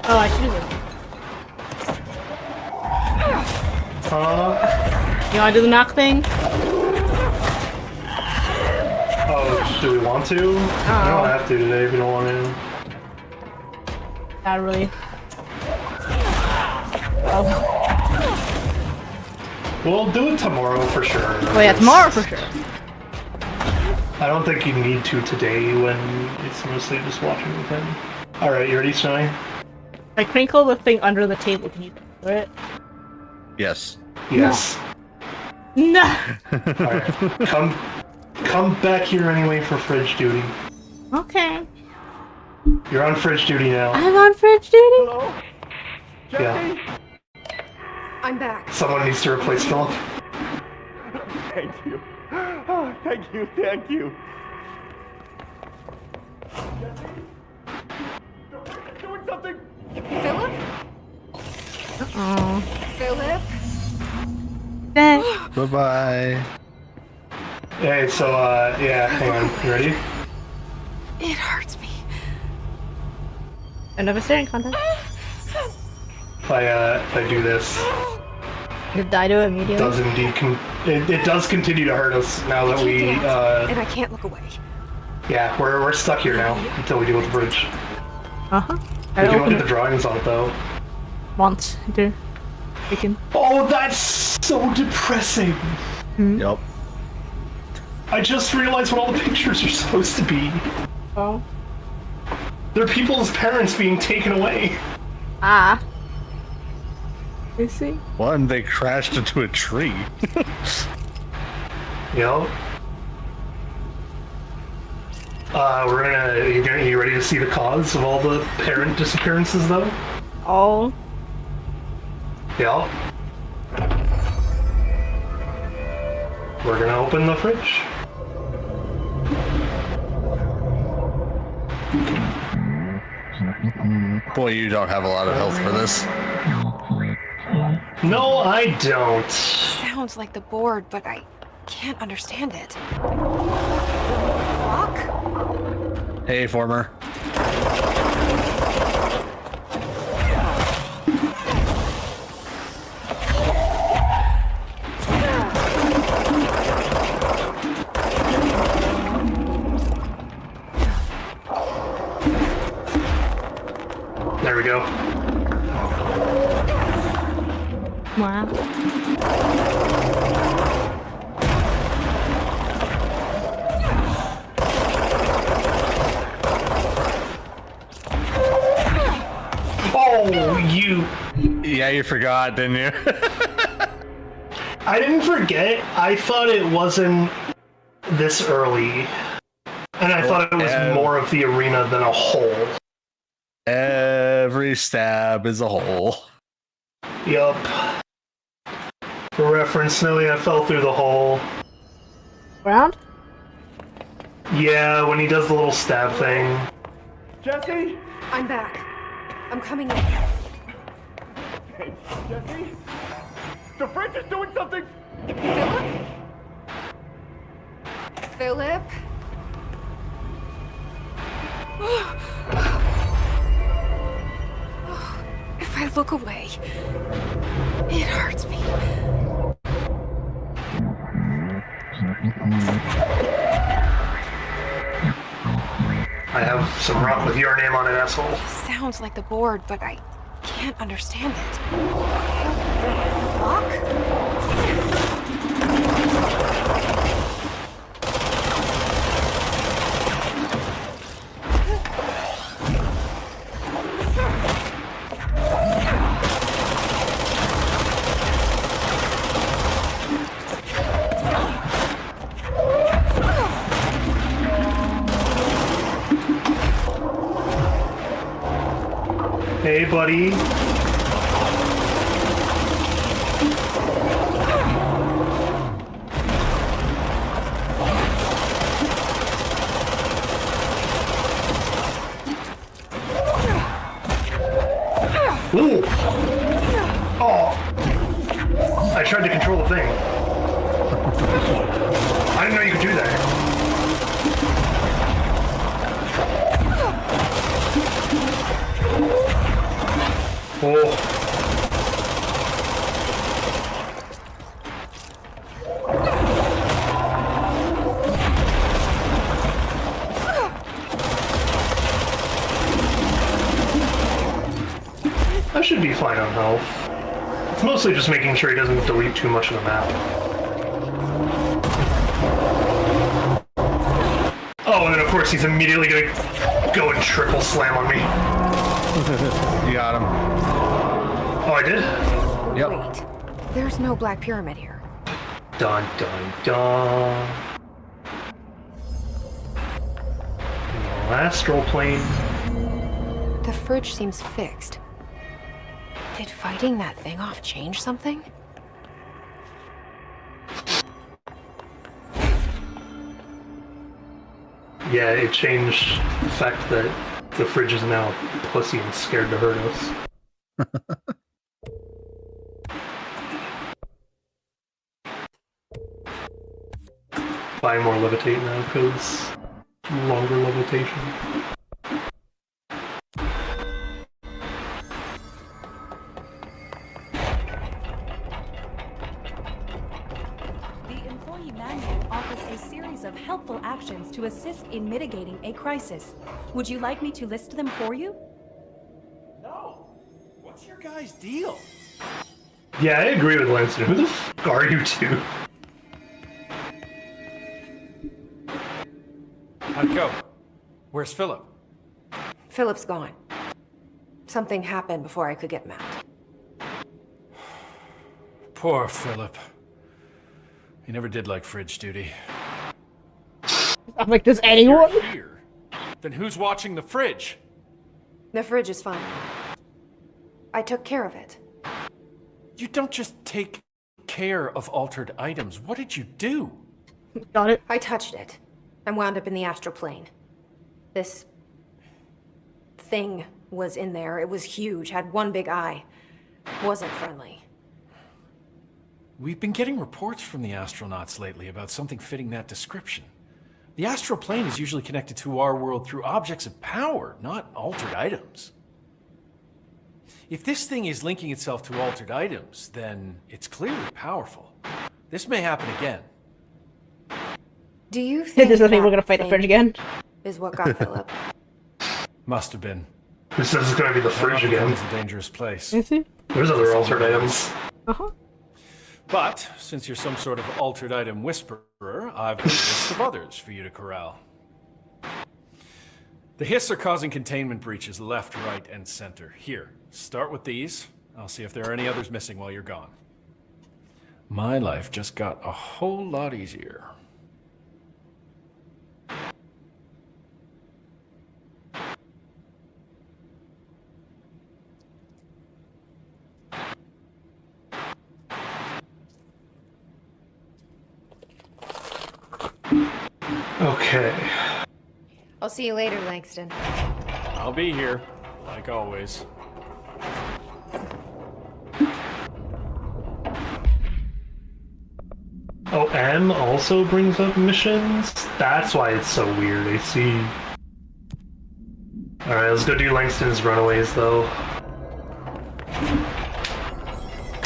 Oh, I should have. You wanna do the knock thing? Oh, do we want to? We don't have to today if we don't want to. Not really. Oh. We'll do it tomorrow for sure. Well, yeah, tomorrow for sure. I don't think you need to today when it's mostly just watching with him. Alright, you ready, Snowy? I crinkle the thing under the table. Can you do it? Yes. Yes. No. Alright. Come back here anyway for fridge duty. Okay. You're on fridge duty now. I'm on fridge duty. Hello? Jesse? Yeah. I'm back. Someone needs to replace Philip. Thank you. Oh, thank you, thank you. Jesse? Doing something! Philip? Oh. Philip? Bye-bye. Hey, so, yeah, hang on. You ready? It hurts me. Another staring contest. If I do this, Did die to it immediately? it does indeed it does continue to hurt us now that we, And I can't look away. yeah, we're stuck here now until we deal with the bridge. Uh-huh. We I can look opened at the it drawings on it though. once. Do. We can. Oh, that's so depressing. Yep. I just realized what all the pictures are supposed to be. Oh. They're people's parents being taken away. Ah. You see? One, they crashed into a tree. Yep. You ready to see the cause of all the parent disappearances though? Oh. Yep. We're gonna open the fridge. Boy, you don't have a lot of health for this. No, I don't. Sounds like the board, but I can't understand it. Fuck? Hey, former. There we go. Wow. Oh, you. Yeah, you forgot, didn't you? I didn't forget. I thought it wasn't this early. And I thought it was more of the arena than a whole. Every stab is a hole. Yup. For reference, Snowy, I fell through the hole. Round? Yeah, when he does the little stab thing. Jesse? I'm back. I'm coming in. Hey, Jesse? The fridge is doing something! Philip? Philip? If I look away, it hurts me. I have some rock with your name on it, asshole. Sounds like the board, but I can't understand it. What the fuck? Hey, buddy. Ooh. Oh. I tried to control the thing. I didn't know you could do that. be fine on health. It's mostly just making sure he doesn't delete too much of the map. Oh, and then of course he's immediately gonna go and triple slam on me. You got him. Oh, I did? Yep. Wait, there's no Black Pyramid here. Dun dun dun. No astral plane. The fridge seems fixed. Did fighting that thing off change something? Yeah, it changed the fact that the fridge is now pussy and scared to hurt us. Buy more levitate now, because longer levitation. The employee manual offers a series of helpful actions to assist in mitigating a crisis. Would you like me to list them for you? No. What's your guys' deal? Yeah, I agree with Langston. Who the f are you two? How'd it go? Where's Philip? Philip's gone. Something happened before I could get him out. Poor Philip. He never did like fridge duty. I'm like, does anyone? You're here. Then who's watching the fridge? The fridge is fine. I took care of it. You don't just take care of altered items. What did you do? Got it. I touched it and wound up in the astral plane. This thing was in there. It was huge, had one big eye. Wasn't friendly. We've been getting reports from the astronauts lately about something fitting that description. The astral plane is usually connected to our world through objects of power, not altered items. If this thing is linking itself to altered items, then it's clearly powerful. This may happen again. Do you think Does that mean that we're gonna fight the thing fridge again? is what got Philip? Must have been. Who says it's gonna be the fridge again? It's a dangerous place. Is he? There's other altered items. Uh-huh. But, since you're some sort of altered item whisperer, I've got a list of others for you to corral. The Hiss are causing containment breaches left, right, and center. Here, start with these. I'll see if there are any others missing while you're gone. My life just got a whole lot easier. Okay. I'll see you later, Langston. I'll be here, like always. Oh, M also brings up missions? That's why it's so weird, I see. Alright, let's go do Langston's Runaways, though.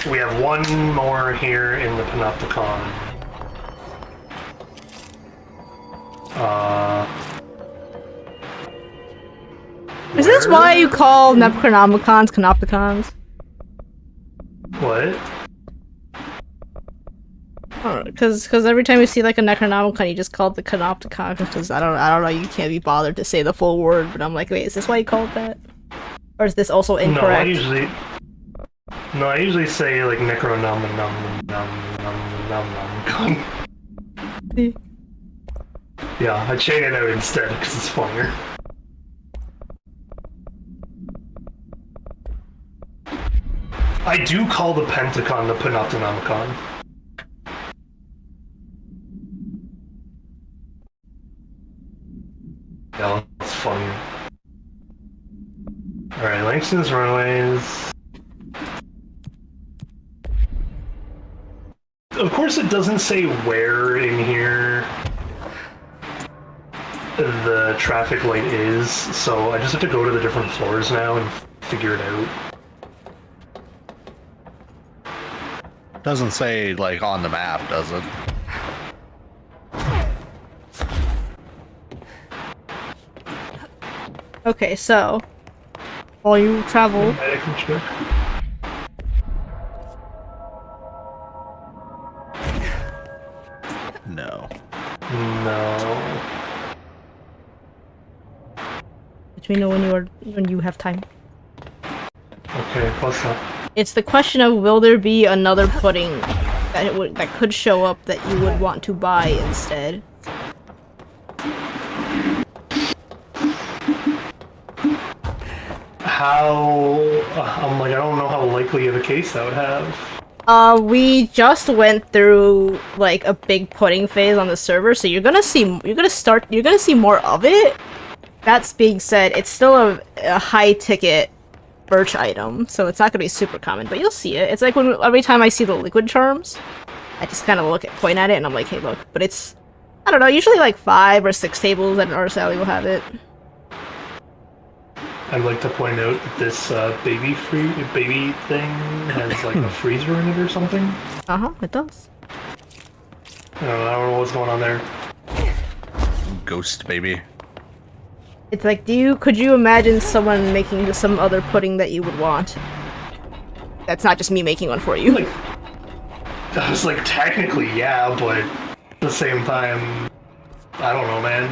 We have one more here in the Panopticon. Is this why you call Necronomicons Canopticons? What? Because every time you see like a Necronomicon, you just call it the Canopticon. Because I don't know, you can't be bothered to say the full word. But I'm like, wait, is this why you call it that? Or is this also incorrect? No, I usually say like Necronomicon. Yeah, I chain it out instead because it's funnier. I do call the Pentacon the Panopticon. Yeah, that's funny. Alright, Langston's Runaways. Of course it doesn't say where in here the traffic light is, so I just have to go to the different floors now and figure it out. Doesn't say, like, on the map, does it? Okay, so while you travel, I can check. No. No. Let me know when you have time. Okay, what's up? It's the question of will there be another pudding that could show up that you would want to buy instead. I don't know how likely of a case that would have. We just went through like a big pudding phase on the server, so you're gonna see more of it. That's being said, it's still a high ticket birch item, so it's not gonna be super common, but you'll see it. It's like when every time I see the liquid charms, I just kind of point at it, and I'm like, hey, look. But it's, I don't know, usually like 5 or 6 tables at an Artist Alley will have it. I'd like to point out that this baby thing has like a freezer in it or something. Uh-huh, it does. I don't know what's going on there. Ghost baby. It's like, could you imagine someone making some other pudding that you would want? That's not just me making one for you. Like, I was like, technically, yeah, but at the same time, I don't know, man.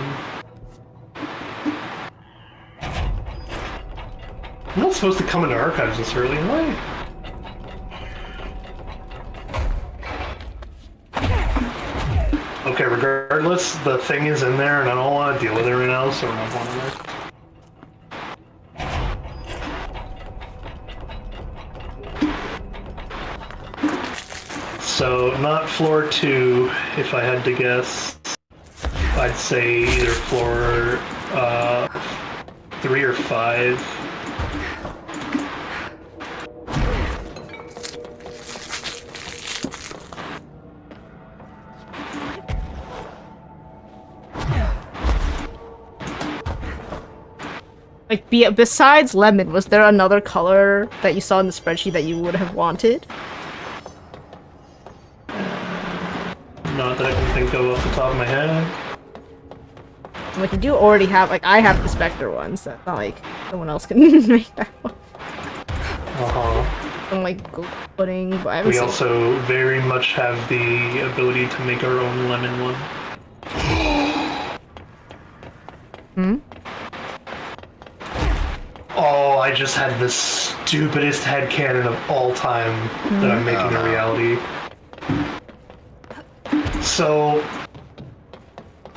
I'm not supposed to come into archives this early, am I? Okay, regardless, the thing is in there, and I don't want to deal with it right now, so we're not going there. So, not floor 2, if I had to guess. I'd say either floor 3 or 5. Like, besides lemon, was there another color that you saw in the spreadsheet that you would have wanted? Not that I can think of off the top of my head. Like, you do already have, like, I have the Spectre ones, so it's not like someone else can make that one. Uh-huh. I'm like, gold pudding, but I haven't We seen- also very much have the ability to make our own lemon one. Hmm? Oh, I just had the stupidest headcanon of all time that I'm making a reality. So,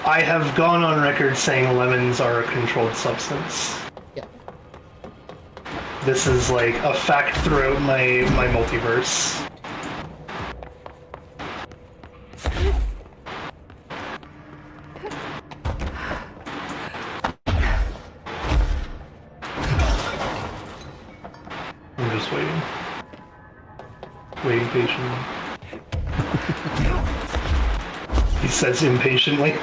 I have gone on record saying lemons are a controlled substance. Yeah. This is like a fact throughout my multiverse. I'm just waiting. Waiting patiently. He says impatiently.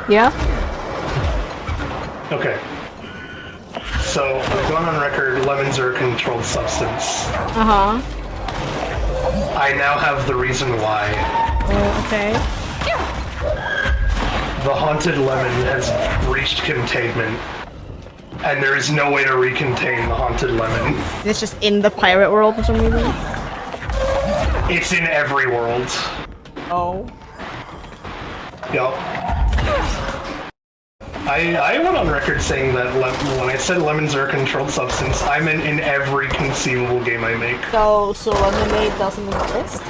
Yeah? Okay. So, I've gone on record, lemons are a controlled substance. Uh-huh. I now have the reason why. Oh, okay. The haunted lemon has reached containment, and there is no way to recontain the haunted lemon. It's just in the pirate world for some reason? It's in every world. Oh. Yup. I went on record saying that when I said lemons are a controlled substance, I meant in every conceivable game I make. So lemonade doesn't exist?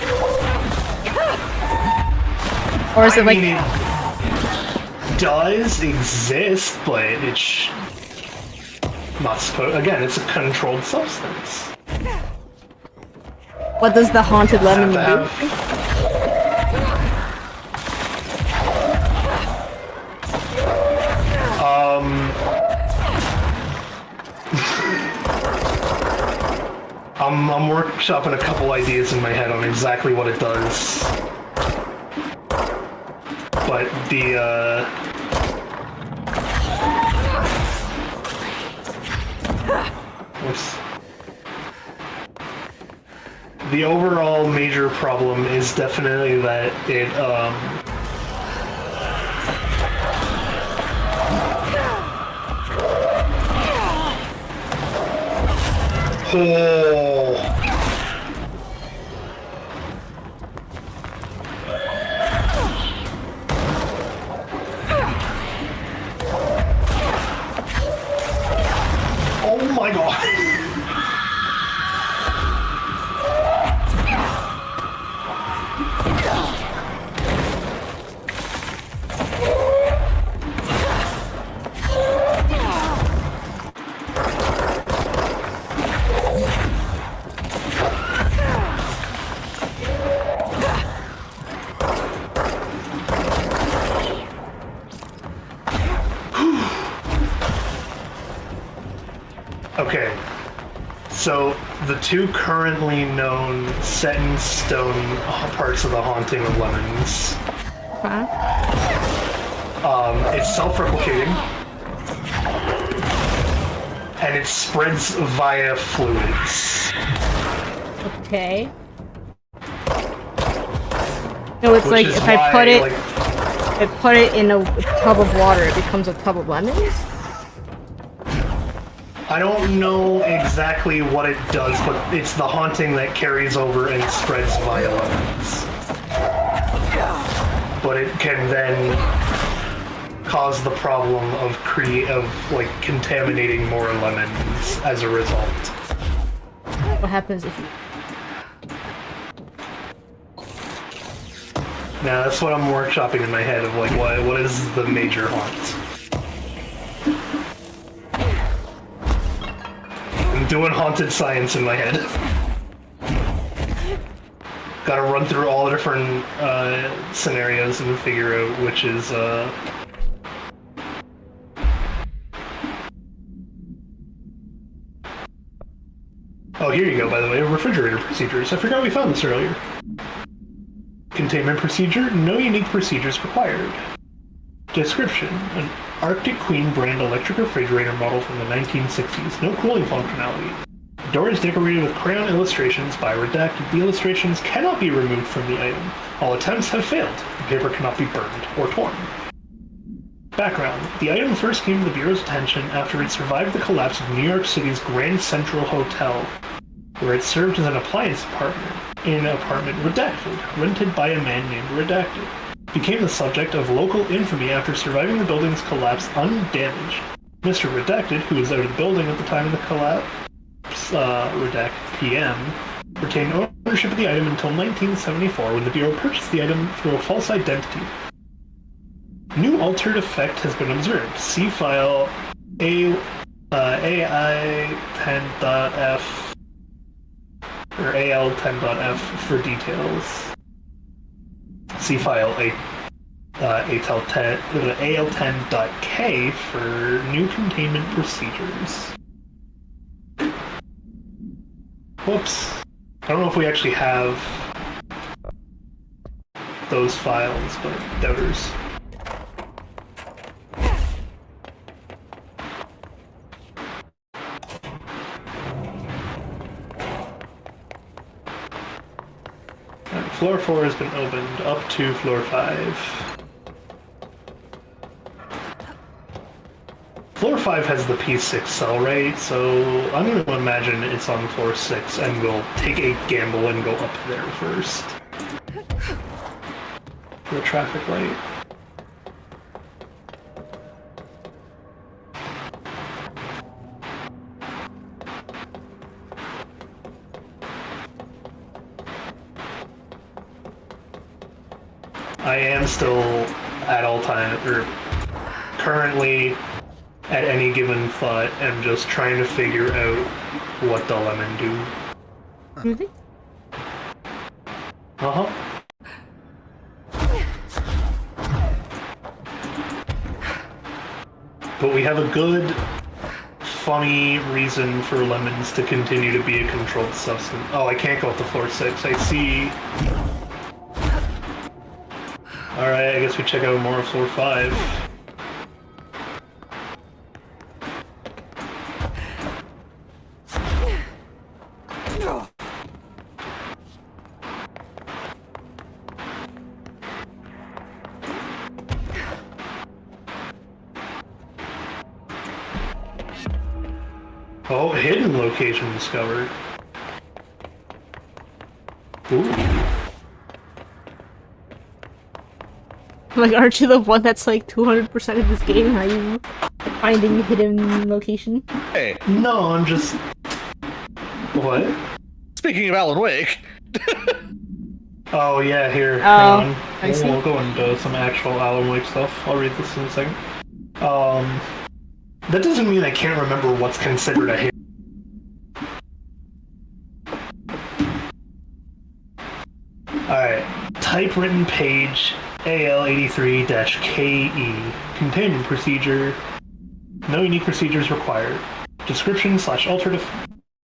Or is it like... mean, it does exist, but it's not supposed. Again, it's a controlled substance. What does the haunted lemon do? I'm workshopping a couple ideas in my head on exactly what it does. But the overall major problem is definitely that it Oh. Oh my god. Okay, so the two currently known set in stone parts of the Haunting of Lemons. Huh? It's self-replicating, and it spreads via fluids. Okay. No, it's Which like is if I why, put it, like, I put it in a tub of water, it becomes a tub of lemons. I don't know exactly what it does, but it's the haunting that carries over and spreads via lemons. But it can then cause the problem of like contaminating more lemons as a result. What happens if you... Now that's what I'm workshopping in my head of like what is the major haunt. I'm doing haunted science in my head. Gotta run through all the different scenarios and figure out which is Oh, here you go, by the way, refrigerator procedures. I forgot we found this earlier. Containment procedure, no unique procedures required. Description, an Arctic Queen brand electric refrigerator model from the 1960s. No cooling functionality. The door is decorated with crayon illustrations by Redacted. The illustrations cannot be removed from the item. All attempts have failed. The paper cannot be burned or torn. Background. The item first came to the Bureau's attention after it survived the collapse of New York City's Grand Central Hotel, where it served as an appliance department in an apartment Redacted, rented by a man named Redacted. Became the subject of local infamy after surviving the building's collapse undamaged. Mr. Redacted, who was out of the building at the time of the collapse, Redact PM, retained ownership of the item until 1974 when the Bureau purchased the item through a false identity. New altered effect has been observed. See file AI10.f or AL10.f for details. See file AL10.k for new containment procedures. Whoops. I don't know if we actually have those files, but doubters. Floor 4 has been opened, up to floor 5. Floor 5 has the P6 cell rate, so I'm going to imagine it's on floor 6, and we'll take a gamble and go up there first. For the traffic light. I am still at all time, or currently at any given thought, am just trying to figure out what the lemon do. Really? Uh-huh. But we have a good, funny reason for lemons to continue to be a controlled substance. Oh, I can't go up to floor 6. I see. Alright, I guess we check out more of floor 5. Oh, hidden location discovered. Ooh. Like, aren't you the one that's like 200% of this game? Are you finding hidden location? Hey, No, I'm just... What? speaking of Alan Wake, Oh, yeah, here. Oh, hang on. I see. We'll go into some actual Alan Wake stuff. I'll read this in a second. That doesn't mean I can't remember what's considered a hit. Alright. Typewritten page AL83-KE. Companion procedure. No unique procedures required. Description/alter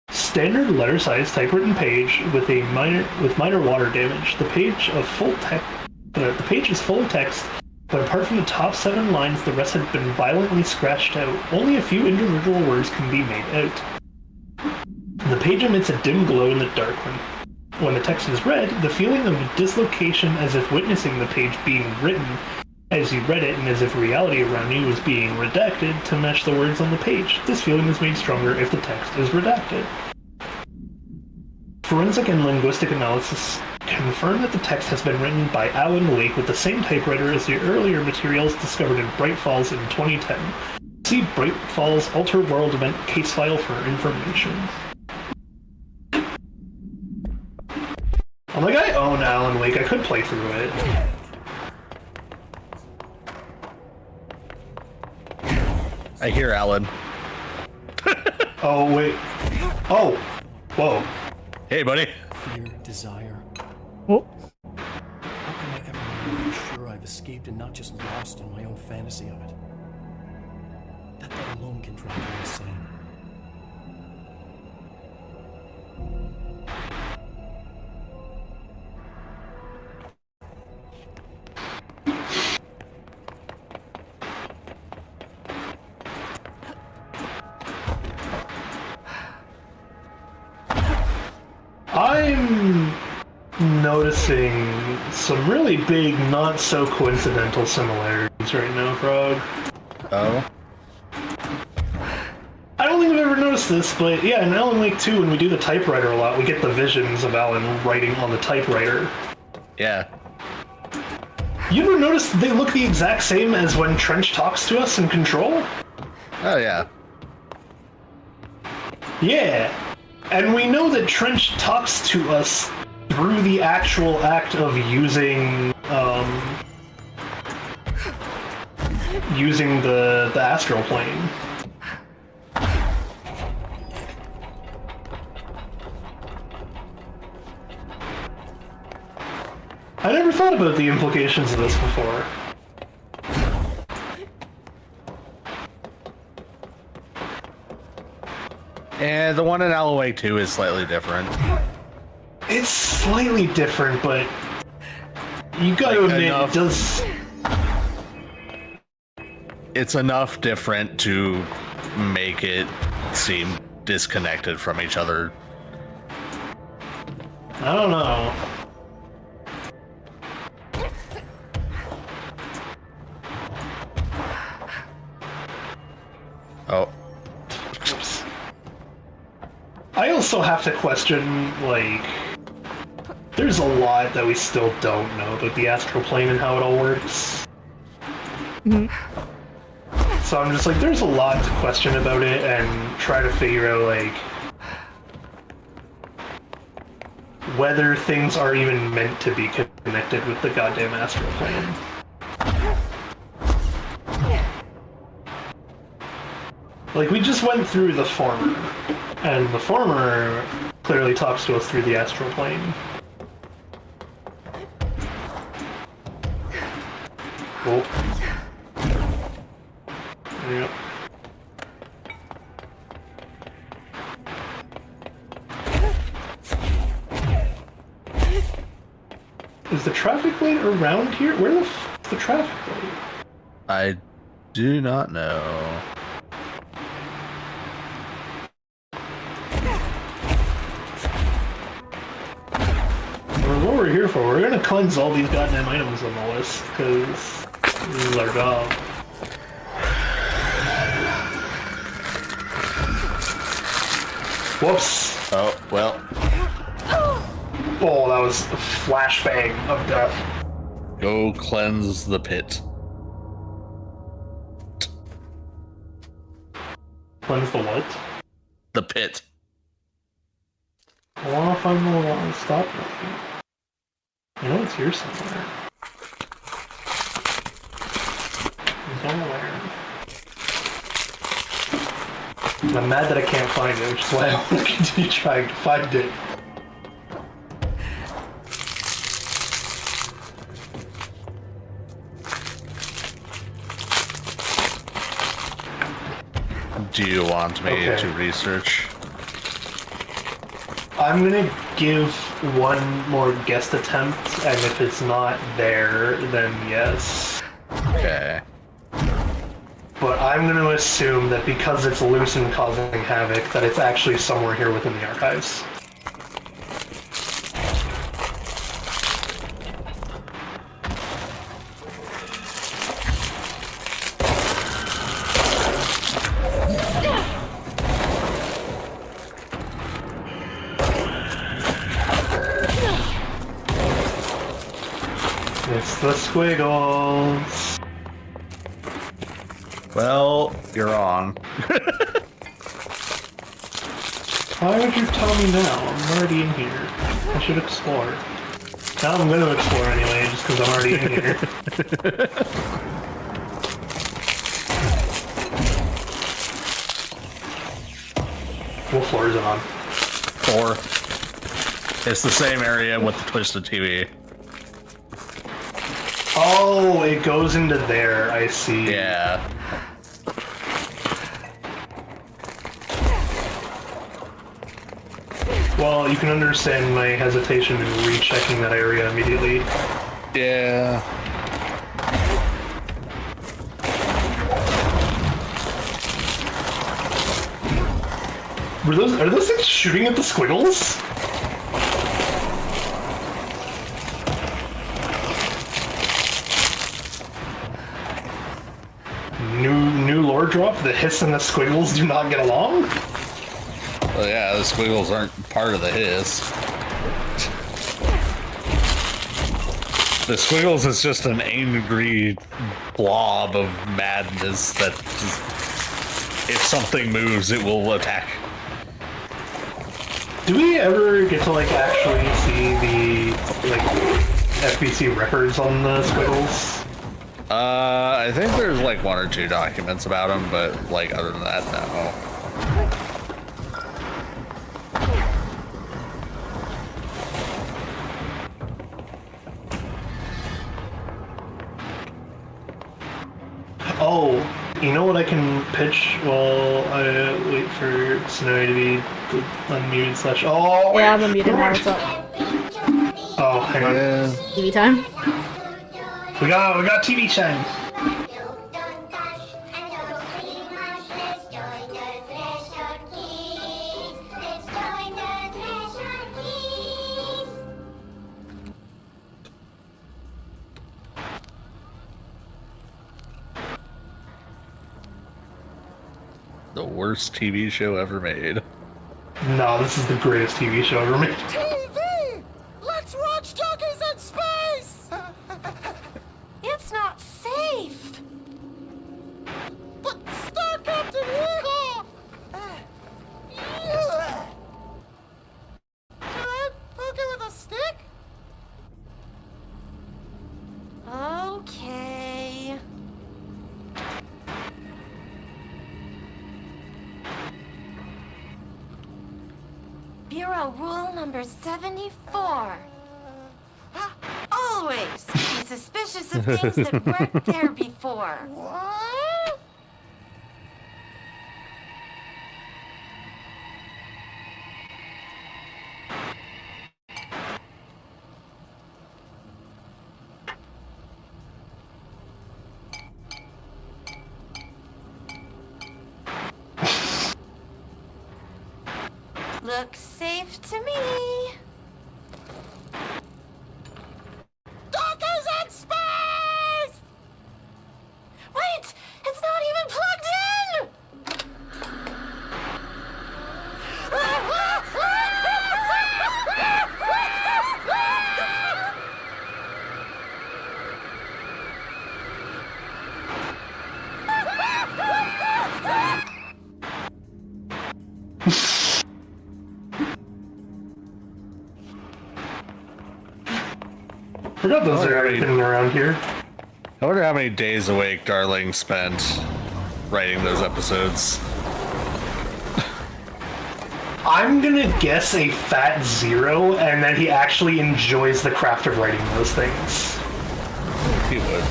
standard letter size typewritten page with minor water damage. The page is full of text, but apart from the top 7 lines, the rest have been violently scratched out. Only a few individual words can be made out. The page emits a dim glow in the dark. When the text is read, the feeling of dislocation as if witnessing the page being written as you read it and as if reality around you was being redacted to match the words on the page. This feeling is made stronger if the text is redacted. Forensic and linguistic analysis confirm that the text has been written by Alan Wake with the same typewriter as the earlier materials discovered in Bright Falls in 2010. See Bright Falls Alter World event case file for information. I'm like, I own Alan Wake, I could play through it. I hear Alan. Oh, wait. Oh! Whoa. Hey, buddy. Fear, desire. Oh. How can I ever know for sure I've escaped and not just lost in my own fantasy of it? That alone can drive me insane. I'm noticing some really big, not so coincidental similarities right now, Frog. Oh. I don't think I've ever noticed this, but yeah, in Alan Wake 2, when we do the typewriter a lot, we get the visions of Alan writing on the typewriter. Yeah. You ever notice they look the exact same as when Trench talks to us in Control? Oh, yeah. Yeah. And we know that Trench talks to us through the actual act of using the astral plane. I never thought about the implications of this before. And the one in Alan Wake 2 is slightly different. It's slightly different, but you gotta Like, admit, enough. it does. It's enough different to make it seem disconnected from each other. I don't know. Oh. I also have to question, like, there's a lot that we still don't know about the astral plane and how it all works. So I'm just like, there's a lot to question about it and try to figure out, like, whether things are even meant to be connected with the goddamn astral plane. Like, we just went through the former, and the former clearly talks to us through the astral plane. Oh. Yep. Is the traffic light around here? Where the f is the traffic light? I do not know. What we're here for, we're gonna cleanse all these goddamn items on the list, because this is our job. Whoops. Oh, well. Oh, that was a flashbang of death. Go cleanse the pit. Cleanse the what? The pit. I wanna find the stop button. I know it's here somewhere. It's nowhere. I'm mad that I can't find it, which is why I want to continue trying to find it. Do you want me Okay. to research? I'm gonna give one more guest attempt, and if it's not there, then yes. Okay. But I'm gonna assume that because it's loose and causing havoc, that it's actually somewhere here within the archives. It's the squiggles. Well, you're on. Why would you tell me now? I'm already in here. I should explore. Now I'm gonna explore anyway, just because I'm already in here. What floor is it on? 4. It's the same area with the twisted TV. Oh, it goes into there, I see. Yeah. Well, you can understand my hesitation in rechecking that area immediately. Yeah. Are those things shooting at the squiggles? New lore drop? The hiss and the squiggles do not get along? Well, yeah, the squiggles aren't part of the hiss. The squiggles is just an angry blob of madness that just, if something moves, it will attack. Do we ever get to like actually see the like FBC records on the squiggles? I think there's like 1 or 2 documents about them, but like other than that, no. Oh, you know what I can pitch while I wait for Snowy to be unmuted slash. Oh, wait. Yeah, I'm unmuted now. What's up? Oh, hang on. TV time? We got TV time. The worst TV show ever made. No, this is the greatest TV show ever made. TV! Let's watch Jockeys in Space! It's not safe! But Star Captain Eagle! Can I poke it with a stick? Okay. Bureau rule number 74. Always be suspicious of things that weren't there before. What? Looks safe to me. Jockeys in Space! Wait! It's not even plugged in! Forgot those are hidden around here. I wonder how many days awake Darling spent writing those episodes. I'm gonna guess a fat 0, and that he actually enjoys the craft of writing those things. He would.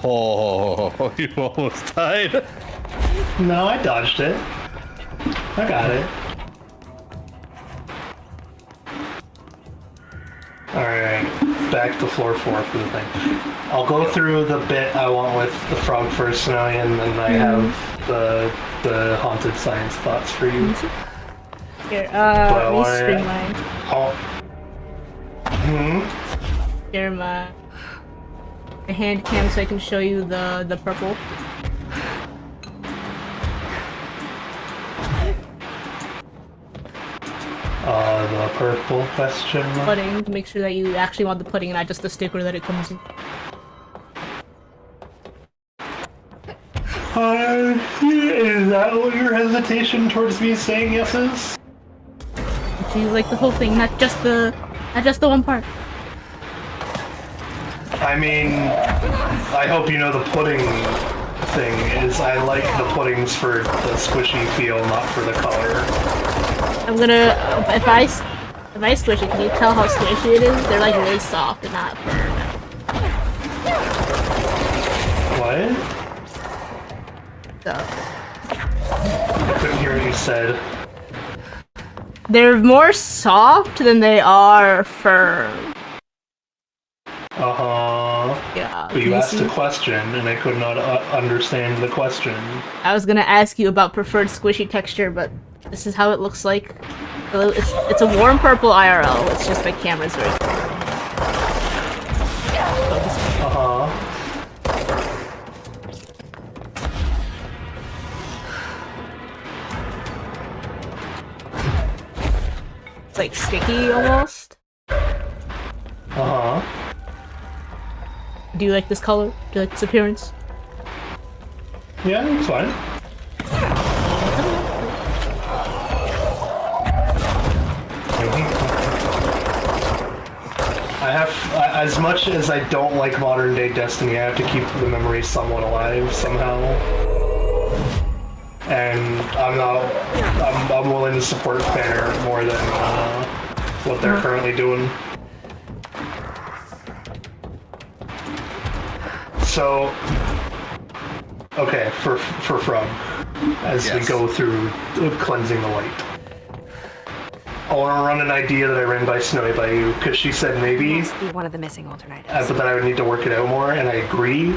Oh, you almost died. No, I dodged it. I got it. Alright, back to floor 4 for the thing. I'll go through the bit I want with the frog first, Snowy, and then I have the haunted science thoughts for you. Here, I let me wanna- streamline. Hmm? Share my hand cam so I can show you the purple. The purple question mark? Pudding to make sure that you actually want the pudding and not just the sticker that it comes in. Is that what your hesitation towards me saying yes is? Do you like the whole thing, not just the one part? I mean, I hope you know the pudding thing is I like the puddings for the squishy feel, not for the color. I'm gonna if I squish it, can you tell how squishy it is? They're like really soft and not firm. What? So I couldn't hear what you said. they're more soft than they are firm. Uh-huh. Yeah. But can you asked see? a question, and I could not understand the question. I was gonna ask you about preferred squishy texture, but this is how it looks like. So it's a warm purple IRL. It's just my camera's very. Uh-huh. It's like sticky almost. Uh-huh. Do you like this color? Do you like this appearance? Yeah, it's fine. I have, as much as I don't like modern day Destiny, I have to keep the memory somewhat alive somehow. And I'm willing to support Banner more than what they're currently doing. So, okay, for Frog, as we Yes. go through cleansing the light. I want to run an idea that I ran by Snowy by you, because she said maybe, Must be one of the missing alternatives. but that I would need to work it out more, and I agree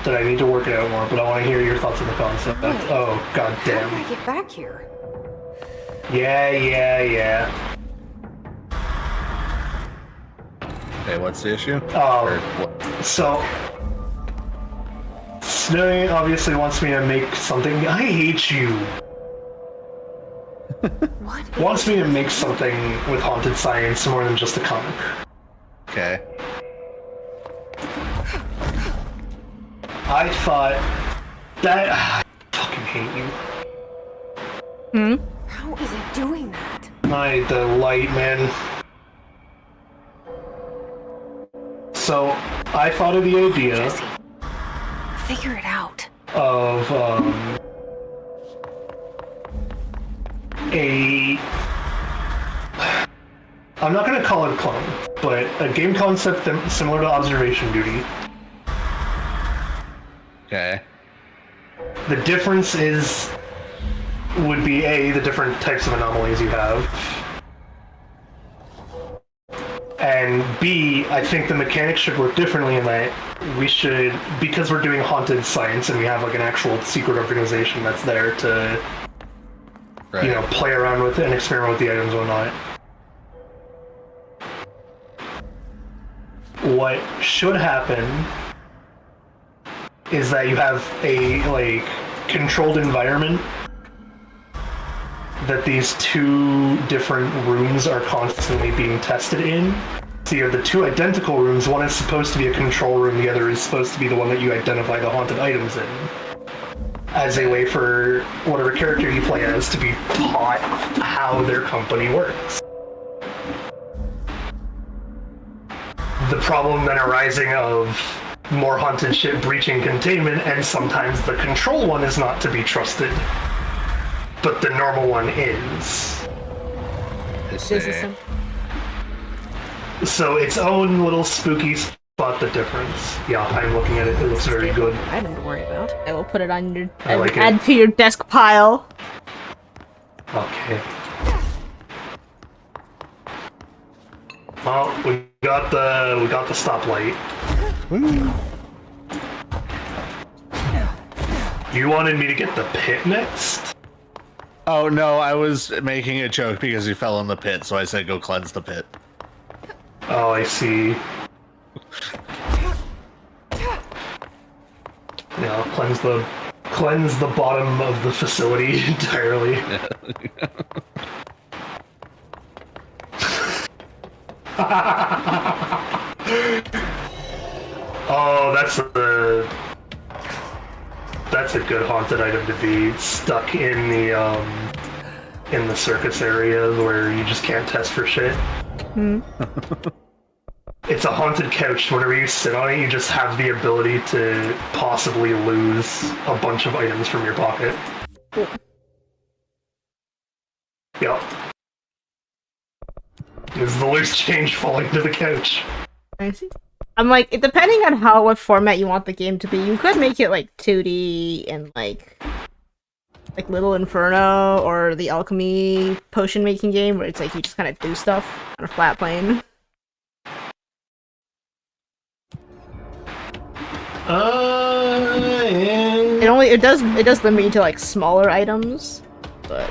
that I need to work it out more, but I want to hear your thoughts on the concept. Oh, god How did I damn. get back here? Yeah. Hey, what's the issue? Oh. Or what? So, Snowy obviously wants me to make something. I hate you. What? Wants me to make something with haunted science more than just a comic. Okay. I thought that I fucking hate you. How is it doing that? The light, man. So I thought of the idea Jesse, figure it out. of I'm not gonna call it a clone, but a game concept similar to Observation Duty. Okay. The difference would be the different types of anomalies you have, and B, I think the mechanics should work differently in that we should, because we're doing haunted science and we have like an actual secret organization that's there to, Right. play around with and experiment with the items and whatnot. What should happen is that you have a like controlled environment that these two different rooms are constantly being tested in. So you have the two identical rooms. One is supposed to be a control room, the other is supposed to be the one that you identify the haunted items in. As a way for whatever character you play as to be taught how their company works. The problem then arising of more haunted shit breaching containment, and sometimes the control one is not to be trusted, but the normal one is. So its own little spooky spot the difference. Yeah, I'm looking at it. It looks very good. I didn't worry about. I will put it on your I like add it. to your desk pile. Okay. Well, we got the stoplight. You wanted me to get the pit next? Oh no, I was making a joke because you fell in the pit, so I said go cleanse the pit. Oh, I see. Yeah, cleanse the bottom of the facility entirely. Oh, that's a good haunted item to be stuck in the circus areas where you just can't test for shit. It's a haunted couch. Whenever you sit on it, you just have the ability to possibly lose a bunch of items from your pocket. Yep. This is the loose change falling to the couch. I see. I'm like, depending on what format you want the game to be, you could make it like 2D and like Little Inferno or the alchemy potion making game where it's like you just kind of do stuff on a flat plane. It does limit you to like smaller items, but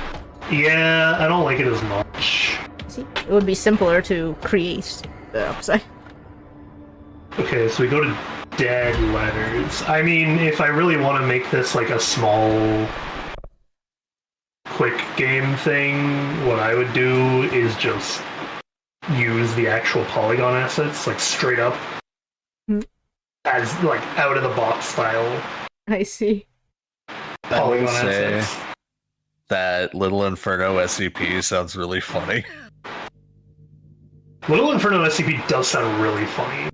Yeah, I don't like it as much. see, it would be simpler to create the upside. Okay, so we go to dead letters. I mean, if I really want to make this like a small, quick game thing, what I would do is just use the actual polygon assets, like straight up, as like out of the box style I see. I will polygon say assets. that Little Inferno SCP sounds really funny. Little Inferno SCP does sound really funny.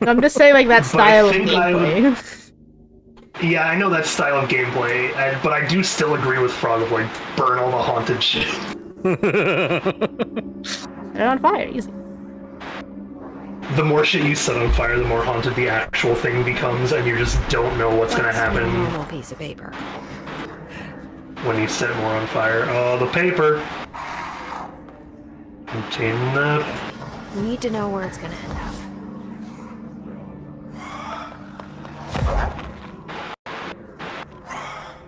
I'm just saying like that But I style of think I would- gameplay. Yeah, I know that style of gameplay, but I do still agree with Frog of like burn all the haunted shit. They're on fire, easy. The more shit you set on fire, the more haunted the actual thing becomes, and you just don't know what's gonna That's not a happen normal piece of paper. when you set more on fire. Oh, the paper. Contain that. We need to know where it's gonna end up.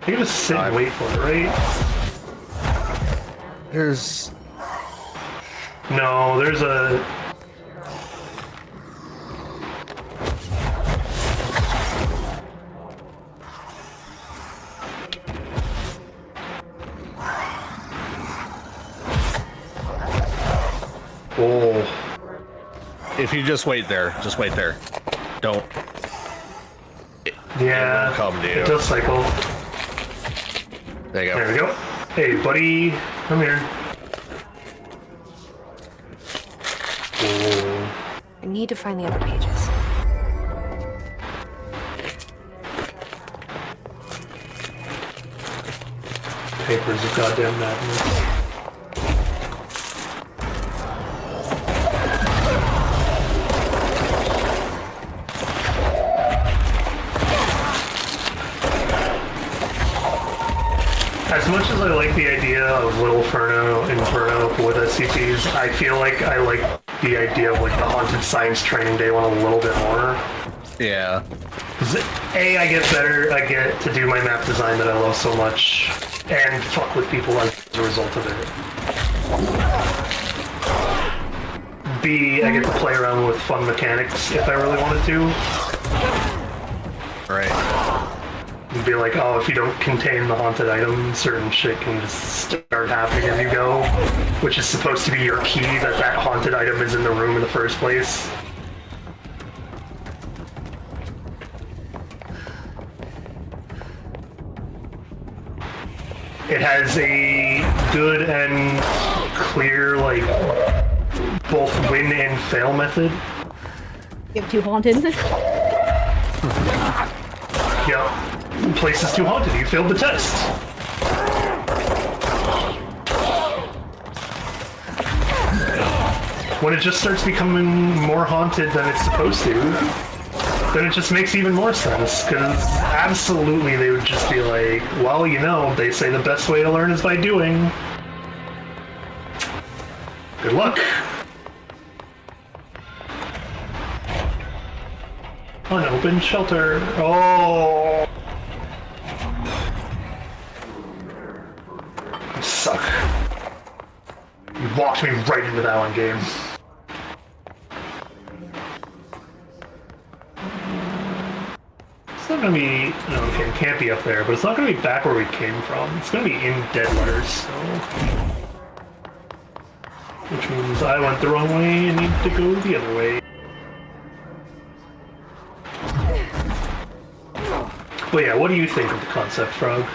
You can just sit and wait for it, right? There's No, there's a... Oh. if you just wait there, Don't. Yeah, It will come to you. it does cycle. There you go. There we go. Hey, buddy, come here. Oh. I need to find the other pages. Papers of goddamn madness. As much as I like the idea of Little Inferno with SCPs, I feel like I like the idea of like the Haunted Science Training Day one a little bit more. Yeah. 'Cause A, I get to do my map design that I love so much, and fuck with people as a result of it. B, I get to play around with fun mechanics if I really wanted to. Right. And be like, oh, if you don't contain the haunted item, certain shit can just start happening as you go, which is supposed to be your key that that haunted item is in the room in the first place. It has a good and clear, like, both win and fail method. Get too haunted. Yep. Place is too haunted. You failed the test. When it just starts becoming more haunted than it's supposed to, then it just makes even more sense, because absolutely they would just be like, well, you know, they say the best way to learn is by doing. Good luck. Unopened shelter. Oh. You suck. You walked me right into that one, game. It's not gonna be... No, okay, it can't be up there, but it's not gonna be back where we came from. It's gonna be in dead letters, so... Which means I went the wrong way and need to go the other way. But yeah, what do you think of the concept, Frog?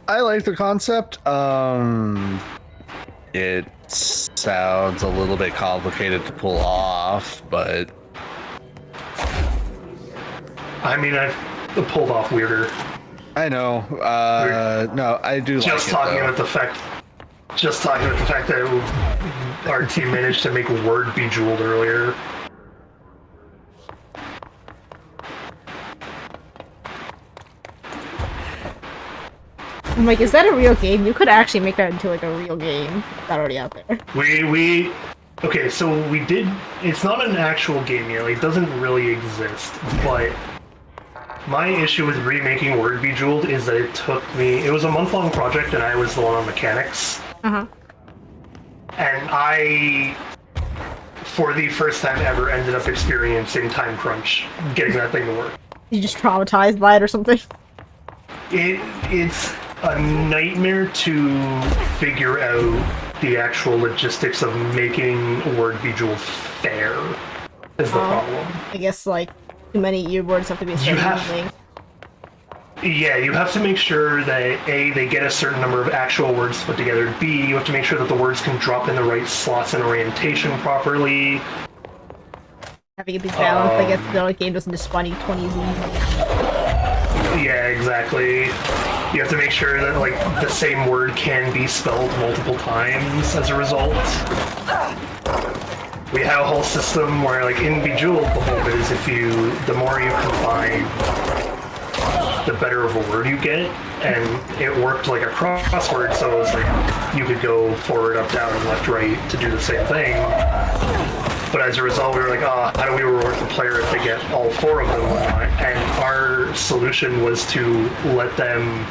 I like the concept. It sounds a little bit complicated to pull off, but I mean, I've pulled off weirder. I know. No, I do like it. Just talking about the fact that our team managed to make Word Bejeweled earlier. I'm like, is that a real game? You could actually make that into like a real game. That's already out there. Okay, so we did. It's not an actual game yet. Like, it doesn't really exist. But my issue with remaking Word Bejeweled is that it took me. It was a month-long project, and I was the one on mechanics. Uh-huh. And I, for the first time ever, ended up experiencing time crunch getting that thing to work. You just traumatized by it or something? It's a nightmare to figure out the actual logistics of making Word Bejeweled fair is the problem. I guess, like, too many earwords have to be certain. Yeah, you have to make sure that A, they get a certain number of actual words to put together. B, you have to make sure that the words can drop in the right slots and orientation properly. Having it be balanced, I guess the game doesn't just spawn you 20s. Yeah, exactly. You have to make sure that, like, the same word can be spelled multiple times as a result. We have a whole system where, like, in Bejeweled, the whole bit is the more you combine, the better of a word you get, and it worked like a crossword, so it was like, you could go forward, up, down, and left, right to do the same thing. But as a result, we were like, oh, how do we reward the player if they get all four of them? And our solution was to let them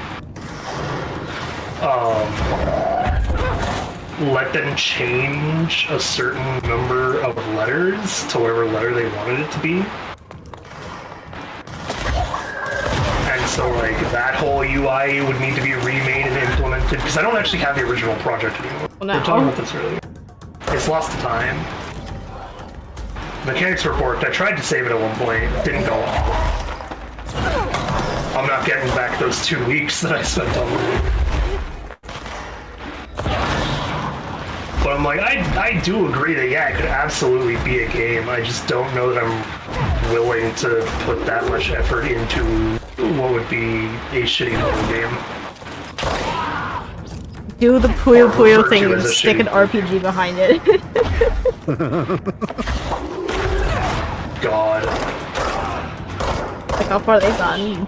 change a certain number of letters to whatever letter they wanted it to be. And so, like, that whole UI would need to be remade and implemented, because I don't actually have the original project anymore. Well, no. We were talking about this earlier. It's lost to time. Mechanics report, I tried to save it at one point, didn't go off. I'm not getting back those 2 weeks that I spent on it. But I'm like, I do agree that, yeah, it could absolutely be a game. I just don't know that I'm willing to put that much effort into what would be a shitty mobile game. Do the Puyo Puyo referred thing to and as a stick an shitty RPG behind it. God. Like, how far they've gotten.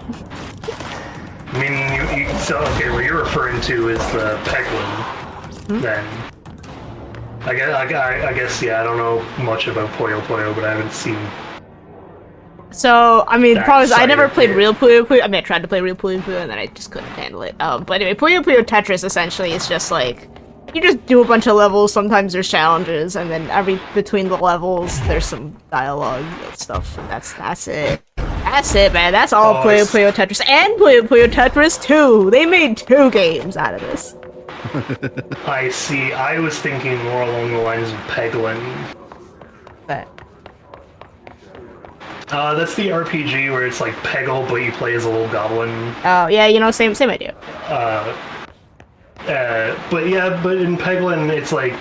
I mean, so, okay, what you're referring to is the Peglin, then. I guess, yeah, I don't know much about Puyo Puyo, but I haven't seen... So, I mean, the that problem is I side never of played it. real Puyo Puyo. I mean, I tried to play real Puyo Puyo, and then I just couldn't handle it. But anyway, Puyo Puyo Tetris, essentially, is just like... You just do a bunch of levels, sometimes there's challenges, and then between the levels, there's some dialogue and stuff, and that's it. That's it, man. That's all Oh, Puyo it's- Puyo Tetris and Puyo Puyo Tetris 2. They made 2 games out of this. I see. I was thinking more along the lines of Peglin. But That's the RPG where it's like Peggle, but you play as a little goblin. oh yeah, you know, same idea. But in Peglin, it's like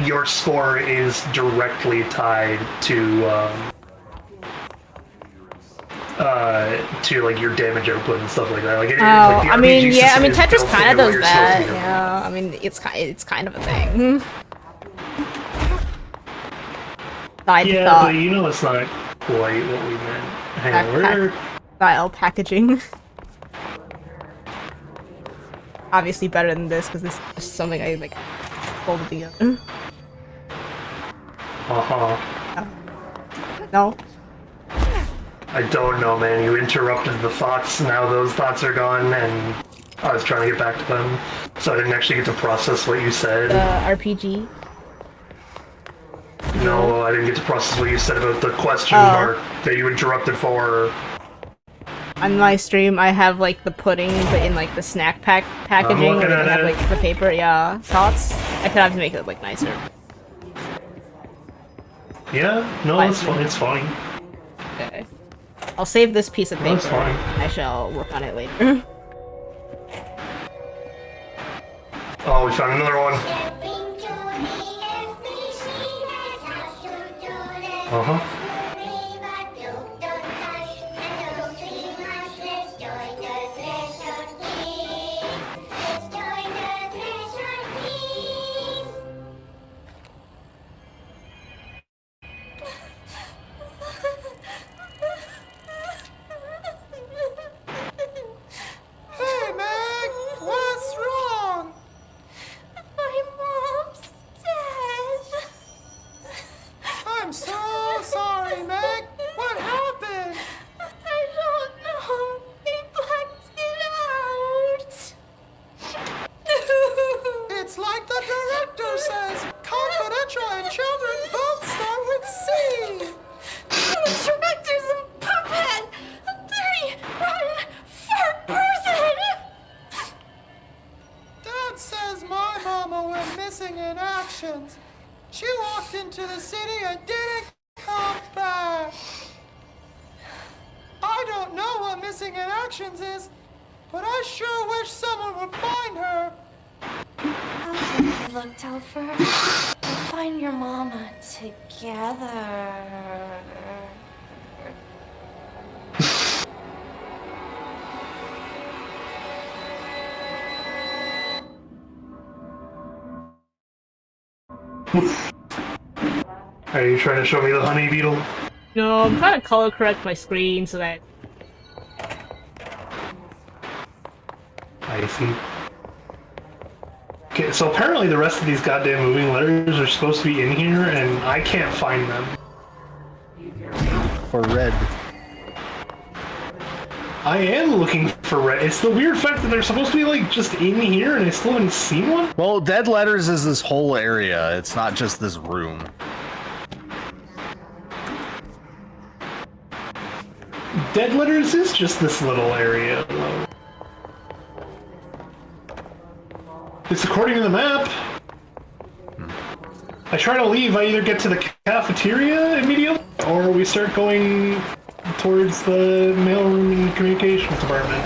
your score is directly tied to like your damage output and stuff like that. Like, Oh, like the I mean, RPG yeah, I system mean, is Tetris built kind of into what does you're supposed to that. do. Yeah, I mean, it's kind of a thing. Side Yeah, thought, but you know it's not quite what we meant. Hang on, where? style packaging. Obviously better than this because this is just something I like folded together. Uh-huh. No. I don't know, man. You interrupted the thoughts. Now those thoughts are gone, and I was trying to get back to them, so I didn't actually get to process what you said. RPG. No, I didn't get to process what you said about the question Oh. mark that you interrupted for. On my stream, I have like the pudding, but in like the snack packaging, where looking they at have it. like the paper. Yeah, thoughts. I could have to make it like nicer. Yeah, no, it's fine. It's fine. Okay. I'll save this piece of paper. That's fine. I shall work on it later. Oh, we found another one. Uh-huh. Hey, Meg! What's wrong? My mom's dead. I'm so sorry, Meg. What happened? I don't know. They blacked it out. It's like the director says. Confidential and children both start with C. The director's a puppet. A dirty, rotten, fart person. Dad says my mama went missing in actions. She walked into the city and didn't come back. I don't know what missing in actions is, but I sure wish someone would find her. I'll look, Telfer. We'll find your mama together. Are you trying to show me the honey beetle? No, I'm trying to color correct my screen so that. I see. Okay, so apparently the rest of these goddamn moving letters are supposed to be in here, and I can't find them. For red. I am looking for red. It's the weird fact that they're supposed to be like just in here, and I still haven't seen one. Well, dead letters is this whole area. It's not just this room. Dead letters is just this little area, though. It's according to the map. I try to leave, I either get to the cafeteria immediately, or we start going towards the mailroom and communications department.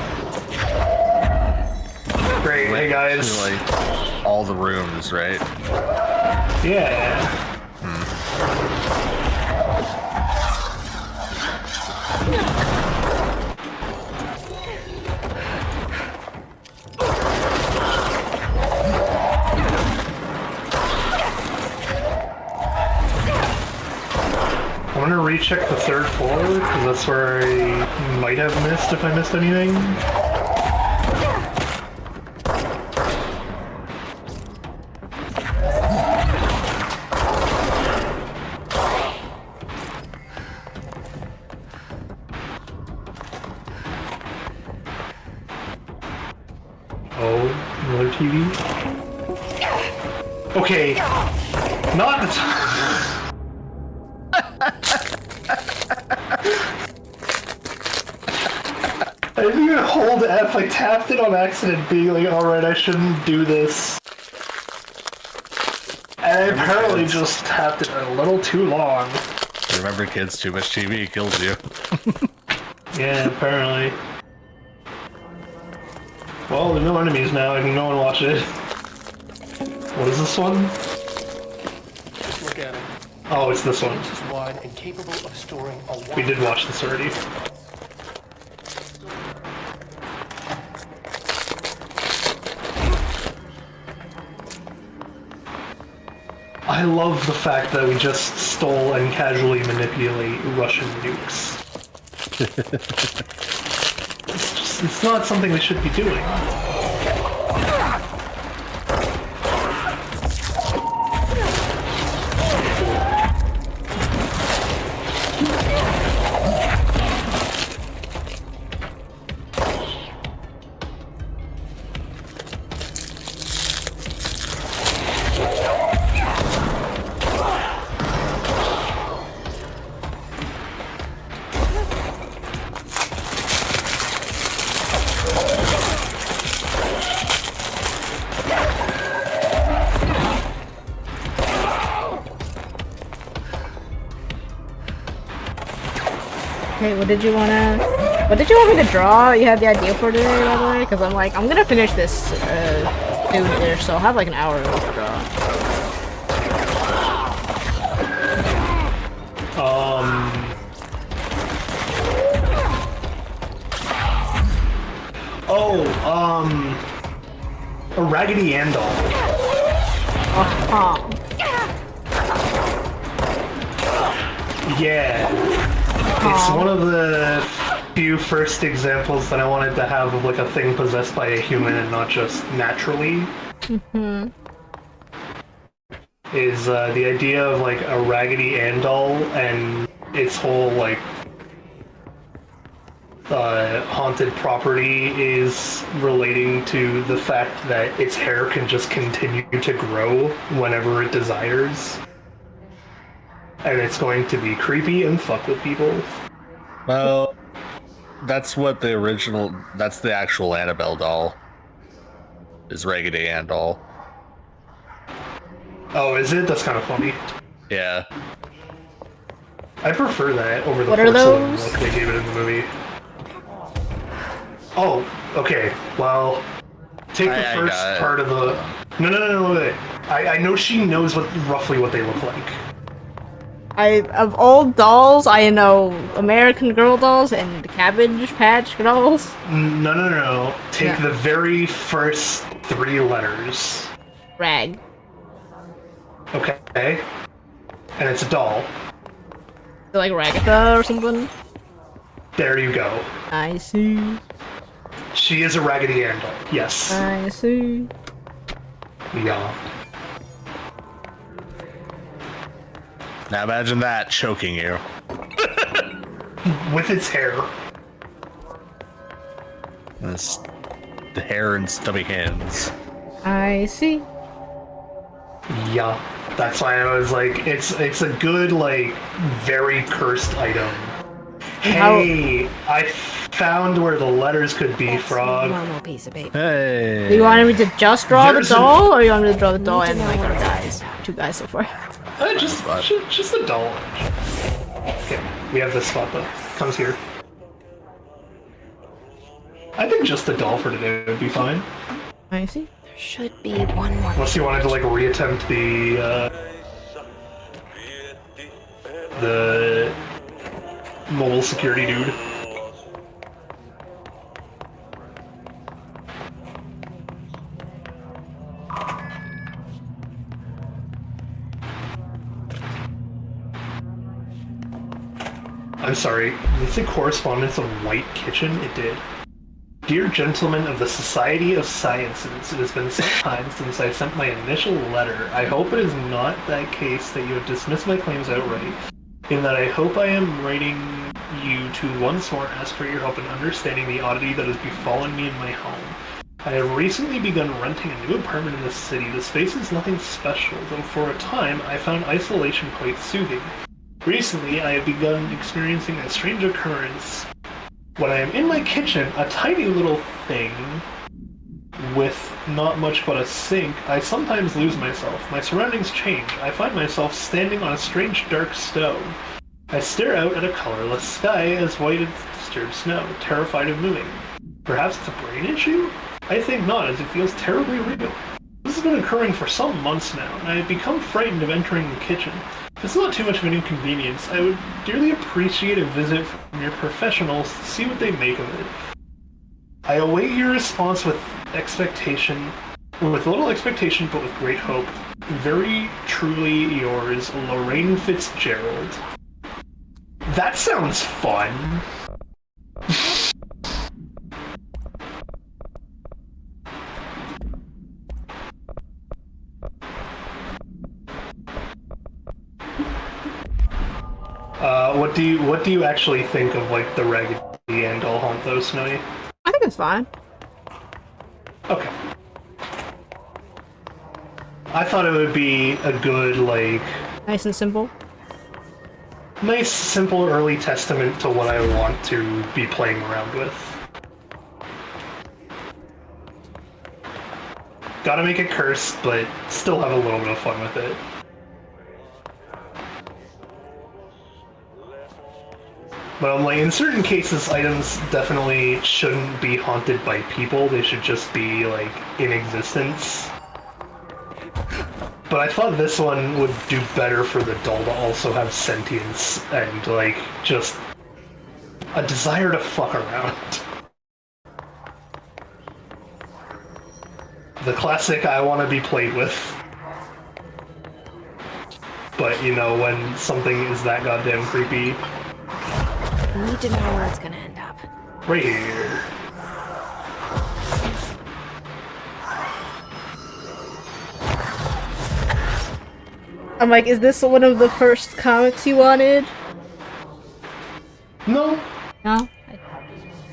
Great, hey guys. To, like, all the rooms, right? Yeah. I'm gonna recheck the third floor, because that's where I might have missed if I missed anything. Oh, another TV? Okay, not the time. I didn't even hold F. I tapped it on accident, being like, alright, I shouldn't do this. And I apparently just tapped it a little too long. Remember, kids, too much TV kills you. Yeah, apparently. Well, there's no enemies now, I can go and watch it. What is this one? Just look at it. Oh, it's this one. Inches wide and capable of storing a wide... We did watch this already. I love the fact that we just stole and casually manipulate Russian nukes. It's not something we should be doing. Okay, what did you want me to draw? You had the idea for today, by the way? Because I'm like, I'm gonna finish this dude there, so I'll have like an hour to draw. A Raggedy Ann doll. Yeah. It's one of the few first examples that I wanted to have of like a thing possessed by a human and not just naturally. Is the idea of like a Raggedy Ann doll and its whole like haunted property is relating to the fact that its hair can just continue to grow whenever it desires. And it's going to be creepy and fuck with people. Well, that's what the original... That's the actual Annabelle doll. Is Raggedy Ann doll. Oh, is it? That's kind of funny. Yeah. I prefer that over the What are porcelain those? look they gave it in the movie. Oh, okay. Well, take the first part of the... No, wait. I know she knows roughly what they look like. Of old dolls, I know American Girl dolls and Cabbage Patch dolls. No. Take the very first 3 letters. Rag. Okay. And it's a doll. Like Ragatha or something? There you go. I see. She is a Raggedy Ann doll. Yes. I see. Yeah. Now imagine that choking you. With its hair. This, the hair and stubby hands. I see. Yeah. That's why I was like, it's a good, like, very cursed item. Hey, I found where the letters could be, Frog. Normal piece of paper. Hey. Do you want me to just draw There's the doll, or you want me to draw the doll and like our guys? 2 guys so far. Just the doll. Okay, we have this spot though. Comes here. I think just the doll for today would be fine. I see. There should be one more. Unless you wanted to like reattempt the mobile security dude. I'm sorry, did it say correspondence of White Kitchen? It did. Dear gentlemen of the Society of Sciences, it has been some time since I sent my initial letter. I hope it is not that case that you have dismissed my claims outright, in that I hope I am writing you to once more ask for your help in understanding the oddity that has befallen me in my home. I have recently begun renting a new apartment in the city. The space is nothing special, though for a time I found isolation quite soothing. Recently, I have begun experiencing a strange occurrence When I am in my kitchen, a tiny little thing with not much but a sink, I sometimes lose myself. My surroundings change. I find myself standing on a strange dark stove. I stare out at a colorless sky as white as disturbed snow, terrified of moving. Perhaps it's a brain issue? I think not, as it feels terribly real. This has been occurring for some months now, and I have become frightened of entering the kitchen. If it's not too much of an inconvenience, I would dearly appreciate a visit from your professionals to see what they make of it. I await your response with little expectation, but with great hope. Very truly yours, Lorraine Fitzgerald. That sounds fun. What do you actually think of like the Raggedy Ann doll haunt though, Snowy? I think it's fine. Okay. I thought it would be a good, like... Nice and simple. Nice, simple early testament to what I want to be playing around with. Gotta make it cursed, but still have a little bit of fun with it. But I'm like, in certain cases, items definitely shouldn't be haunted by people. They should just be, like, in existence. But I thought this one would do better for the doll to also have sentience and, like, just a desire to fuck around. The classic, I want to be played with. But, you know, when something is that goddamn creepy... I need to know where it's gonna end up. Right here. I'm like, is this one of the first comics you wanted? No. No?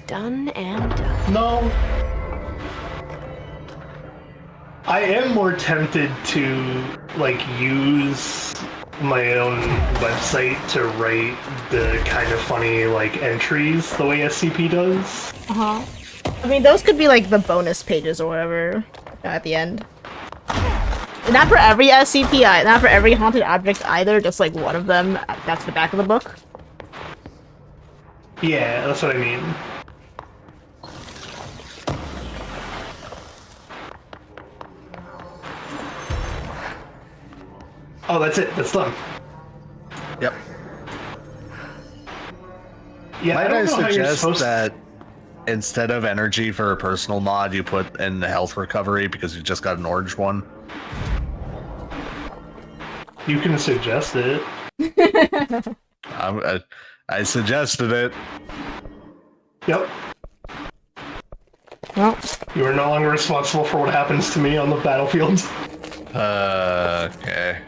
Done and done. No. I am more tempted to, like, use my own website to write the kind of funny, like, entries the way SCP does. Uh-huh. I mean, those could be, like, the bonus pages or whatever at the end. Not for every SCP, not for every haunted object either, just, like, one of them. That's the back of the book. Yeah, that's what I mean. Oh, that's it. That's done. Yep. Yeah, Might I don't know how you're suggest supposed that instead of energy for a personal mod, you put in the health recovery because you just got an orange one? You can suggest it. I suggested it. Yep. Well, You are no longer responsible for what happens to me on the battlefield. Okay.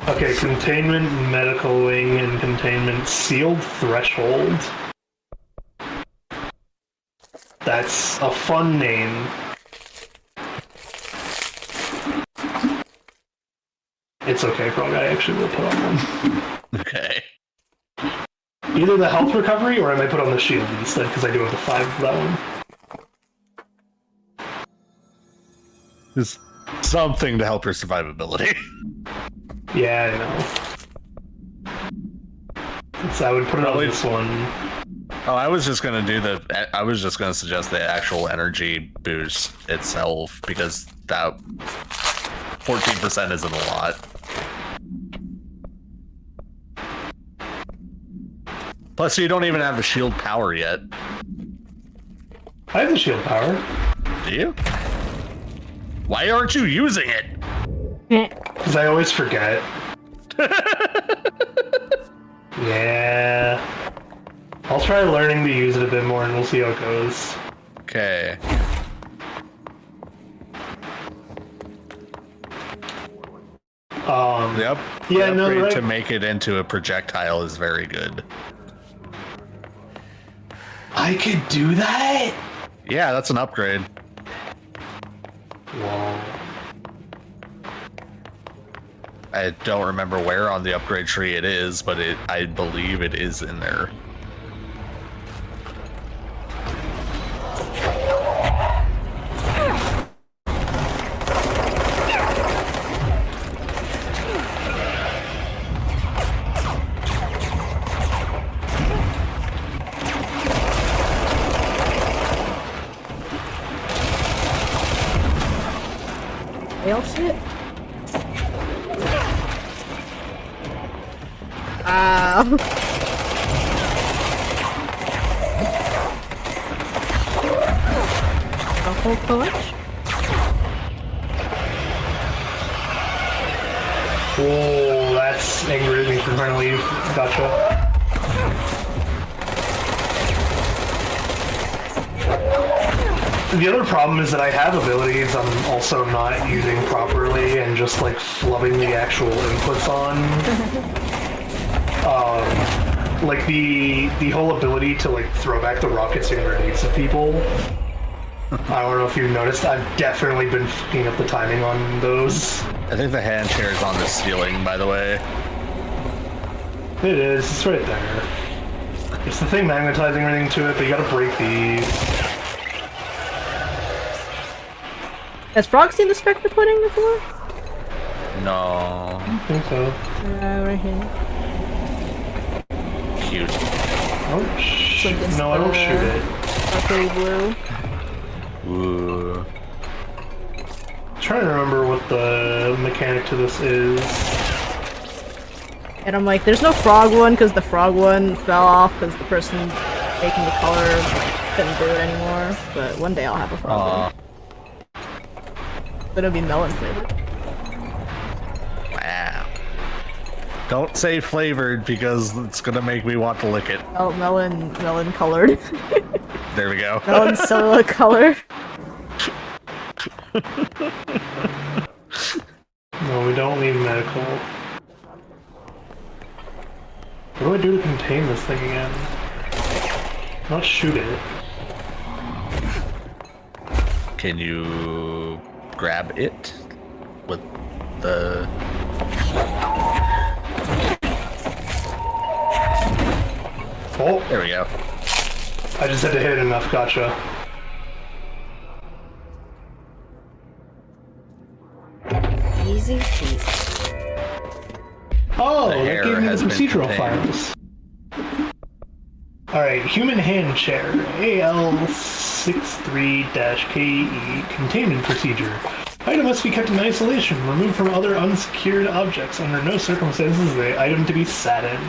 Okay, containment, medical wing, and containment sealed threshold. That's a fun name. It's okay, Frog. I actually will put on one. Okay. Either the health recovery, or I might put on the shield instead, because I do have the 5 for that one. Just something to help your survivability. Yeah, I know. So I would put it on this one. Oh, I was just gonna I was just gonna suggest the actual energy boost itself, because that 14% isn't a lot. Plus, you don't even have the shield power yet. I have the shield power. Do you? Why aren't you using it? Because I always forget. Yeah. I'll try learning to use it a bit more and we'll see how it goes. Okay. Yep. Yeah, the no, upgrade right. to make it into a projectile is very good. I could do that? Yeah, that's an upgrade. Whoa. I don't remember where on the upgrade tree it is, but I believe it is in there. else hit? A whole clutch? Whoa, that's angry me from trying to leave. Gotcha. The other problem is that I have abilities I'm also not using properly and just like flubbing the actual inputs on. Like the whole ability to like throw back the rockets and grenades at people. I don't know if you've noticed, I've definitely been fucking up the timing on those. I think the hand chair is on the ceiling, by the way. It is, it's right there. It's the thing magnetizing everything to it, but you gotta break these. Has Frog seen the Spectre pudding before? No. I think so. Right here. Cute. No, I don't shoot it. Sparkly blue. Ooh. I'm trying to remember what the mechanic to this is. And I'm like, there's no frog one because the frog one fell off because the person making the color couldn't do it anymore. But one day I'll have a frog one. But it'll be melon flavored. Wow. Don't say flavored because it's gonna make me want to lick it. Oh, melon colored. There we go. Melon Sola color. No, we don't need medical. What do I do to contain this thing again? Not shoot it. Can you grab it with the... Oh! There we go. I just had to hit it enough, gotcha. Easy peasy. Oh, The that error gave me the has been procedural contained. files. Alright, human hand chair, AL63-KE, containment procedure. Item must be kept in isolation, removed from other unsecured objects. Under no circumstances is the item to be sat in.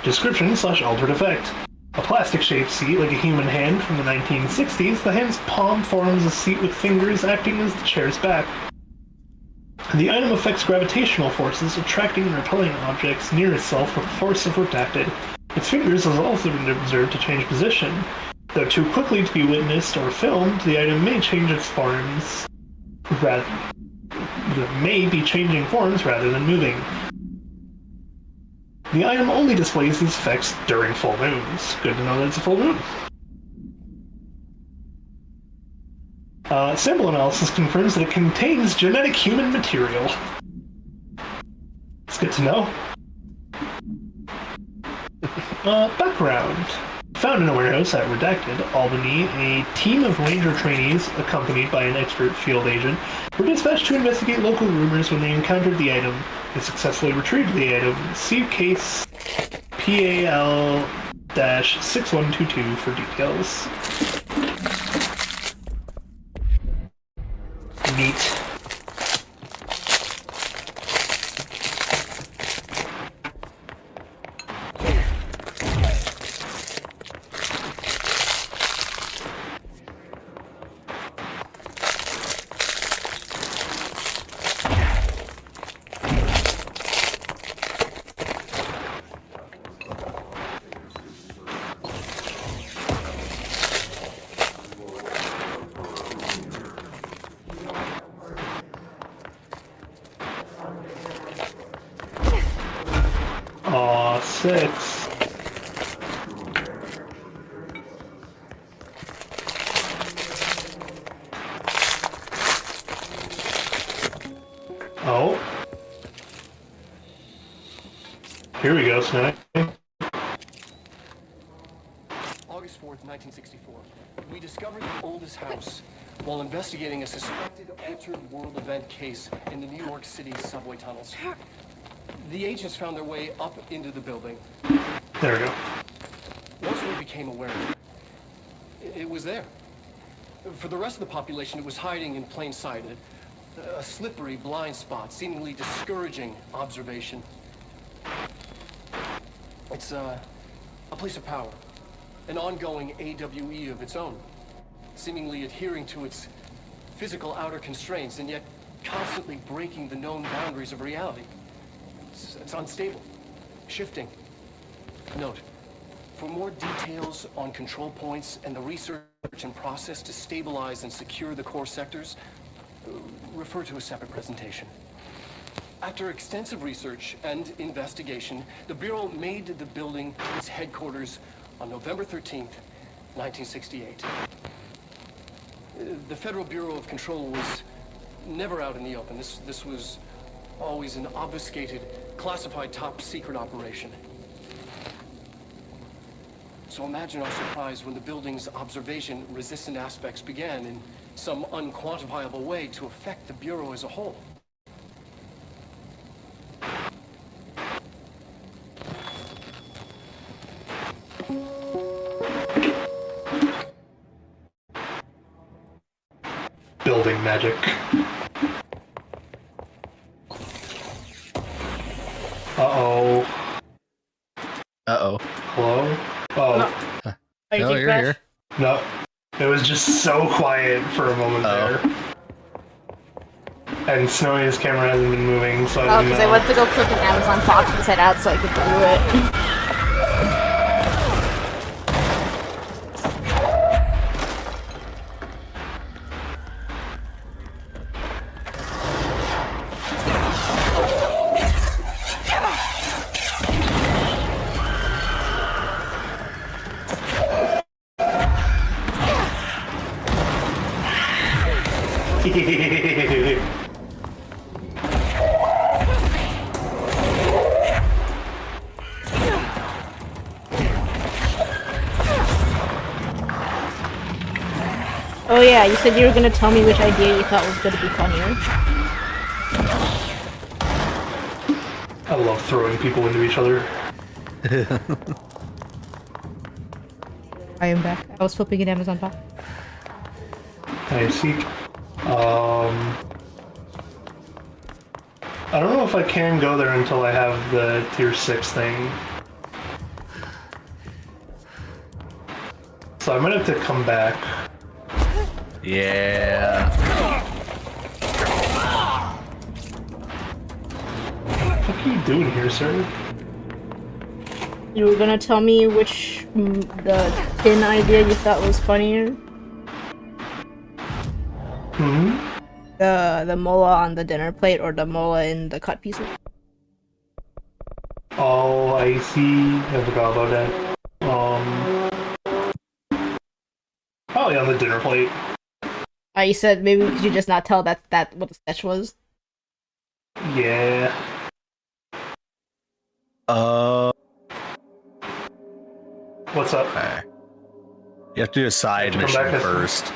Description/altered effect. A plastic-shaped seat like a human hand from the 1960s, the hand's palm forms a seat with fingers acting as the chair's back. The item affects gravitational forces, attracting and repelling objects near itself with the force if redacted. Its fingers has also been observed to change position. Though too quickly to be witnessed or filmed, the item may change its forms may be changing forms rather than moving. The item only displays these effects during full moons. Good to know that it's a full moon. Sample analysis confirms that it contains genetic human material. It's good to know. Background. Found in a warehouse at Redacted, Albany, a team of ranger trainees, accompanied by an expert field agent, were dispatched to investigate local rumors when they encountered the item. They successfully retrieved the item. See case PAL-6122 for details. Neat. Aw, 6. Oh. Here we go, Snake. August 4th, 1964. We discovered the oldest house while investigating a suspected altered world event case in the New York City subway tunnels. The agents found their way up into the building. There we go. Once we became aware of it was there. For the rest of the population, it was hiding in plain sight. a slippery blind spot, seemingly discouraging observation. It's a place of power, an ongoing AWE of its own, seemingly adhering to its physical outer constraints and yet constantly breaking the known boundaries of reality. It's unstable, shifting. Note, for more details on control points and the research and process to stabilize and secure the core sectors, refer to a separate presentation. After extensive research and investigation, the Bureau made the building its headquarters on November 13th, 1968. The Federal Bureau of Control was never out in the open. This was always an obfuscated, classified top-secret operation. So imagine our surprise when the building's observation-resistant aspects began in some unquantifiable way to affect the Bureau as a whole. Building magic. Uh-oh. Uh-oh. Hello? Oh. Are you No, Team you're Crash? here. No. It was just so quiet for a moment there. And Snowy's camera hasn't been moving, so I Oh, didn't because know. I went to go click an Amazon box and set out so I could do it. Oh yeah, you said you were gonna tell me which idea you thought was gonna be funnier. I love throwing people into each other. I am back. I was flipping an Amazon box. I see. I don't know if I can go there until I have the tier 6 thing. So I might have to come back. Yeah. What are you doing here, sir? You were gonna tell me which the pin idea you thought was funnier? Hmm? The mola on the dinner plate or the mola in the cut pieces? Oh, I see. I forgot about that. Probably on the dinner plate. You said maybe could you just not tell that what the sketch was? Yeah. What's up? Okay. You have to do a side Come mission back first.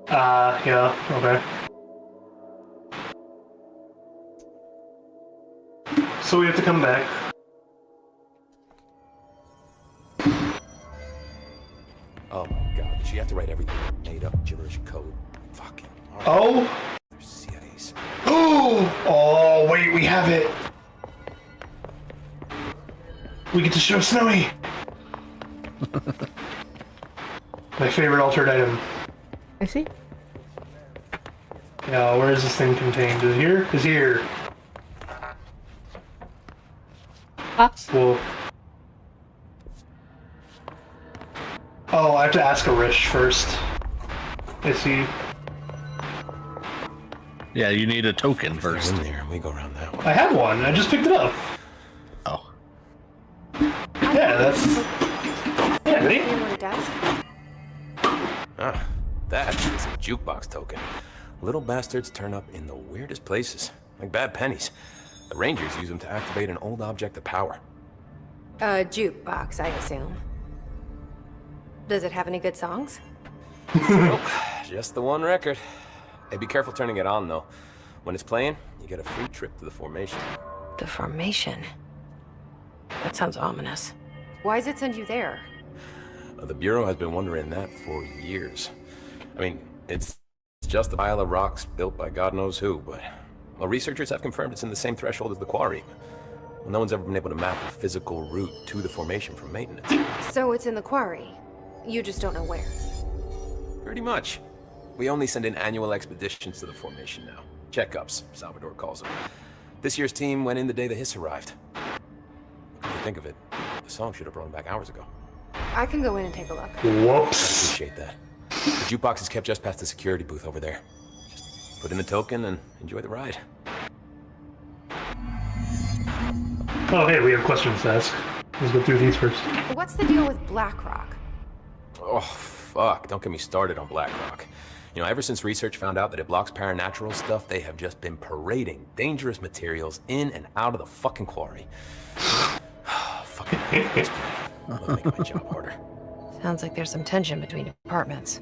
Yeah, okay. So we have to come back. Oh my god, did she have to write everything made up gibberish code? Fucking. Oh! Oh, wait, we have it! We get to show Snowy! My favorite altered item. I see. Yeah, where is this thing contained? Is it here? It's here. Box? Well. Oh, I have to ask Arish first. I see. Yeah, you need a token first. In there, we go around that way. I have one. I just picked it up. Oh. Yeah, that's. Yeah, ready? Ah, that is a jukebox token. Little bastards turn up in the weirdest places, like bad pennies. The Rangers use them to activate an old object of power. A jukebox, I assume. Does it have any good songs? Nope, just the one record. Hey, be careful turning it on, though. When it's playing, you get a free trip to the Formation. The Formation? That sounds ominous. Why does it send you there? The Bureau has been wondering that for years. I mean, it's just a pile of rocks built by God knows who, but... Well, researchers have confirmed it's in the same threshold as the quarry. Well, no one's ever been able to map a physical route to the formation from maintenance. So it's in the quarry. You just don't know where. Pretty much. We only send in annual expeditions to the formation now. Checkups, Salvador calls them. This year's team went in the day the hiss arrived. Come to think of it, the song should have brought him back hours ago. I can go in and take a look. Whoops. I appreciate that. The jukebox is kept just past the security booth over there. Just put in the token and enjoy the ride. Oh, hey, we have questions to ask. Let's go through these first. What's the deal with Blackrock? Oh, fuck. Don't get me started on Blackrock. You know, ever since research found out that it blocks paranatural stuff, they have just been parading dangerous materials in and out of the fucking quarry. Fucking hell. It'll make my job harder. Sounds like there's some tension between departments.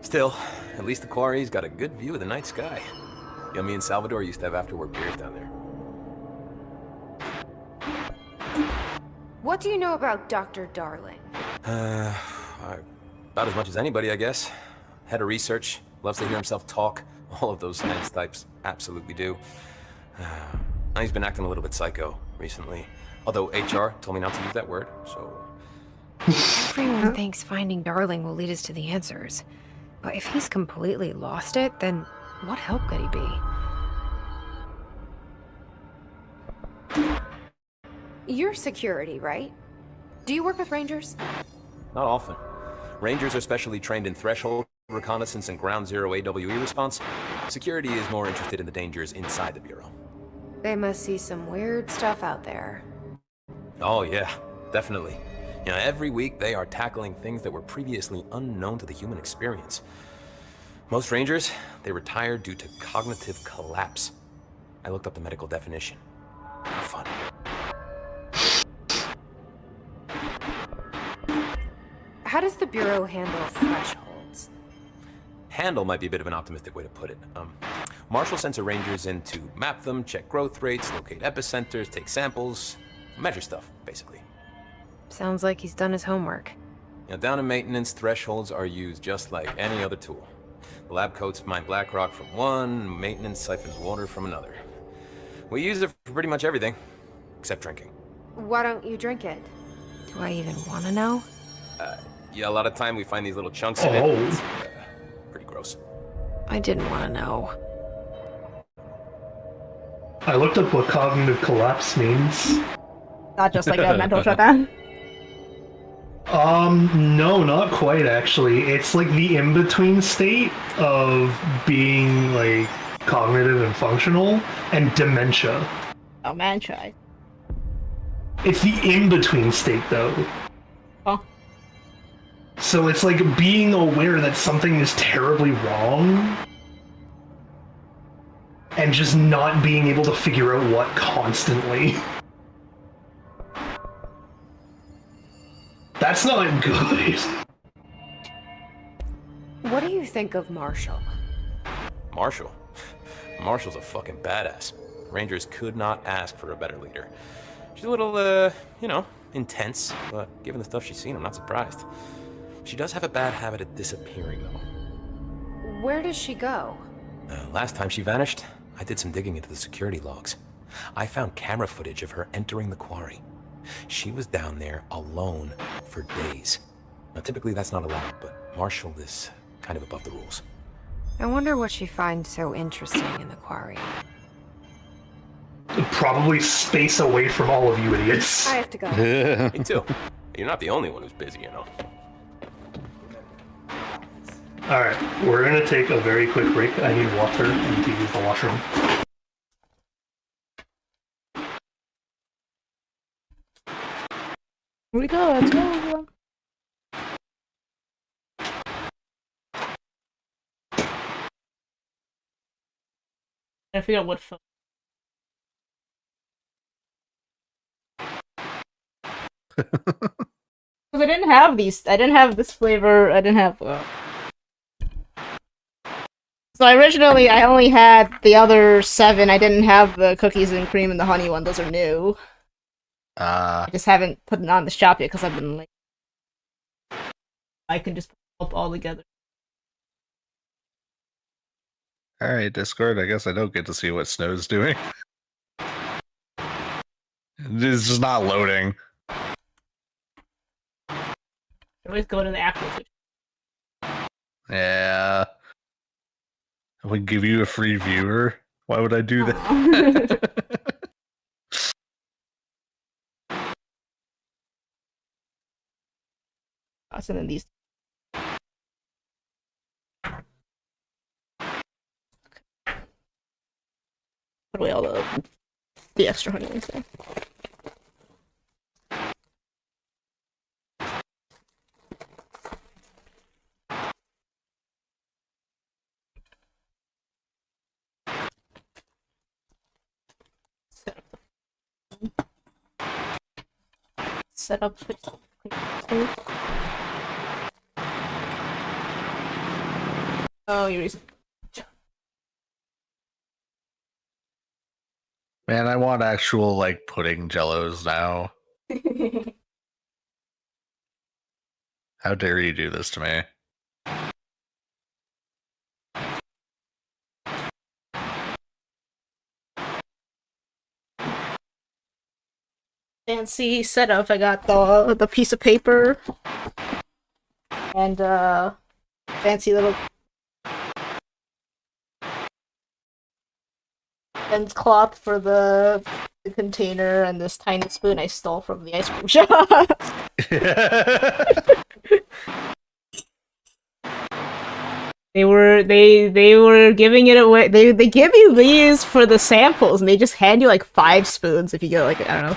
Still, at least the quarry's got a good view of the night sky. You know, me and Salvador used to have after-work beers down there. What do you know about Dr. Darling? About as much as anybody, I guess. Head of research, loves to hear himself talk. All of those science types absolutely do. He's been acting a little bit psycho recently. Although HR told me not to use that word, so... Everyone thinks finding Darling will lead us to the answers. But if he's completely lost it, then what help could he be? You're security, right? Do you work with Rangers? Not often. Rangers are specially trained in threshold reconnaissance and ground zero AWE response. Security is more interested in the dangers inside the Bureau. They must see some weird stuff out there. Oh yeah, definitely. You know, every week they are tackling things that were previously unknown to the human experience. Most Rangers, they retire due to cognitive collapse. I looked up the medical definition. Have fun. How does the Bureau handle thresholds? Handle might be a bit of an optimistic way to put it. Marshall sends her Rangers in to map them, check growth rates, locate epicenters, take samples, measure stuff, basically. Sounds like he's done his homework. You know, down in maintenance, thresholds are used just like any other tool. The lab coats mine black rock from one, maintenance siphons water from another. We use it for pretty much everything, except drinking. Why don't you drink it? Do I even want to know? Yeah, a lot of time we find these little chunks in it. It's, pretty gross. I didn't want to know. I looked up what cognitive collapse means. Not just like a mental shutdown. No, not quite actually. It's like the in-between state of being like cognitive and functional and dementia. Oh man, try. It's the in-between state though. Oh. So it's like being aware that something is terribly wrong and just not being able to figure out what constantly. That's not good. What do you think of Marshall? Marshall? Marshall's a fucking badass. Rangers could not ask for a better leader. She's a little, you know, intense, but given the stuff she's seen, I'm not surprised. She does have a bad habit of disappearing, though. Where does she go? Last time she vanished, I did some digging into the security logs. I found camera footage of her entering the quarry. She was down there alone for days. Now, typically that's not allowed, but Marshall is kind of above the rules. I wonder what she finds so interesting in the quarry. Probably space away from all of you idiots. I have to go. Me too. You're not the only one who's busy, you know. Alright, we're gonna take a very quick break. I need water. I need to use the washroom. Here we go, let's go. I figure out what film. Because I didn't have these. I didn't have this flavor. I didn't have. So originally, I only had the other 7. I didn't have the cookies and cream and the honey one. Those are new. I just haven't put it on the shop yet because I've been like. I can just put them up all together. Alright, Discord, I guess I don't get to see what Snow's doing. It's just not loading. Always go to the actual Twitch. Yeah. I would give you a free viewer. Why would I do that? And then these. Put away all the extra honey and stuff. Set up. Oh, you're using. Man, I want actual, like, pudding jellos now. How dare you do this to me? Fancy setup. I got the piece of paper and fancy little and cloth for the container and this tiny spoon I stole from the ice cream shop. They were giving it away. They give you these for the samples, and they just hand you like 5 spoons if you get like, I don't know,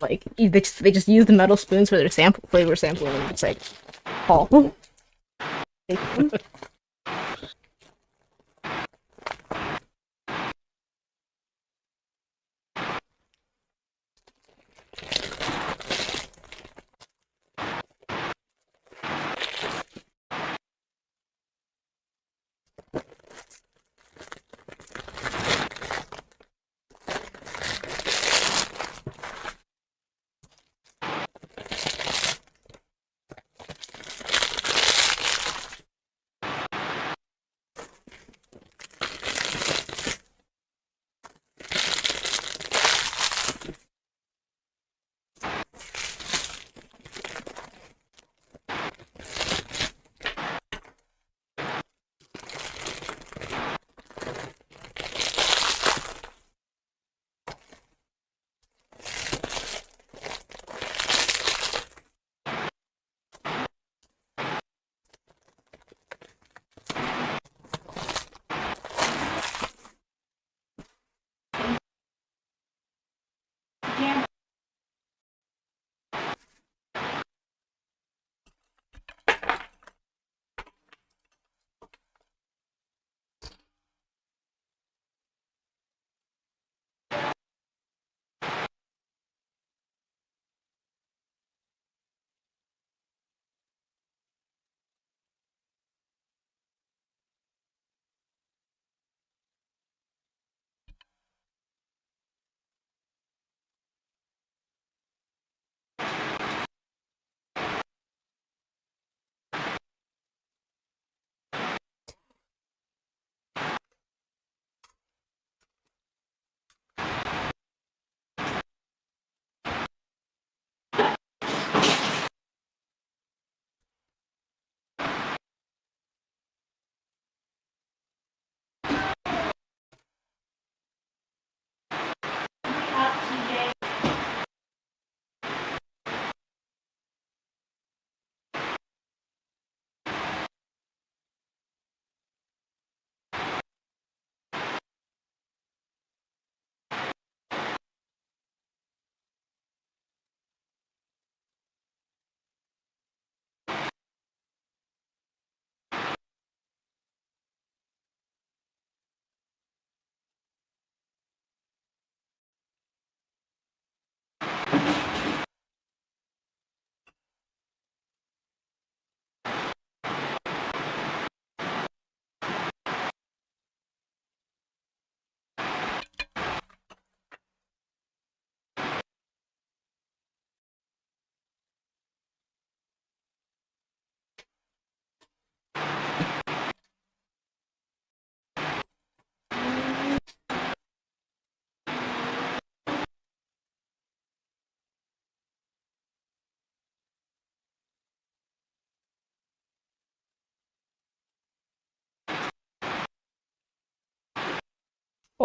like they just use the metal spoons for their flavor sample, and it's like, Paul.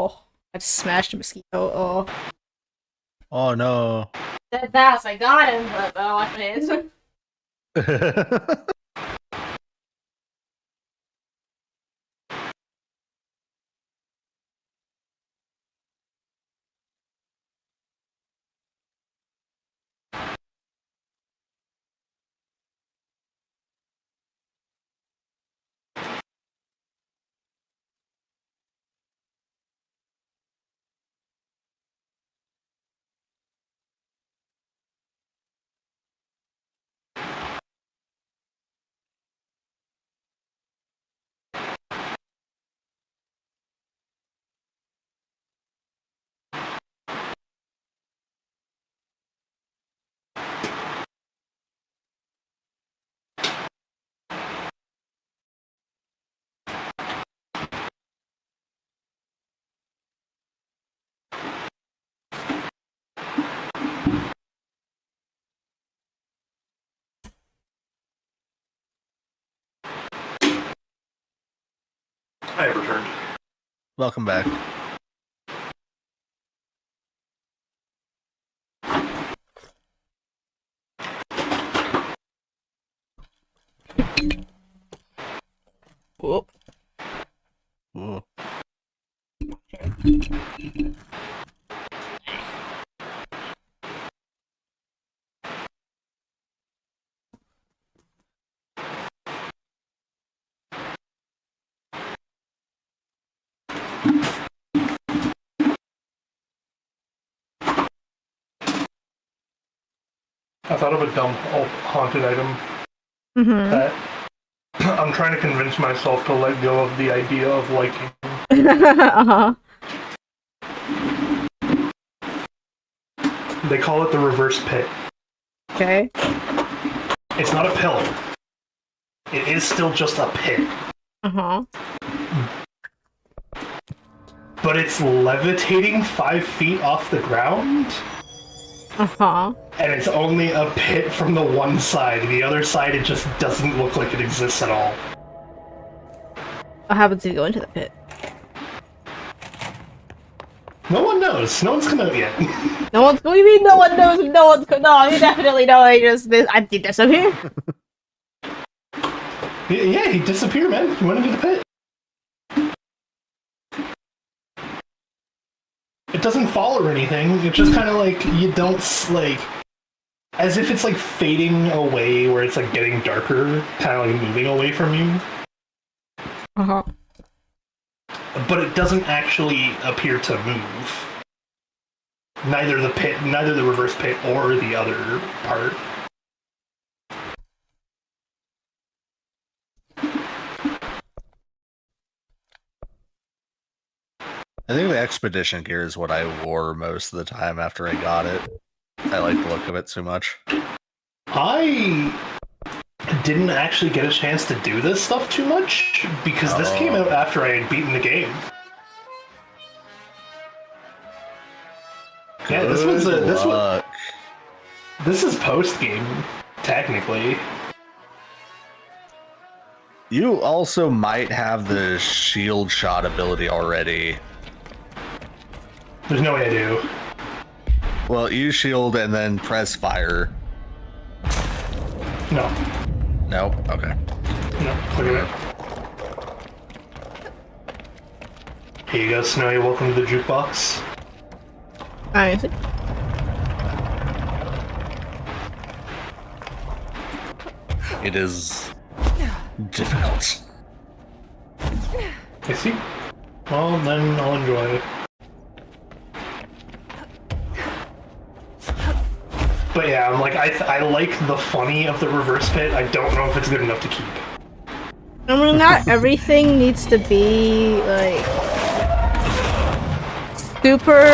Oh, I just smashed a mosquito. Oh. Oh no. Dead fast, I got him, but oh, I missed. I have returned. Welcome back. Whoop. Ooh. I thought of a dumb haunted item Mm-hmm. that I'm trying to convince myself to let go of the idea of liking. Uh-huh. They call it the reverse pit. Okay. It's not a pillar. It is still just a pit. Uh-huh. But it's levitating 5 feet off the ground. Uh-huh. And it's only a pit from the one side. The other side, it just doesn't look like it exists at all. What happens if you go into the pit? No one knows. No one's come out yet. No one's. What do you mean no one knows? No one's. No, you definitely know. I did disappear. Yeah, he disappeared, man. He went into the pit. It doesn't fall or anything. It's just kind of like you don't like, as if it's like fading away, where it's like getting darker, kind of like moving away from you. Uh-huh. But it doesn't actually appear to move. Neither the pit, neither the reverse pit or the other part. I think the expedition gear is what I wore most of the time after I got it. I like the look of it too much. I didn't actually get a chance to do this stuff too much because this came out after I had beaten the game. Yeah, this was this is post game, technically. You also might have the shield shot ability already. There's no way I do. Well, use shield and then press fire. No. No? Okay. No, look at it. Here you go, Snowy. Welcome to the jukebox. I see. It is difficult. I see. Well, then I'll enjoy it. But yeah, I'm like, I like the funny of the reverse pit. I don't know if it's good enough to keep. I mean, not everything needs to be, like, super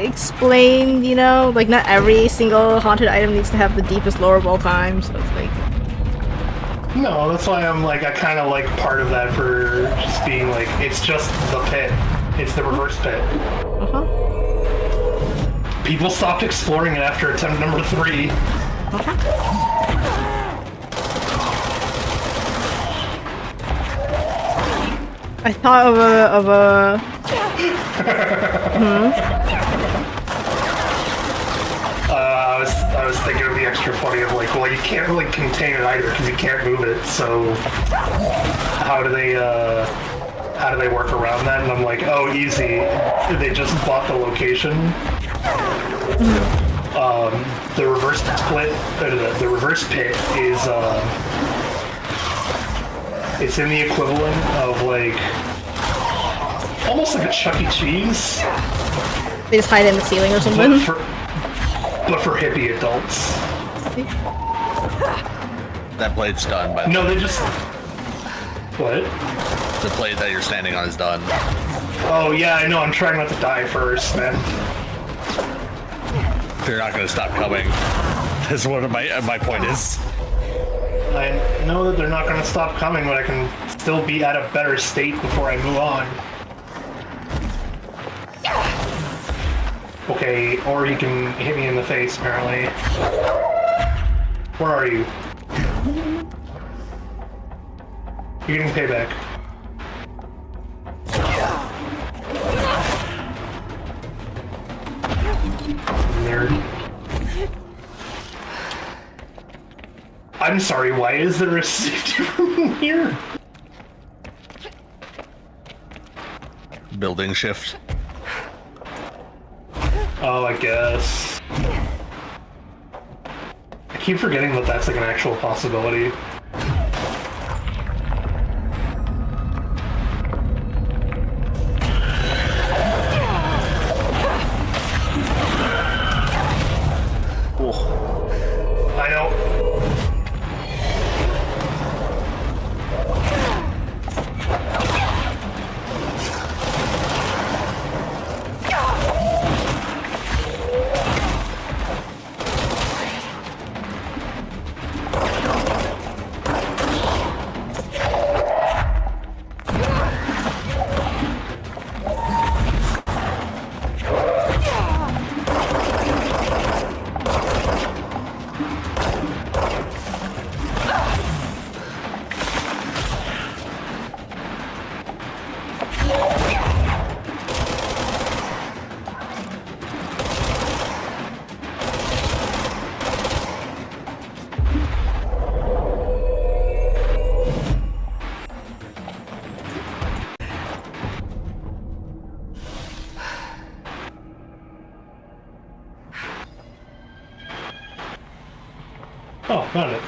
explained, you know? Like, not every single haunted item needs to have the deepest lore of all time, so it's like... No, that's why I'm like, I kind of like part of that for just being like, it's just the pit. It's the reverse pit. Uh-huh. People stopped exploring it after attempt number 3. I thought of a I was thinking of the extra funny of like, well, you can't really contain it either because you can't move it. So how do they work around that? And I'm like, oh, easy. They just bought the location. The reverse split, the reverse pit is it's in the equivalent of like almost like a Chuck E. Cheese. They just hide it in the ceiling or something. But for hippie adults. That blade's done, by the way. No, they just... What? The blade that you're standing on is done. Oh, yeah, I know. I'm trying not to die first, man. They're not going to stop coming. That's what my point is. I know that they're not going to stop coming, but I can still be at a better state before I move on. Okay, or he can hit me in the face, apparently. Where are you? You're getting payback. Nerd. I'm sorry, why is there a safety room here? Building shift. Oh, I guess. I keep forgetting that that's like an actual possibility. I know. Oh, found it.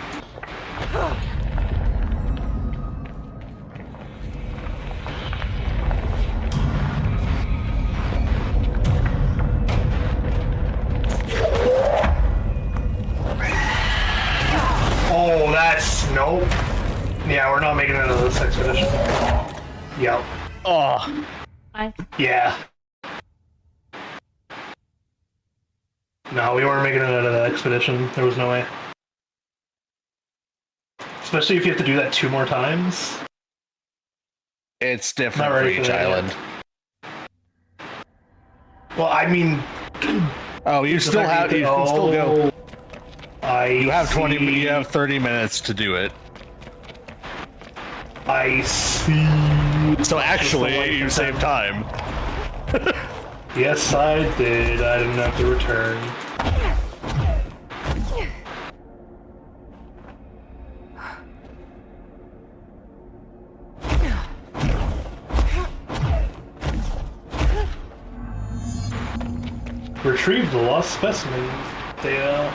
Oh, that's... Nope. Yeah, we're not making it out of this expedition. Yep. Oh. Yeah. No, we weren't making it out of the expedition. There was no way. Especially if you have to do that 2 more times. It's different for each island. Well, I mean... Oh, you still have... You can still go. You have 20... see. You have 30 minutes to do it. I see. So actually, you save time. Yes, I did. I didn't have to return. Retrieve the lost specimens. Data.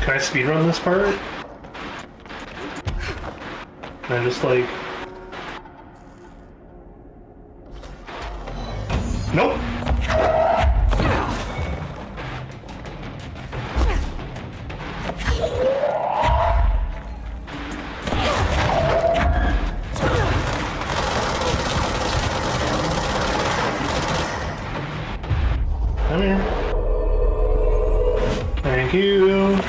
Can I speedrun this part? Can I just like... Nope! Come here. Thank you.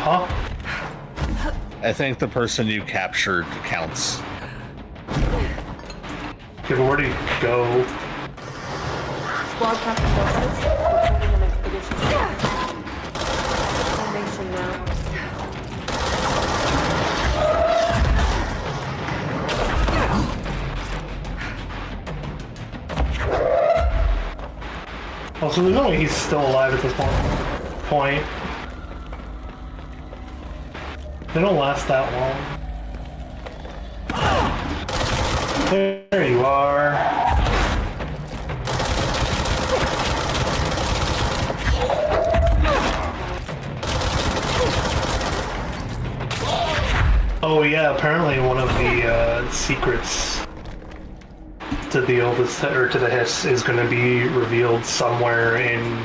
Huh? I think the person you captured counts. Okay, but where do you go? Squad Captain Lopez, reporting an expedition. Formation now. Oh, so there's no way he's still alive at this point. They don't last that long. There you are. Oh yeah, apparently one of the secrets to the oldest or to the Hiss is going to be revealed somewhere in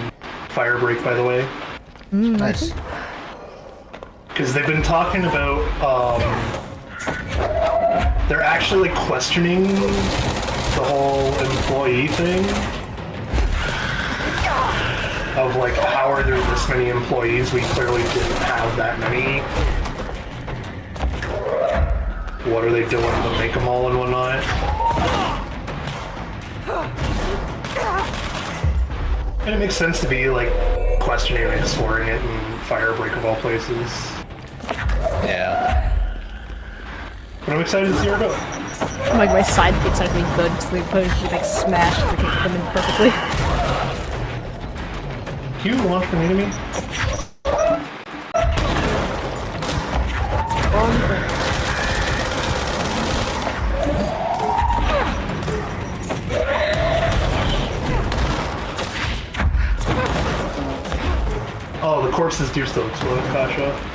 Firebreak, by the way. Nice. Because they've been talking about they're actually like questioning the whole employee thing of like, how are there this many employees? We clearly didn't have that many. What are they doing to make them all and whatnot? And it makes sense to be like questioning and exploring it in Firebreak of all places. Yeah. But I'm excited to see her go. Like my sidekicks are being good, so they put like smash to kick them in perfectly. Can you launch from enemy? Oh, the corpses do still explode, Kasha.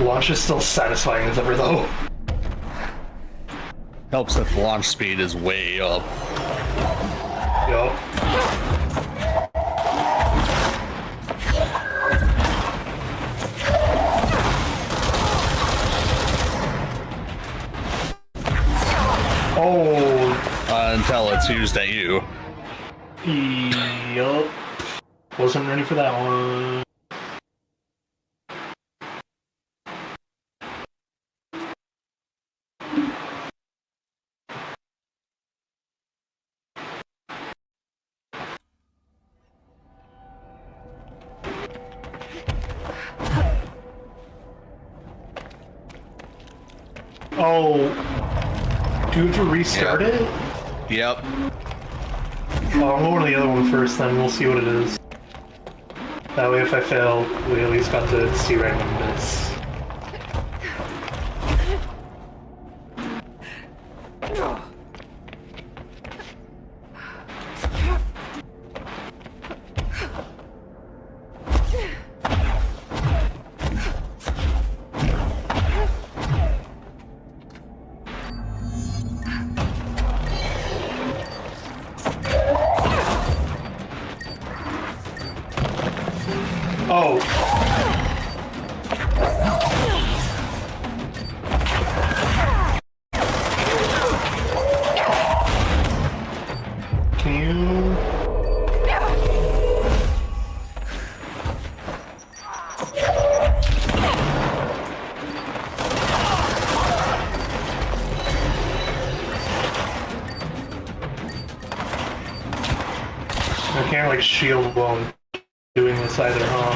Launch is still satisfying as ever, though. Helps that the launch speed is way up. Yup. Oh. Until it's used at you. Yup. Wasn't ready for that one. Oh, do you have to restart it? Yep. Oh, I'm going to the other one first, then we'll see what it is. That way if I fail, we at least got to see randomness. Oh. Can you... I can't like shield while I'm doing this either, huh?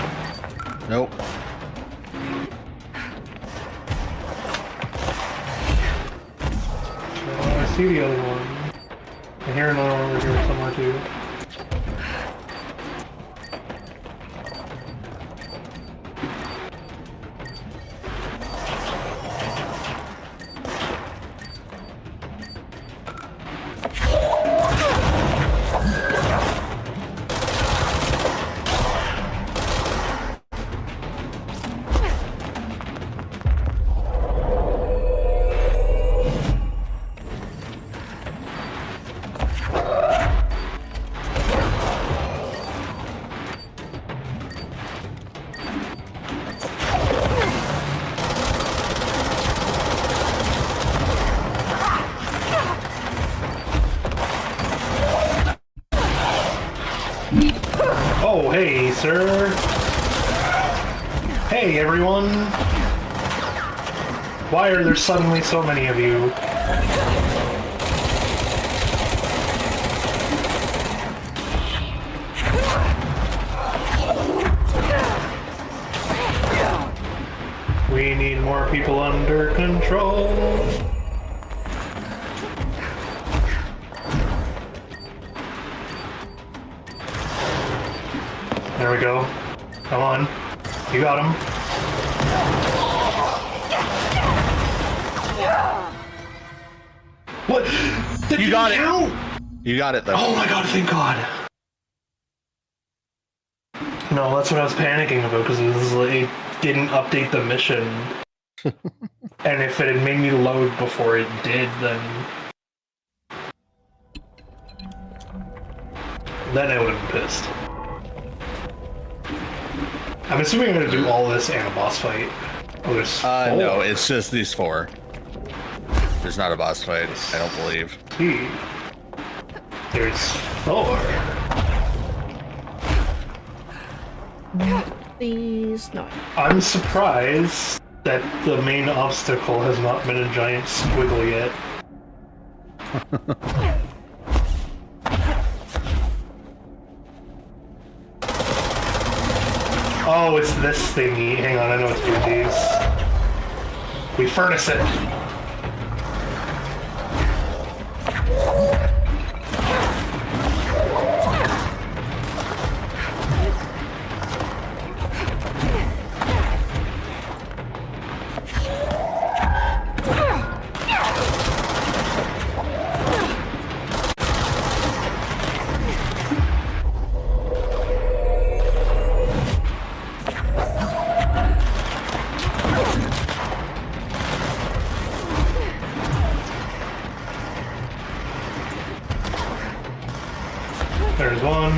Nope. I see the other one. I hear another one over here somewhere too. Oh, hey, sir. Hey, everyone. Why are there suddenly so many of you? We need more people under control. There we go. Come on. You got him. What? That You got it. count? You got it though. Oh my god, thank god. No, that's what I was panicking about, because it didn't update the mission. And if it had made me load before it did, then I would have been pissed. I'm assuming I'm gonna do all this and a boss fight. Oh, there's 4. No, it's just these 4. There's not a boss fight, I don't believe. See, there's 4. Please, no. I'm surprised that the main obstacle has not been a giant squiggle yet. Oh, it's this thingy. Hang on, I know it's doing these. We furnace it. There's one.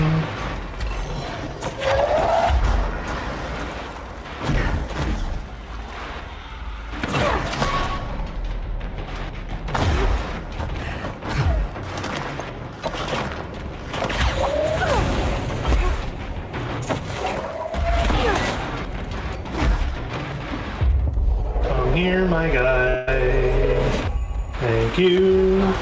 Come here, my guy. Thank you.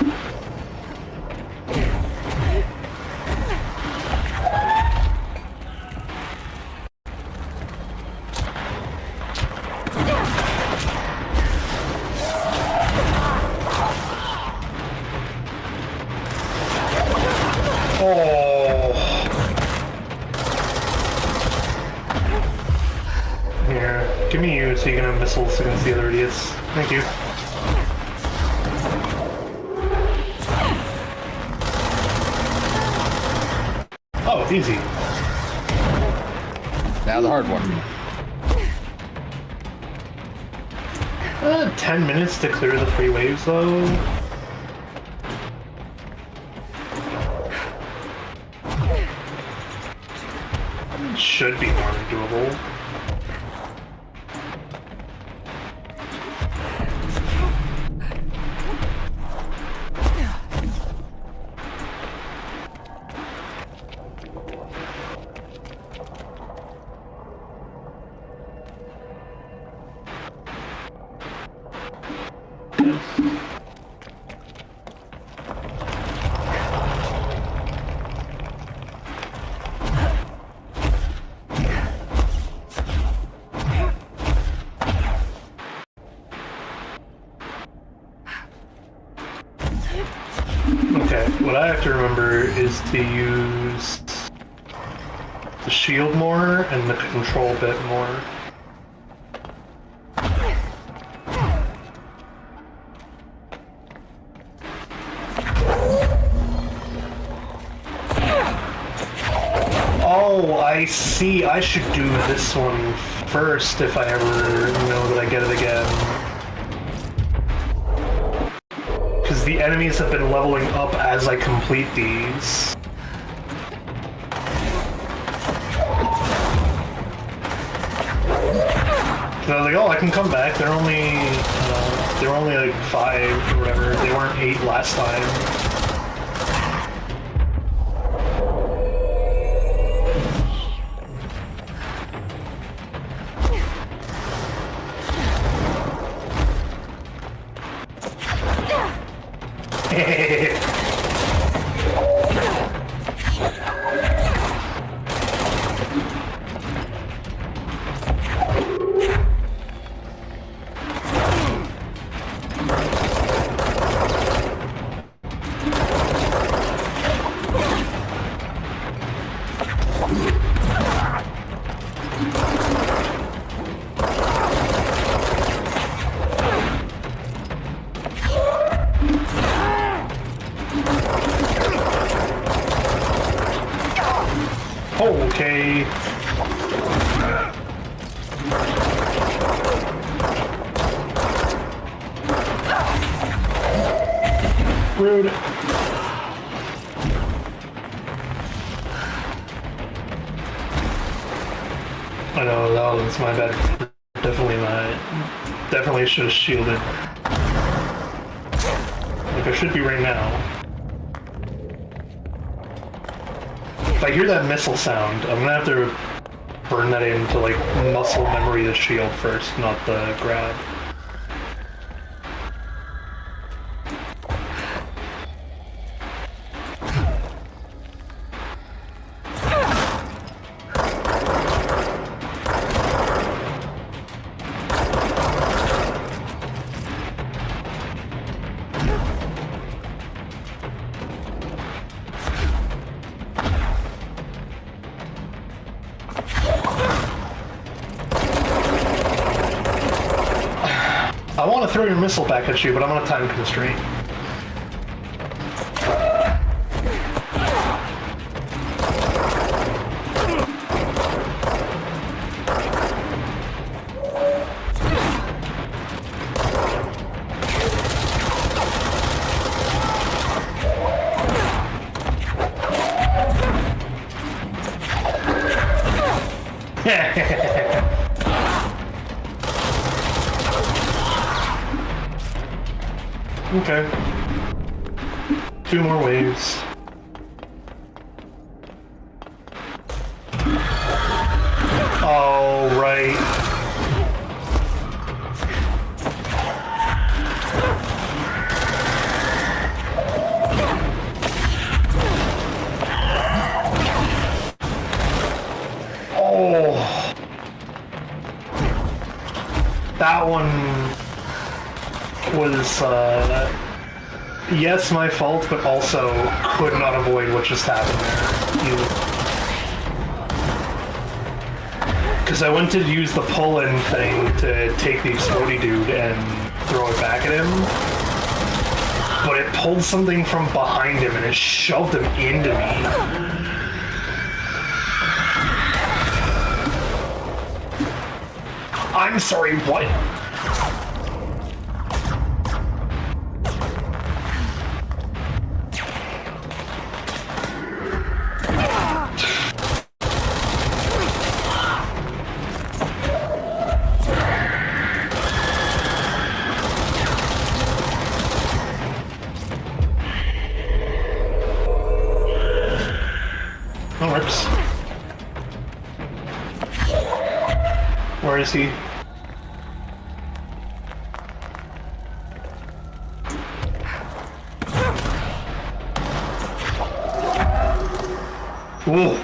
Here, give me you so you can have missiles against the other idiots. Thank you. Oh, easy. Now the hard one. 10 minutes to clear the 3 waves, though. Should be more doable. Okay, what I have to remember is to use the shield more and the control bit more. Oh, I see. I should do this one first if I ever know that I get it again. Because the enemies have been leveling up as I complete these. So I was like, oh, I can come back. They're only like 5 or whatever. They weren't 8 last time. Okay. Rude. I know, that was my bad. Definitely should have shielded. Like I should be right now. If I hear that missile sound, I'm gonna have to burn that into like muscle memory the shield first, not the grab. I want to throw your missile back at you, but I'm on a time constraint. Okay. 2 more waves. Oh, right. Oh. That one was, yes, my fault, but also could not avoid what just happened there. Because I went to use the pull-in thing to take the explodey dude and throw it back at him, but it pulled something from behind him and it shoved him into me. I'm sorry, what? That works. Where is he? Ooh.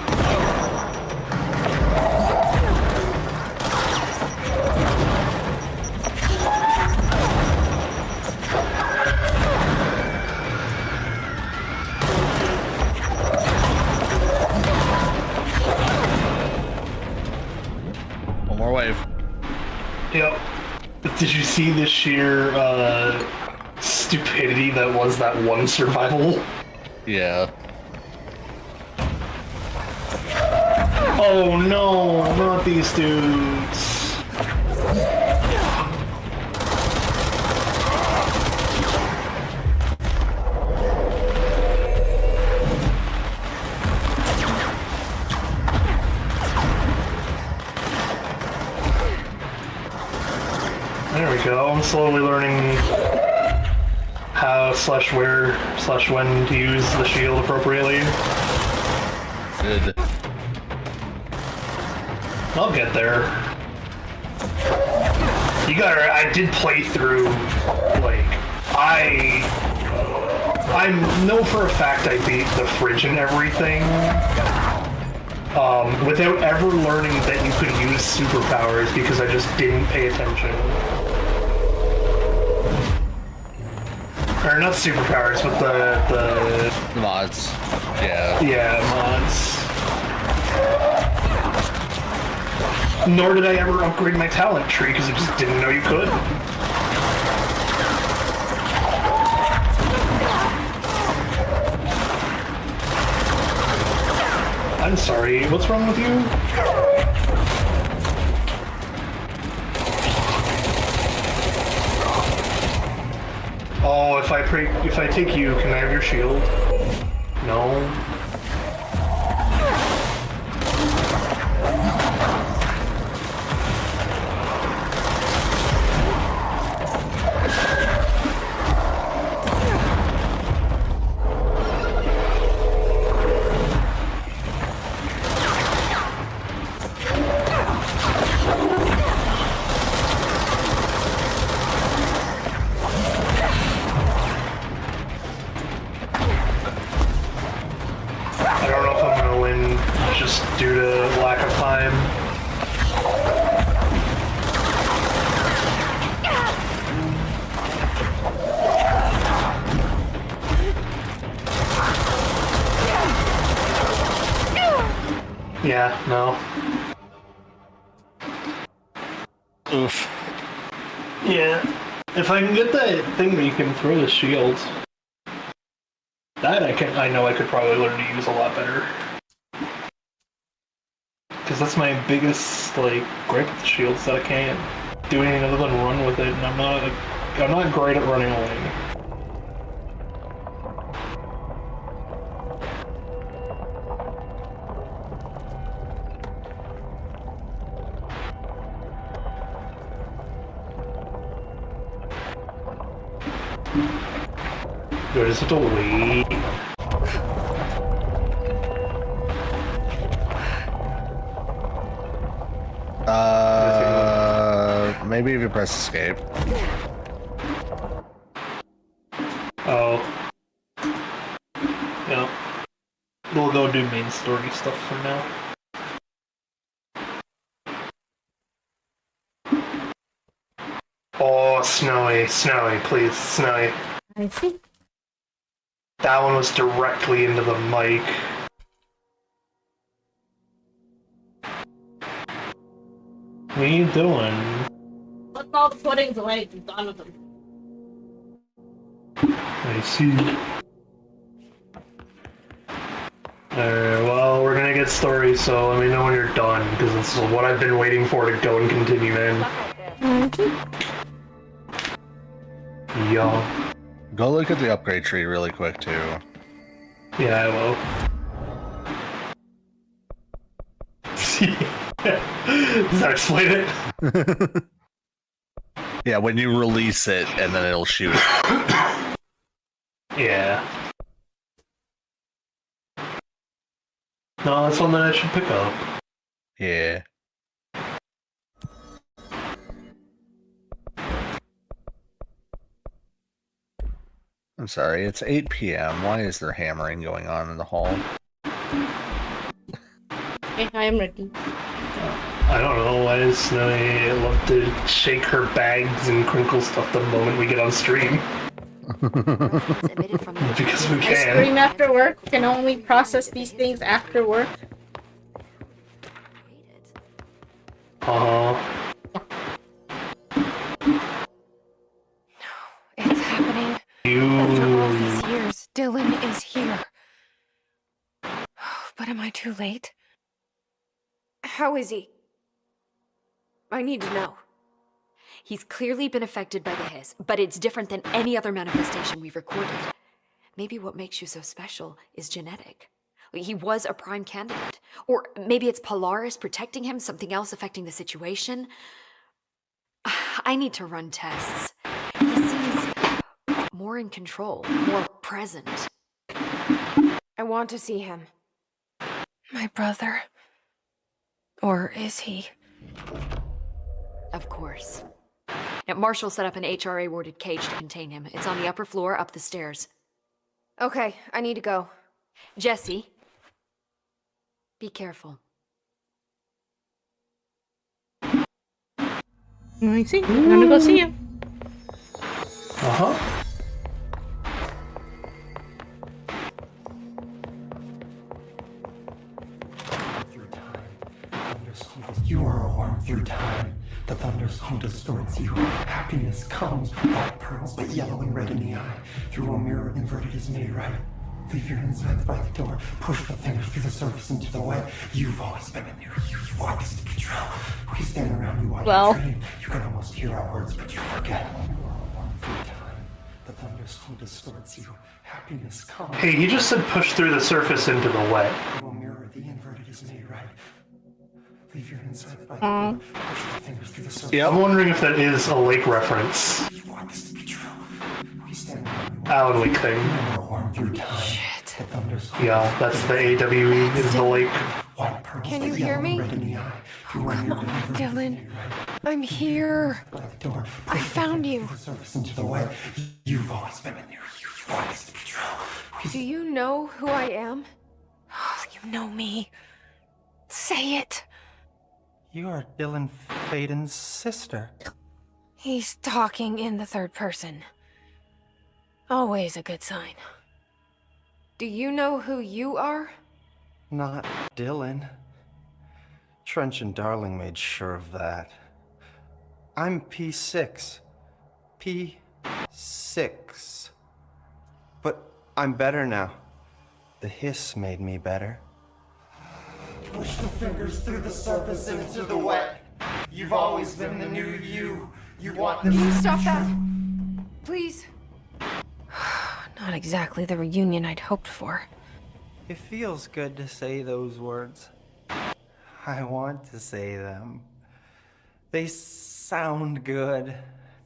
One more wave. Yep. Did you see the sheer stupidity that was that one survival? Yeah. Oh no, not these dudes. There we go. I'm slowly learning how / where / when to use the shield appropriately. Good. I'll get there. You gotta, I did play through, like, I know for a fact I beat the fridge and everything, without ever learning that you could use superpowers because I just didn't pay attention. Or not superpowers, but the mods. Yeah. Yeah, mods. Nor did I ever upgrade my talent tree because I just didn't know you could. I I'm sorry, what's wrong with you? Oh, if I take you, can I have your shield? No. I don't know if I'm gonna win just due to lack of time. Yeah, no. Oof. Yeah. If I can get that thing where you can throw the shields, that I know I could probably learn to use a lot better. Because that's my biggest like gripe with the shields, that I can't do anything other than run with it, and I'm not great at running away. Do I just have to wait? Maybe if you press escape. Oh. Yeah. We'll go do main story stuff for now. Oh, Snowy, please, Snowy. I see. That one was directly into the mic. What are you doing? Put all the puddings away. I'm done with them. I see. Alright, well, we're gonna get story, so let me know when you're done, because this is what I've been waiting for to go and continue in. Yo. Go look at the upgrade tree really quick, too. Yeah, I will. Does that explain it? Yeah, when you release it, and then it'll shoot it. Yeah. No, that's one that I should pick up. Yeah. I'm sorry, it's 8 p.m. Why is there hammering going on in the hall? Okay, I am ready. I don't know why does Snowy love to shake her bags and crinkle stuff the moment we get on stream. Because we I can. scream after work. Can only process these things after work. It's happening. You... After all these years, Dylan is here. But am I too late? How is he? I need to know. He's clearly been affected by the hiss, but it's different than any other manifestation we've recorded. Maybe what makes you so special is genetic. He was a prime candidate. Or maybe it's Polaris protecting him, something else affecting the situation. I need to run tests. He seems more in control, more present. I want to see him. My brother. Or is he? Of course. Now, Marshall set up an HRA-warded cage to contain him. It's on the upper floor, up the stairs. Okay, I need to go. Jesse, be careful. I see. I'm gonna go see you. Uh-huh. You are a worm through time. The thunderstorm distorts you. Happiness comes, white pearls, but yellow and red in the eye. Through a mirror inverted is made right. Leave your insides by the door. Push the fingers through the surface into the wet. You've always been in there. You want us to control. We stand around you while you dream. You can almost hear our words, but you forget. The thunderstorm distorts you. Happiness comes. Hey, he just said push through the surface into the wet. You will mirror the inverted is made right. Leave your insides by the door. Push the fingers through the surface. Yeah, I'm wondering if that is a lake reference. You want us to control. We stand around you. Alan Wake thing. Shit. Yeah, that's the AWE, is the lake. Can you hear me? Come on, Dylan. I'm here. I found you. You've always been in there. You want us to control. Do you know who I am? You know me. Say it. You are Dylan Faden's sister. He's talking in the third person. Always a good sign. Do you know who you are? Not Dylan. Trench and Darling made sure of that. I'm P6. P6. But I'm better now. The hiss made me better. Push the fingers through the surface into the wet. You've always been the new you. You want Can you stop that? Please? Not exactly the reunion I'd hoped for. It feels good to say those words. I want to say them. They sound good.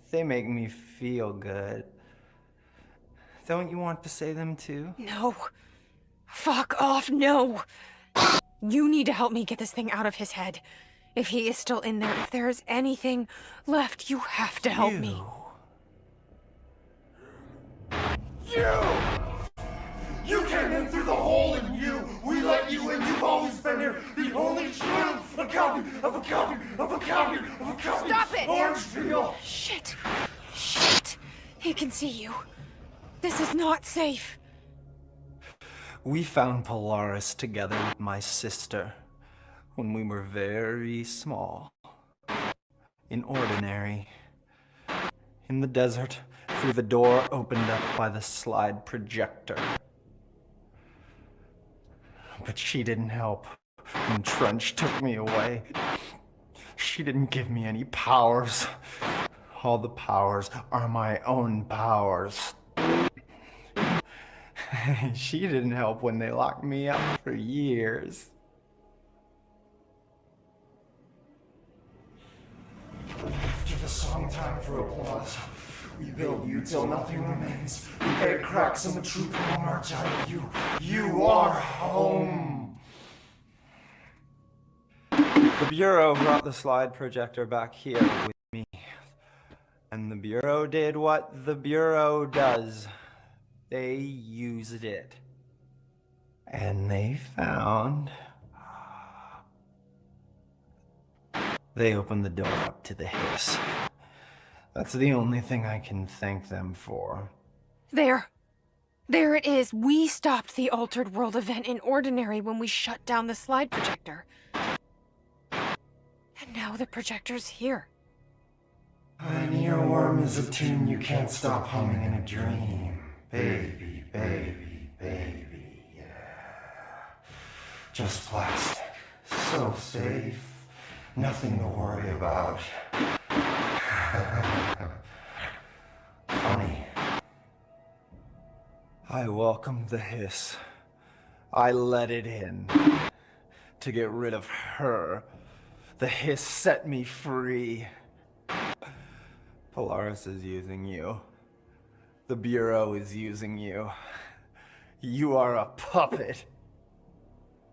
They make me feel good. Don't you want to say them too? No. Fuck off, no! You need to help me get this thing out of his head. If he is still in there, if there is anything left, you have to help me. You came in through the hole in you. We let you in. You've always been here. The only true. A copy of a copy of a copy of a copy. Stop it! Orange peel. Shit. Shit. He can see you. This is not safe. We found Polaris together with my sister when we were very small. In Ordinary. In the desert, through the door opened up by the slide projector. But she didn't help when Trench took me away. She didn't give me any powers. All the powers are my own powers. She didn't help when they locked me up for years. After the song time for applause, we build you till nothing remains. We beg cracks and the truth will emerge out of you. You are home. The Bureau brought the slide projector back here with me. And the Bureau did what the Bureau does. They used it. And they found... They opened the door up to the hiss. That's the only thing I can thank them for. There. There it is. We stopped the Altered World event in Ordinary when we shut down the slide projector. And now the projector's here. An earworm is a tune you can't stop humming in a dream. Baby, baby, baby, yeah. Just plastic. So safe. Nothing to worry about. Funny. I welcomed the hiss. I let it in. To get rid of her. The hiss set me free. Polaris is using you. The Bureau is using you. You are a puppet.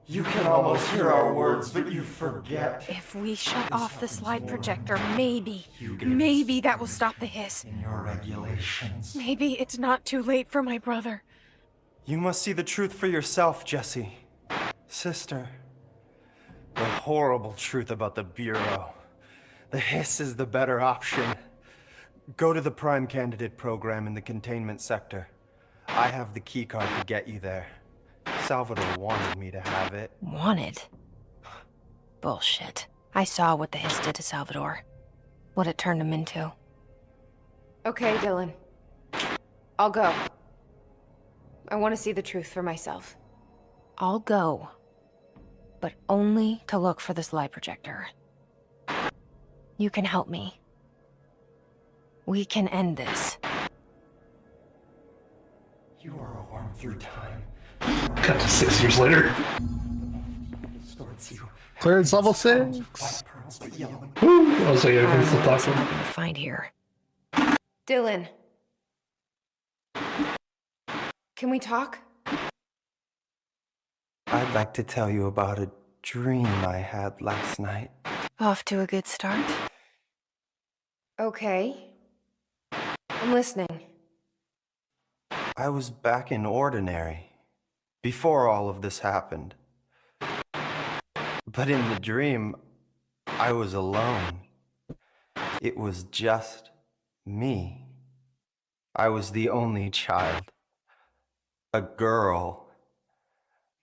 You can almost hear our words, but you forget. If we shut off the slide projector, maybe that will stop the hiss. In your regulations. Maybe it's not too late for my brother. You must see the truth for yourself, Jesse. Sister. The horrible truth about the Bureau. The hiss is the better option. Go to the Prime Candidate program in the containment sector. I have the keycard to get you there. Salvador wanted me to have it. Wanted? Bullshit. I saw what the hiss did to Salvador. What it turned him into. Okay, Dylan. I'll go. I want to see the truth for myself. I'll go. But only to look for this lie projector. You can help me. We can end this. You are a worm through time. Cut to 6 years later. Clearance level 6. Woo! Oh, so yeah, we can still talk to What am I him. gonna find here? Dylan. Can we talk? I'd like to tell you about a dream I had last night. Off to a good start. Okay. I'm listening. I was back in Ordinary before all of this happened. But in the dream, I was alone. It was just me. I was the only child. A girl.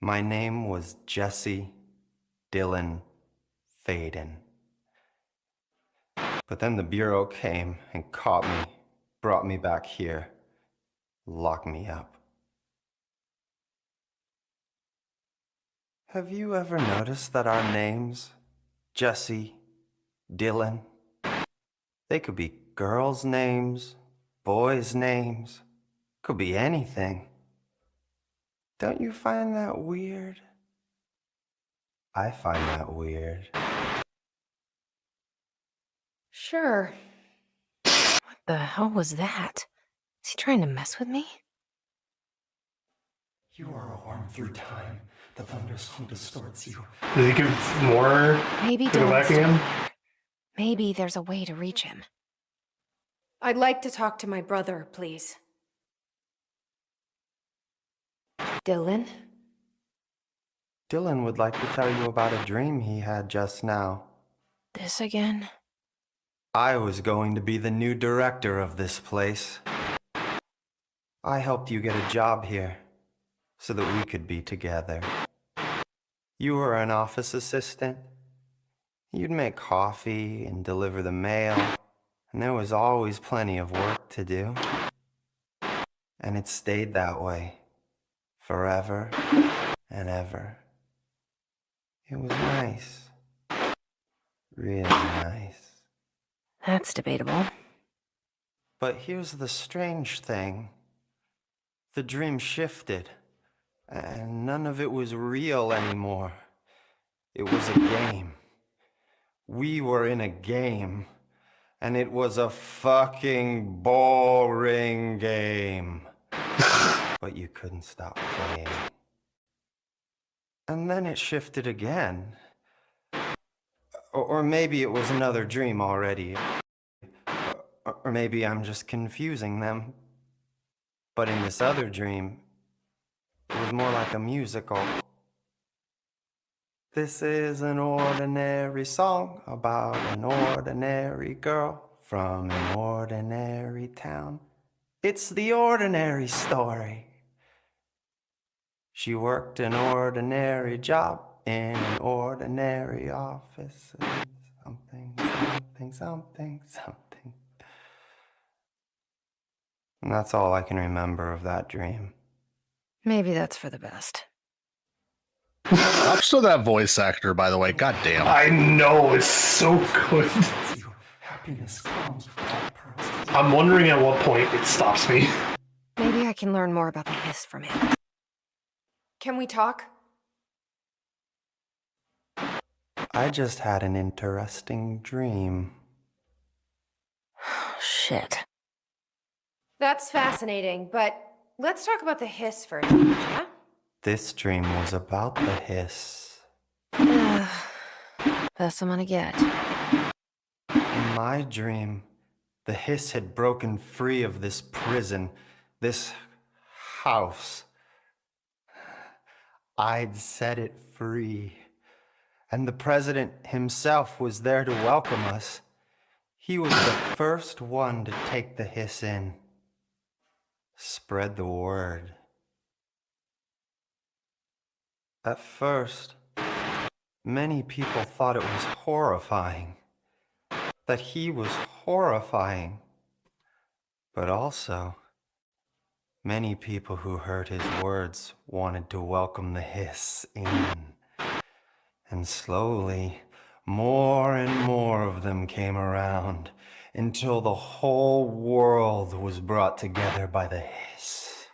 My name was Jesse Dylan Faden. But then the Bureau came and caught me, brought me back here, locked me up. Have you ever noticed that our names, Jesse, Dylan, they could be girls' names, boys' names, could be anything. Don't you find that weird? I find that weird. Sure. What the hell was that? Is he trying to mess with me? You are a worm through time. The thunderstorm distorts you. Does he give more Maybe to go back Dylan's again? Maybe there's a way to reach him. I'd like to talk to my brother, please. Dylan? Dylan would like to tell you about a dream he had just now. This again? I was going to be the new director of this place. I helped you get a job here so that we could be together. You were an office assistant. You'd make coffee and deliver the mail, and there was always plenty of work to do. And it stayed that way, forever and ever. It was nice. Really nice. That's debatable. But here's the strange thing. The dream shifted, and none of it was real anymore. It was a game. We were in a game, and it was a fucking boring game. But you couldn't stop playing. And then it shifted again. Or maybe it was another dream already. Or maybe I'm just confusing them. But in this other dream, it was more like a musical. This is an ordinary song about an ordinary girl from an ordinary town. It's the ordinary story. She worked an ordinary job in an ordinary office. Something, something, something, something. And that's all I can remember of that dream. Maybe that's for the best. Props to that voice actor, by the way. God damn. I know, it's so good. I'm wondering at what point it stops me. Maybe I can learn more about the hiss from him. Can we talk? I just had an interesting dream. Shit. That's fascinating, but let's talk about the hiss first, yeah? This dream was about the hiss. Best I'm gonna get. In my dream, the hiss had broken free of this prison, this house. I'd set it free. And the president himself was there to welcome us. He was the first one to take the hiss in. Spread the word. At first, many people thought it was horrifying. That he was horrifying. But also, Many people who heard his words wanted to welcome the hiss in. And slowly, more and more of them came around until the whole world was brought together by the hiss.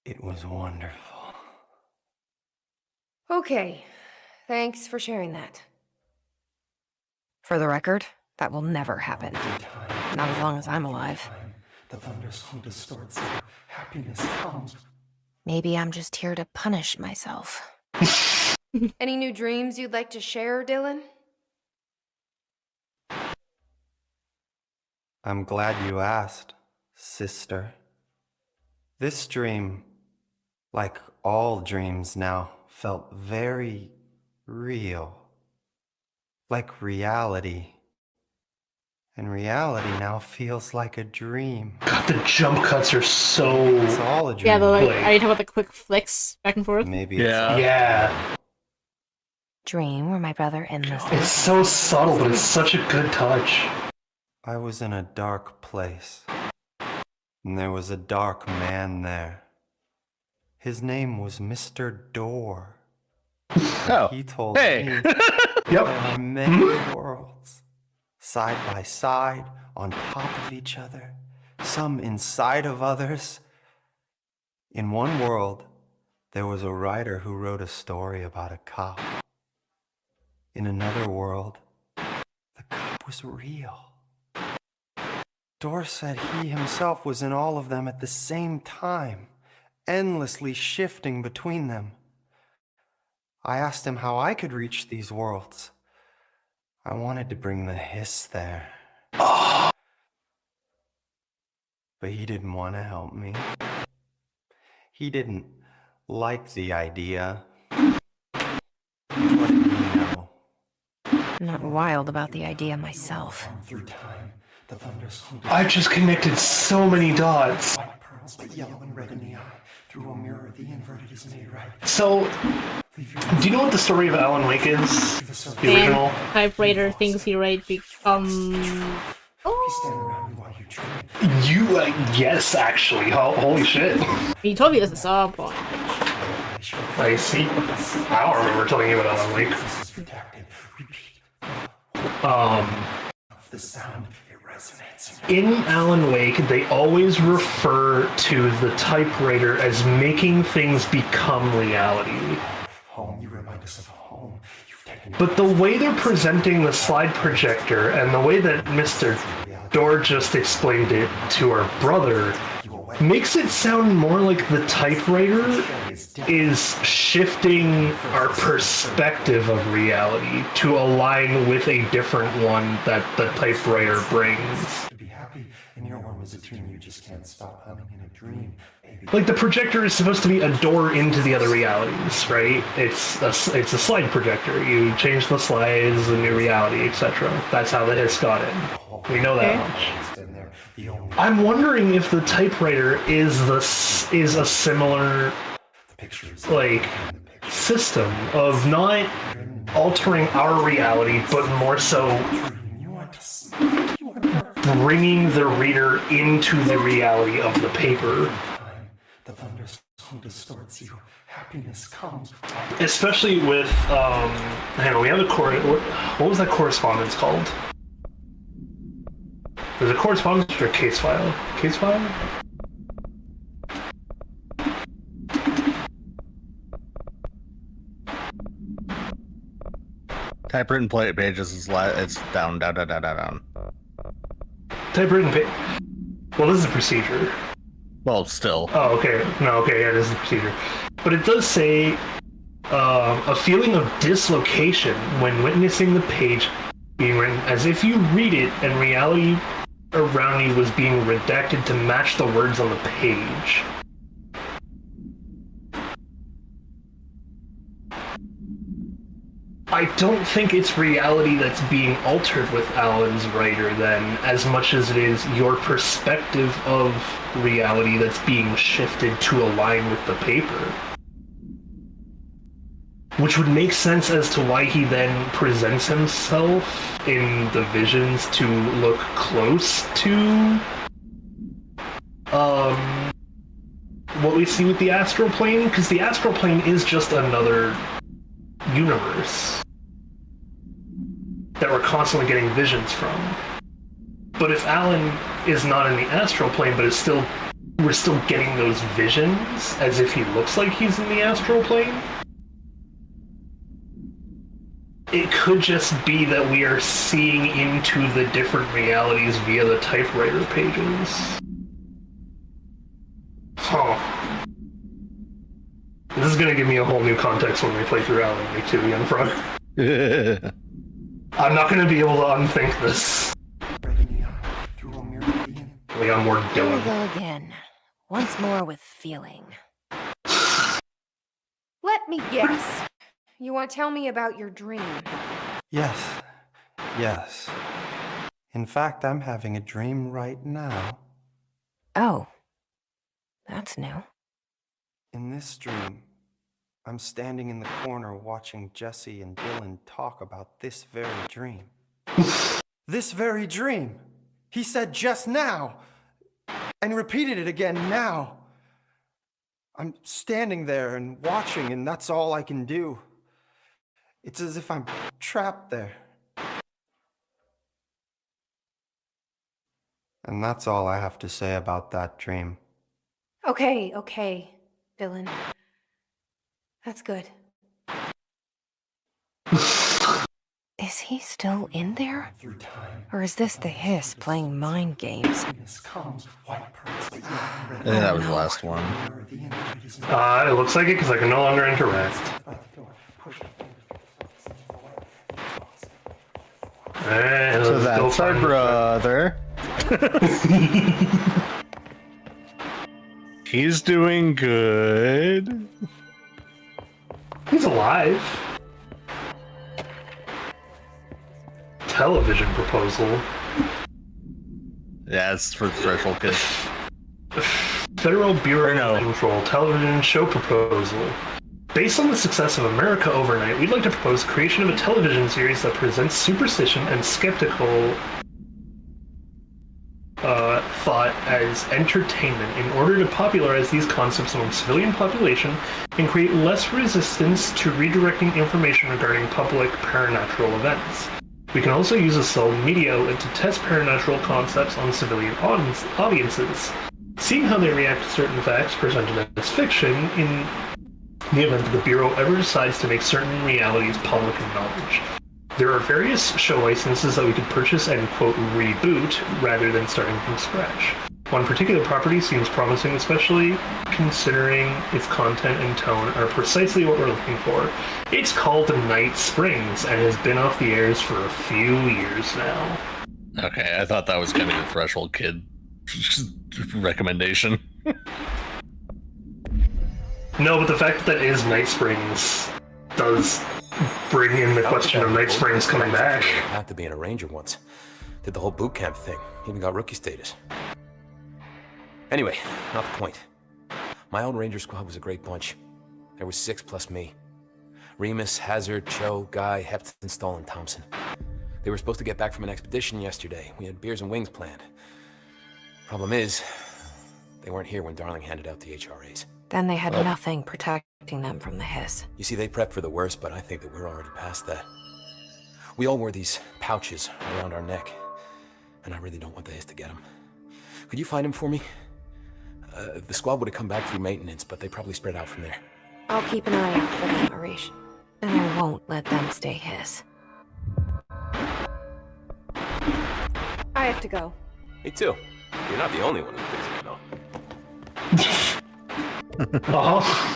It was wonderful. Okay, thanks for sharing that. For the record, that will never happen. Not as long as I'm alive. The thunderstorm distorts you. Happiness comes. Maybe I'm just here to punish myself. Any new dreams you'd like to share, Dylan? I'm glad you asked, sister. This dream, like all dreams now, felt very real. Like reality. And reality now feels like a dream. God, the jump cuts are so... It's all a dream. Yeah, are you talking about the quick flicks back and forth? Maybe Yeah. Dream where my brother endlessly... It's so subtle, but it's such a good touch. I was in a dark place. And there was a dark man there. His name was Mr. Door. Oh, he told hey. me there are many worlds. Side by side, on top of each other, some inside of others. In one world, there was a writer who wrote a story about a cop. In another world, the cop was real. Door said he himself was in all of them at the same time, endlessly shifting between them. I asked him how I could reach these worlds. I wanted to bring the hiss there. But he didn't want to help me. He didn't like the idea. What do you know? I'm not wild about the idea myself. Through time, the thunderstorm. I've just connected so many dots. White pearls, but yellow and red in the eye. Through a mirror, the inverted is made right. So, do you know what the story of Alan Wake is? The original? Typewriter things he write Yes, actually. Holy shit. He told me this at some point. I see. I don't remember telling you about Alan Wake. The sound, it resonates. In Alan Wake, they always refer to the typewriter as making things become reality. Home, you remind us of home. You've taken But the way they're presenting the slide projector and the way that Mr. Door just explained it to our brother makes it sound more like the typewriter is shifting our perspective of reality to align with a different one that the typewriter brings. to be happy, and your worm is a tune you just can't stop humming in a dream, baby. Like, the projector is supposed to be a door into the other realities, right? It's a slide projector. You change the slides, a new reality, etc. That's how the hiss got in. We know that much. I'm wondering if the typewriter is a similar like system of not altering our reality, but more so bringing the reader into the reality of the paper. The thunderstorm distorts you. Happiness comes. Especially with hang on, we have a what was that correspondence called? There's a correspondence or a case file? Case file? Typewritten pages is it's down. Typewritten page. Well, this is a procedure. Well, still. Oh, okay. No, okay, yeah, this is a procedure. But it does say a feeling of dislocation when witnessing the page being written, as if you read it and reality around you was being redacted to match the words on the page. I don't think it's reality that's being altered with Alan's writer then, as much as it is your perspective of reality that's being shifted to align with the paper. Which would make sense as to why he then presents himself in the visions to look close to what we see with the astral plane, because the astral plane is just another universe that we're constantly getting visions from. But if Alan is not in the astral plane, but we're still getting those visions as if he looks like he's in the astral plane, it could just be that we are seeing into the different realities via the typewriter pages. Huh. This is gonna give me a whole new context when we play through Alan Wake 2, Young Frog. I'm not gonna be able to unthink this. Leon Ward Here we Dillon. go again. Once more with feeling. Let me guess. You want to tell me about your dream? Yes. Yes. In fact, I'm having a dream right now. Oh. That's new. In this dream, I'm standing in the corner watching Jesse and Dylan talk about this very dream. This very dream! He said just now! And repeated it again now! I'm standing there and watching, and that's all I can do. It's as if I'm trapped there. And that's all I have to say about that dream. Okay, Dylan. That's good. Is he still in there? Or is this the Hiss playing mind games? I think that was the last one. It looks like it because I can no longer interact. And So let's go that's our find- brother. He's doing good. He's alive. Television proposal. Yeah, it's for the threshold kid. Federal Bureau of Control television show proposal. Based on the success of America Overnight, we'd like to propose creation of a television series that presents superstition and skeptical thought as entertainment in order to popularize these concepts among civilian population and create less resistance to redirecting information regarding public paranatural events. We can also use a cell media outlet to test paranatural concepts on civilian audiences, seeing how they react to certain facts presented as fiction in the event that the Bureau ever decides to make certain realities public knowledge. There are various show licenses that we could purchase and, quote, reboot, rather than starting from scratch. One particular property seems promising, especially considering its content and tone are precisely what we're looking for. It's called Night Springs, and has been off the airs for a few years now. Okay, I thought that was gonna be the threshold kid recommendation. No, but the fact that it is Night Springs does bring in the question of Night Springs coming back. Had to be a ranger once. Did the whole boot camp thing. Even got rookie status. Anyway, not the point. My old ranger squad was a great bunch. There was 6 plus me. Remus, Hazard, Cho, Guy, Hepton, Stahl, and Thompson. They were supposed to get back from an expedition yesterday. We had beers and wings planned. Problem is, they weren't here when Darling handed out the HRAs. Then they had nothing protecting them from the Hiss. You see, they prepped for the worst, but I think that we're already past that. We all wore these pouches around our neck, and I really don't want the Hiss to get them. Could you find them for me? The squad would have come back through maintenance, but they probably spread out from there. I'll keep an eye out for them, Arish. And I won't let them stay Hiss. I have to go. Me too. You're not the only one who's busy, you know. Uh-huh.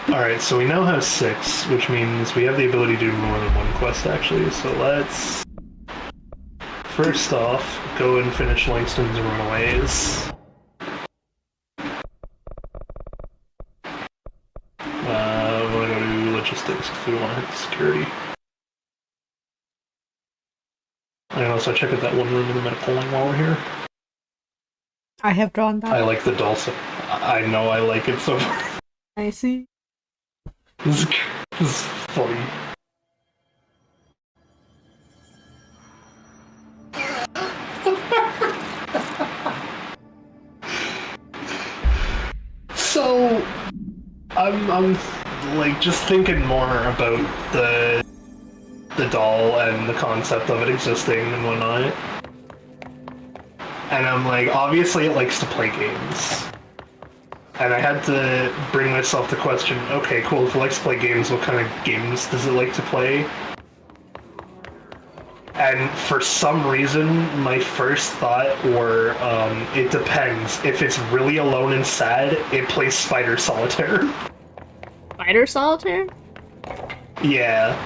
Alright, so we now have 6, which means we have the ability to do more than one quest, actually. So let's, first off, go and finish Langston's Runaways. I'm gonna go do logistics, because we don't want to hit security. And also check out that one room in the medical wing while we're here. I have drawn that. I like the Dulce. I know I like it so far. I see. This is funny. So, I'm like just thinking more about the doll and the concept of it existing and whatnot. And I'm like, obviously it likes to play games. And I had to bring myself to question, okay, cool, if it likes to play games, what kind of games does it like to play? And for some reason, my first thought were, it depends. If it's really alone and sad, it plays Spider Solitaire. Spider Solitaire? Yeah.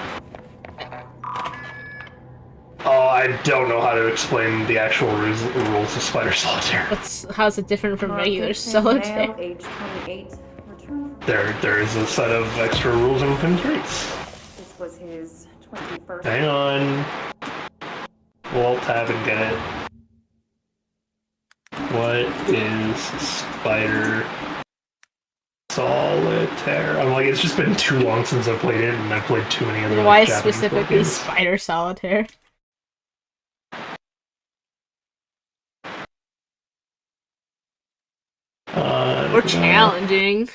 Oh, I don't know how to explain the actual rules of Spider Solitaire. How's it different from regular Solitaire? Male, age 28, returned. There is a set of extra rules and constraints. This was his 21st. Hang on. We'll tab and get it. What is Spider Solitaire? I'm like, it's just been too long since I played it, and I played too many other Why Japanese board specifically games. Spider Solitaire? Or challenging.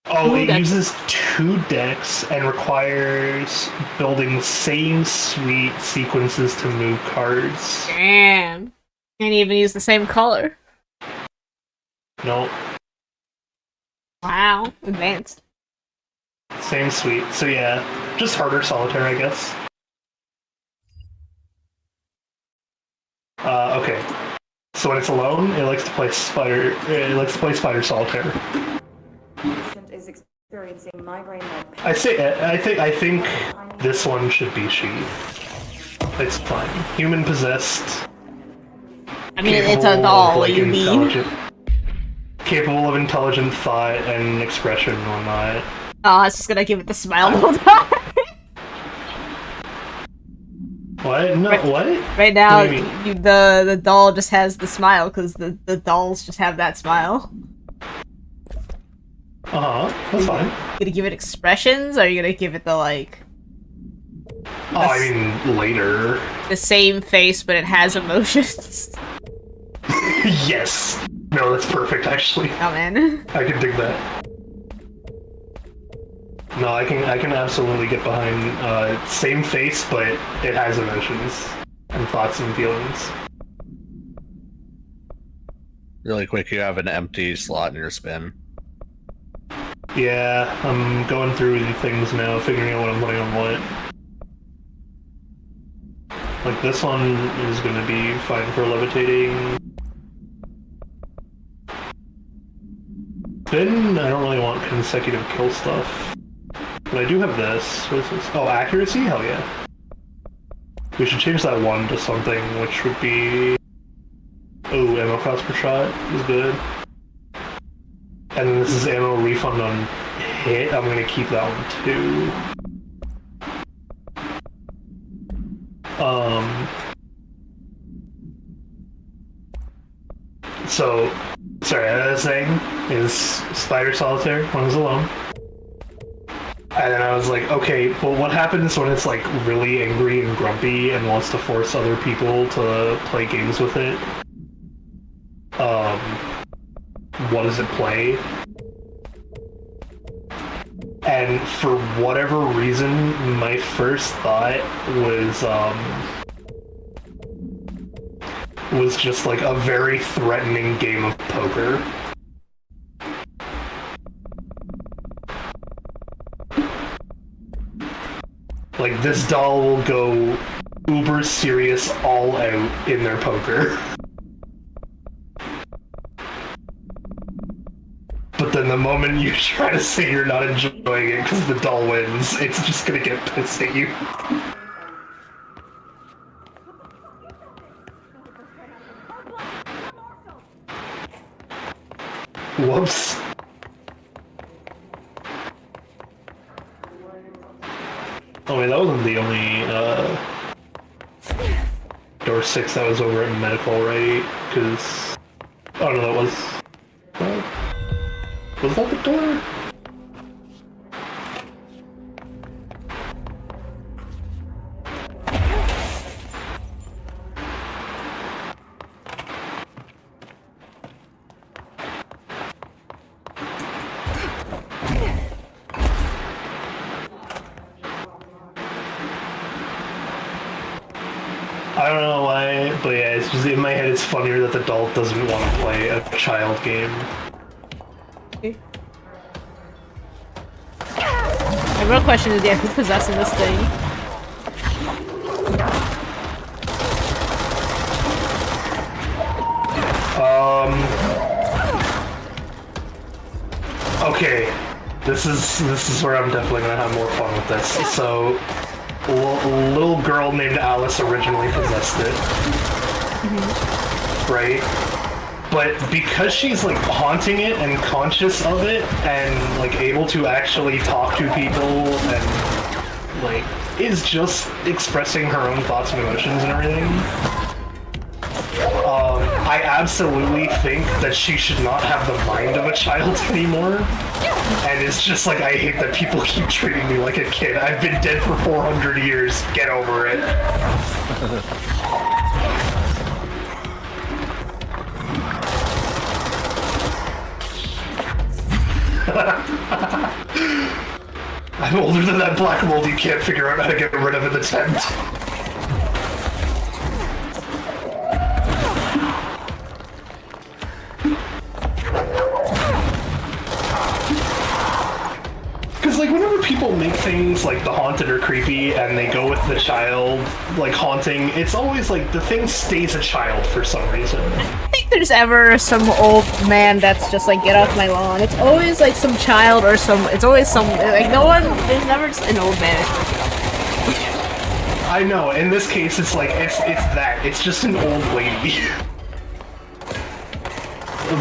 Oh, Ooh, it that's- uses 2 decks and requires building same suite sequences to move cards. Damn. Can't even use the same color. Nope. Wow. Advanced. Same suite. So yeah, just harder Solitaire, I guess. Okay. So when it's alone, it likes to play Spider. It likes to play Spider Solitaire. Patient is experiencing migraine-like pain. I think this one should be she. It's fine. Human possessed. I mean, it's a doll. What do you mean? Capable of intelligent thought and expression and whatnot. Oh, it's just gonna give it the smile the whole time. What? No, what? Right now, What do you mean? the doll just has the smile because the dolls just have that smile. That's fine. You gonna give it expressions, or are you gonna give it the like? Oh, I mean later. The same face, but it has emotions. Yes. No, that's perfect. Actually. Oh man. I can dig that. No, I can absolutely get behind same face, but it has emotions and thoughts and feelings. Really quick, you have an empty slot in your spin. Yeah, I'm going through the things now, figuring out what I'm putting on what. Like this one is gonna be fine for levitating. Then I don't really want consecutive kill stuff. But I do have this. What is this? Oh, accuracy? Hell yeah. We should change that 1 to something which would be... Oh, ammo cost per shot is good. And then this is ammo refund on hit. I'm gonna keep that one too. So, sorry, I was saying is Spider Solitaire when it's alone. And then I was like, okay, but what happens when it's like really angry and grumpy and wants to force other people to play games with it? What does it play? And for whatever reason, my first thought was just like a very threatening game of poker. Like, this doll will go uber serious all out in their poker. But then the moment you try to say you're not enjoying it because the doll wins, it's just gonna get pissed at you. Whoops. Oh wait, that wasn't the only, door 6 that was over at medical, right? Because... Oh no, that was... Was that the door? just in my head, it's funnier that the adult doesn't want to play a child game. The real question is, yeah, who's possessing this thing? Okay, this is where I'm definitely gonna have more fun with this. So, a little girl named Alice originally possessed it, right? But because she's like haunting it and conscious of it and like able to actually talk to people and like is just expressing her own thoughts and emotions and everything, I absolutely think that she should not have the mind of a child anymore. And it's just like, I hate that people keep treating me like a kid. I've been dead for 400 years. Get over it. I'm older than that black mold you can't figure out how to get rid of in the tent. Because, like, whenever people make things like the haunted or creepy and they go with the child, like, haunting, it's always like the thing stays a child for some reason. I think there's ever some old man that's just like, get off my lawn. It's always like some child or it's always some, like, no one, there's never just an old man. I know, in this case, it's like, it's that. It's just an old lady.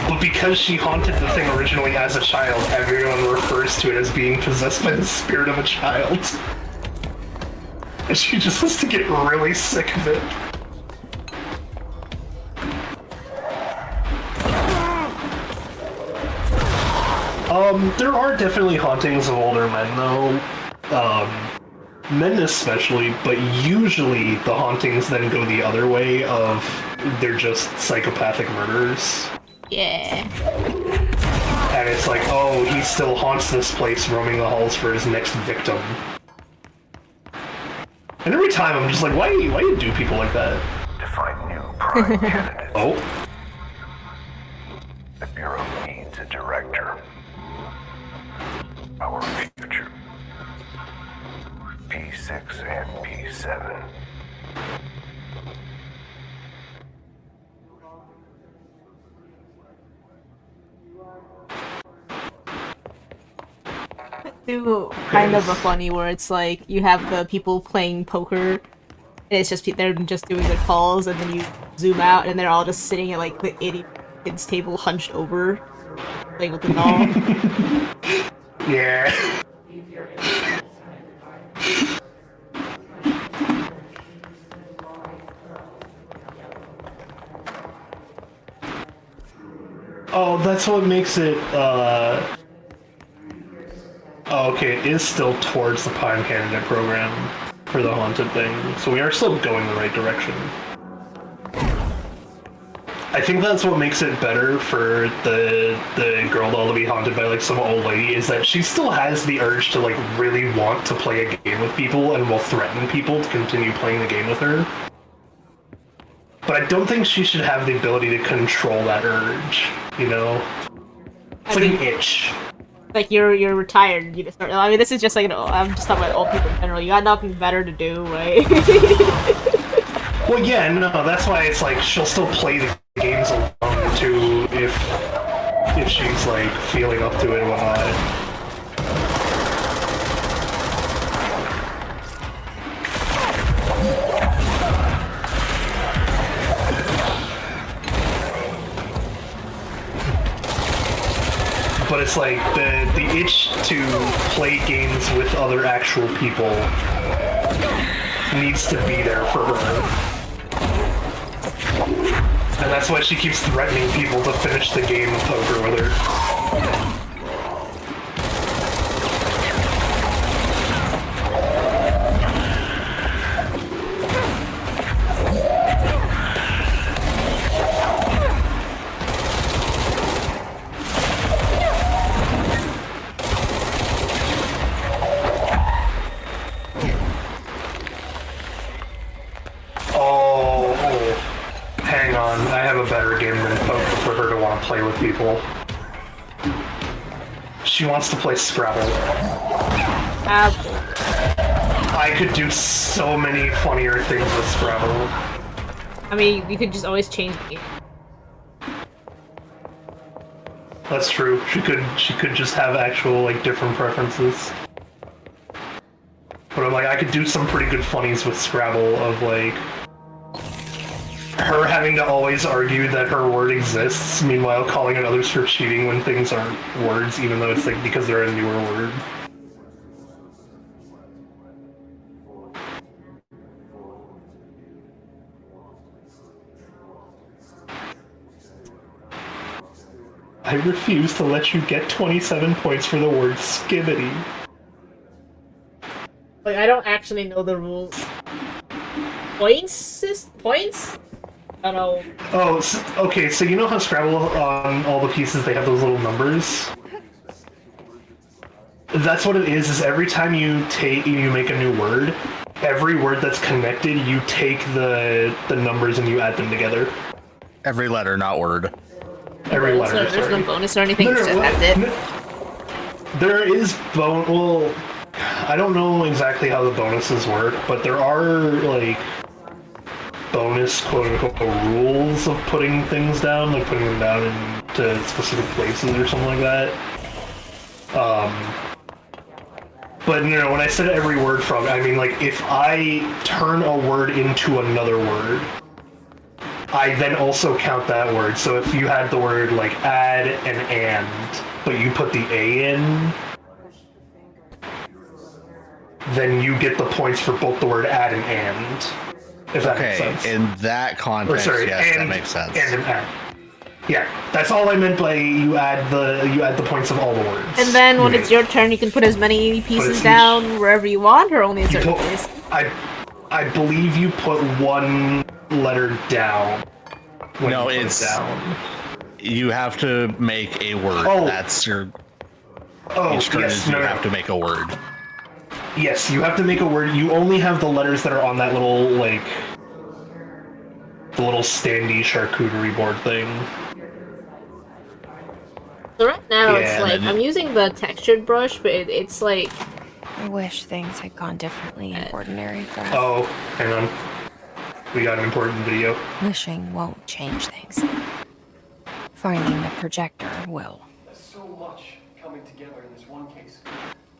But because she haunted the thing originally as a child, everyone refers to it as being possessed by the spirit of a child. And she just has to get really sick of it. There are definitely hauntings of older men, though. Men especially, but usually the hauntings then go the other way of they're just psychopathic murderers. Yeah. And it's like, oh, he still haunts this place, roaming the halls for his next victim. And every time I'm just like, why do people like that? To find new prime candidates. Oh. The Bureau needs a director. Our future. P6 and P7. Do kind of a funny where it's like you have the people playing poker and it's just they're just doing their calls and then you zoom out and they're all just sitting at like the idiot kids table hunched over playing with the doll. Yeah. Oh, that's what makes it, Oh, okay, it is still towards the Prime Candidate program for the haunted thing, so we are still going the right direction. I think that's what makes it better for the girl doll to be haunted by like some old lady, is that she still has the urge to like really want to play a game with people and will threaten people to continue playing the game with her. But I don't think she should have the ability to control that urge, you know? It's like an itch. Like you're retired, you just start. I mean, this is just like I'm just talking about old people in general. You got nothing better to do, right? Well, yeah, no, that's why it's like she'll still play the games alone too if she's like feeling up to it and whatnot. But it's like the itch to play games with other actual people needs to be there for her. And that's why she keeps threatening people to finish the game of poker with her. her to want to play with people. She wants to play Scrabble. I could do so many funnier things with Scrabble. I mean, you could just always change the game. That's true. She could just have actual, like, different preferences. But I'm like, I could do some pretty good funnies with Scrabble of, like, her having to always argue that her word exists, meanwhile calling out others for cheating when things aren't words, even though it's, like, because they're a newer word. I refuse to let you get 27 points for the word skibbity. Like, I don't actually know the rules. Points? I don't know. Oh, okay, so you know how Scrabble, on all the pieces, they have those little numbers? That's what it is every time you make a new word, every word that's connected, you take the numbers and you add them together. Every letter, not word. Every letter, There's no bonus or anything, it's just add it. There is well, I don't know exactly how the bonuses work, but there are, like, bonus quote-unquote rules of putting things down, like putting them down into specific places or something like that. But no, when I said every word frog, I mean, like, if I turn a word into another word, I then also count that word. So if you had the word, like, add and, but you put the A in, then you get the points for both the word add and. If that makes sense. In that context, yes, that makes sense. And add. Yeah, that's all I meant by you add the points of all the words. And then when it's your turn, you can put as many pieces down wherever you want, or only a certain place. I believe you put one letter down. No, it's down. You have to make a word. Oh. That's your. Each turn is you have to make a word. Yes, you have to make a word. You only have the letters that are on that little, like, the little standy charcuterie board thing. So right now, Yeah, it's like, I'm using the textured brush, but it's like... I wish things had gone differently in ordinary for us. Oh, hang on. We got an important video. Wishing won't change things. Finding the projector will. There's so much coming together in this one case.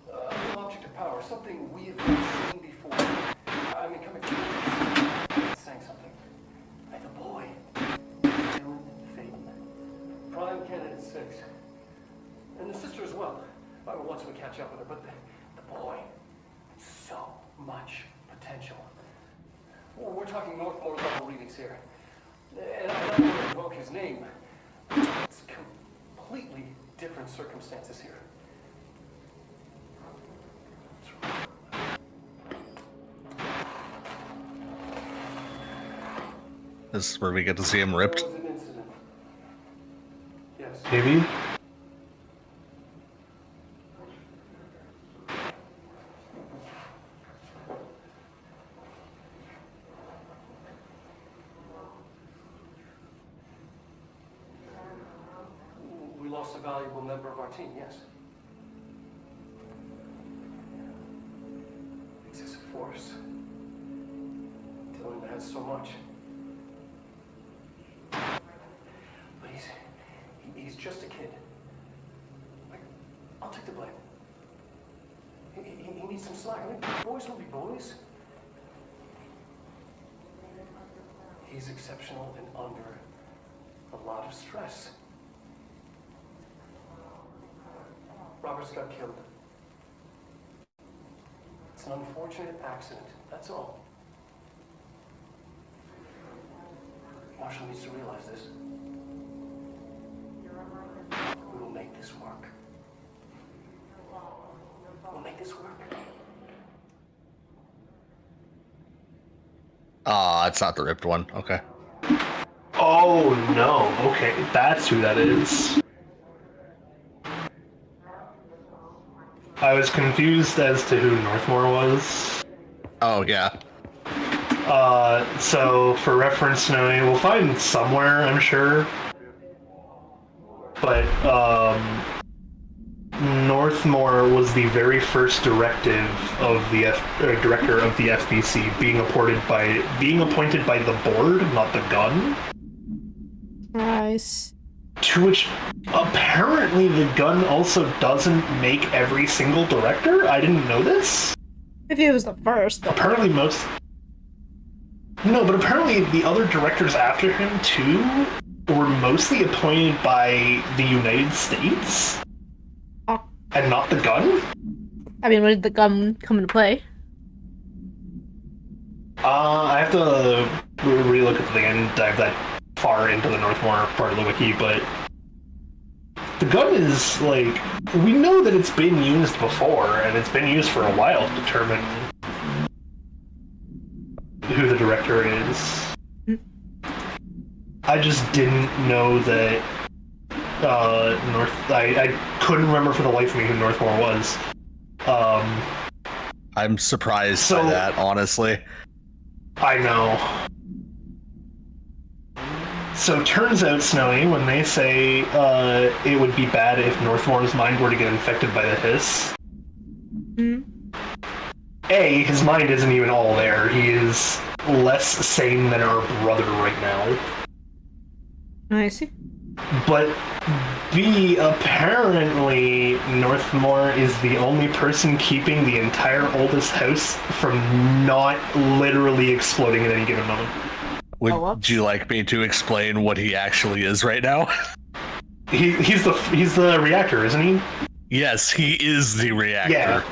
An object of power, something we have not seen before. I mean, coming together, saying something. Like the boy, Dylan Phaeton, prime candidate 6, and the sister as well. I mean, once we catch up with her, but the boy, so much potential. Well, we're talking Northmore level readings here, and I don't want to invoke his name. It's completely different circumstances here. This is where we get to see him ripped. Maybe? We lost a valuable member of our team, yes. Excessive force. Dylan has so much. But he's just a kid. I'll take the blame. He needs some slack. I mean, boys will be boys. He's exceptional and under a lot of stress. Robert's got killed. It's an unfortunate accident, that's all. Marshall needs to realize this. We will make this work. We'll make this work. Ah, it's not the ripped one. Okay. Oh no, okay, that's who that is. I was confused as to who Northmore was. Oh, yeah. So, for reference, Snowy, we'll find somewhere, I'm sure. but Northmore was the very first directive of the director of the FBC being appointed by the board, not the gun. Nice. To which apparently the gun also doesn't make every single director. I didn't know this. If he was the first. Apparently most. No, but apparently the other directors after him too were mostly appointed by the United States. And not the gun? I mean, when did the gun come into play? I have to relook at the thing. I didn't dive that far into the Northmore part of the wiki, but the gun is, like, we know that it's been used before, and it's been used for a while to determine who the director is. I just didn't know that I couldn't remember for the life of me who Northmore was. I'm surprised by that, honestly. I know. So turns out, Snowy, when they say it would be bad if Northmore's mind were to get infected by the hiss, A, his mind isn't even all there. He is less sane than our brother right now. I see. But B, apparently Northmore is the only person keeping the entire oldest house from not literally exploding at any given moment. Would you like me to explain what he actually is right now? He's the reactor, isn't he? Yes, he is the reactor.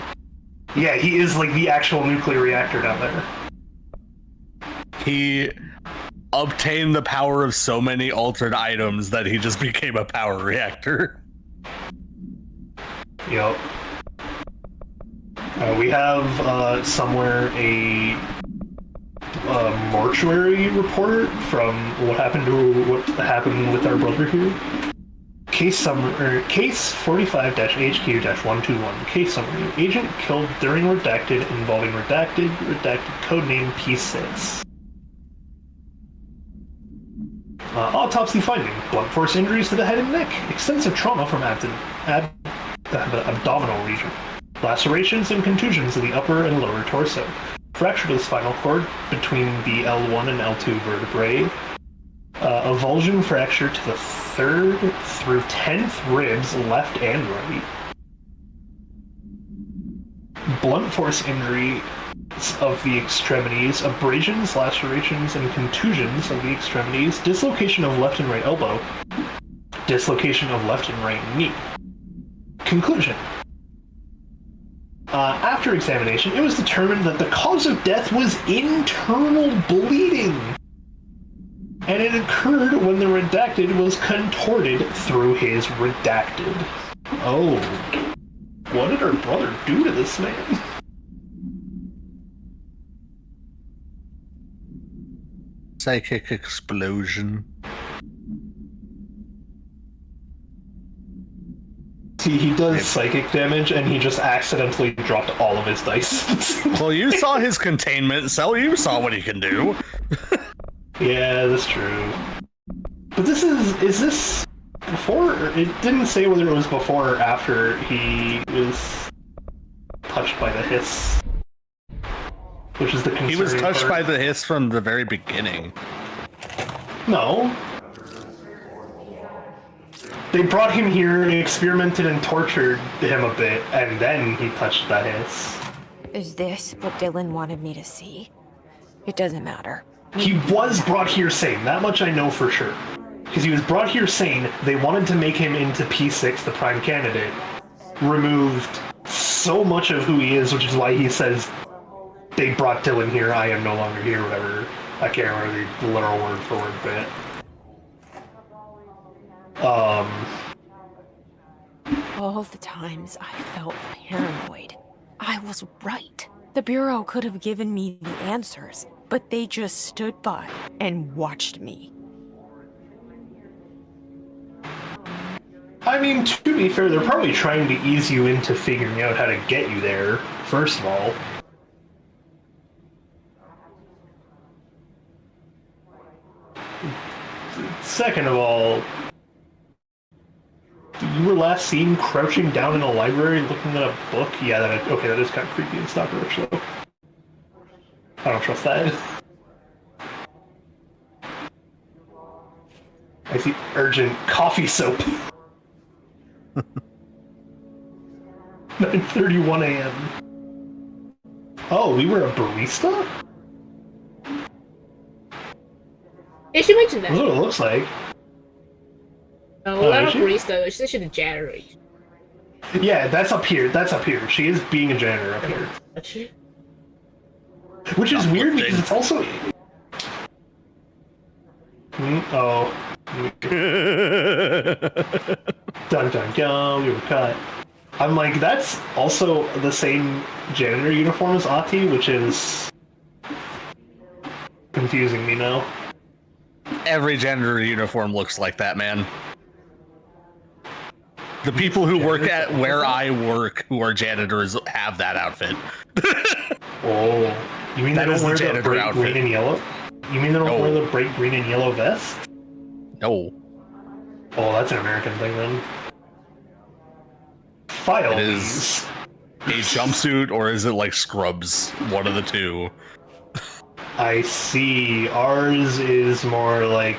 Yeah, he is like the actual nuclear reactor down there. He obtained the power of so many altered items that he just became a power reactor. Yep. We have somewhere a mortuary report from what happened with our brother here. Case 45-HQ-121. Case summary. Agent killed during redacted involving redacted codename P6. Autopsy finding. Blunt force injuries to the head and neck. Extensive trauma from abdominal region. Lacerations and contusions in the upper and lower torso. Fracture to the spinal cord between the L1 and L2 vertebrae. Avulsion fracture to the 3rd through 10th ribs, left and right. Blunt force injury of the extremities, abrasions, lacerations, and contusions of the extremities, dislocation of left and right elbow, dislocation of left and right knee. Conclusion. After examination, it was determined that the cause of death was internal bleeding, and it occurred when the redacted was contorted through his redacted. Oh. What did our brother do to this man? Psychic explosion. See, he does psychic damage, and he just accidentally dropped all of his dice. Well, you saw his containment, so you saw what he can do. Yeah, that's true. But this is this before? It didn't say whether it was before or after he was touched by the hiss. Which is the concerning He was touched part. by the hiss from the very beginning. No. They brought him here, experimented and tortured him a bit, and then he touched that hiss. Is this what Dylan wanted me to see? It doesn't matter. He was brought here sane, that much I know for sure. Because he was brought here sane, they wanted to make him into P6, the prime candidate. Removed so much of who he is, which is why he says, they brought Dylan here, I am no longer here, whatever. I can't remember the literal word for word bit. All the times I felt paranoid, I was right. The Bureau could have given me the answers, but they just stood by and watched me. I mean, to be fair, they're probably trying to ease you into figuring out how to get you there, first of all. Second of all, You were last seen crouching down in a library looking at a book? Yeah, that is kind of creepy and Stockbridge, though. I don't trust that. I see urgent coffee soap. 9:31 a.m. Oh, we were a barista? Yeah, she mentioned that. That's what it looks like. No, not a is she? barista. She said she's a janitor. Yeah, that's up here. That's up here. She is being a janitor up here. That's she? Which is weird because it's also... Oh. Dun dun dun, we were cut. I'm like, that's also the same janitor uniform as Ahti, which is... confusing me now. Every janitor uniform looks like that, man. The people who work at where I work, who are janitors, have that outfit. Oh, you mean That they is don't the wear the janitor bright outfit. green and yellow? You mean they don't No. wear the bright green and yellow vest? No. Oh, that's an American thing then. File It is a jumpsuit, or is it like scrubs? One of the two. I see. Ours is more like,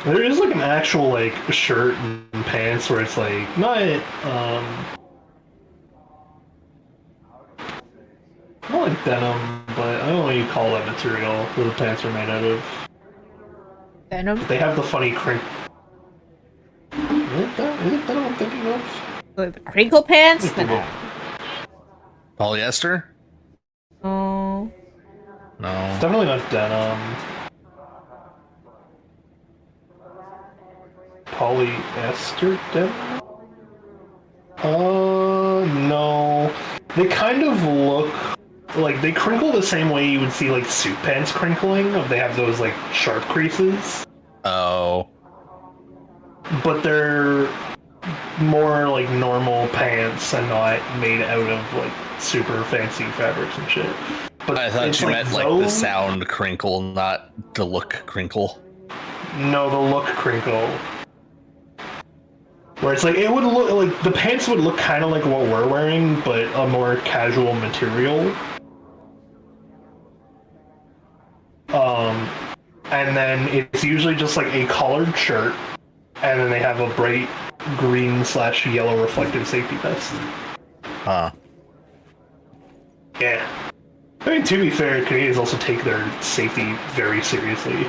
there is like an actual like shirt and pants where it's like not like denim, but I don't know what you call that material that the pants are made out of. Denim? They have the funny crinkle. Is it denim I'm thinking of? Like the crinkle pants? No. Polyester? Oh. No. It's definitely not denim. Polyester denim? No. They kind of look like they crinkle the same way you would see like suit pants crinkling. They have those like sharp creases. Oh. But they're more like normal pants and not made out of like super fancy fabrics and shit. But I thought it's you meant like the those- sound crinkle, not the look crinkle. No, the look crinkle. Where it's like, it would look like the pants would look kind of like what we're wearing, but a more casual material. And then it's usually just like a collared shirt, and then they have a bright green/yellow reflective safety vest. Huh. Yeah. I mean, to be fair, Canadians also take their safety very seriously.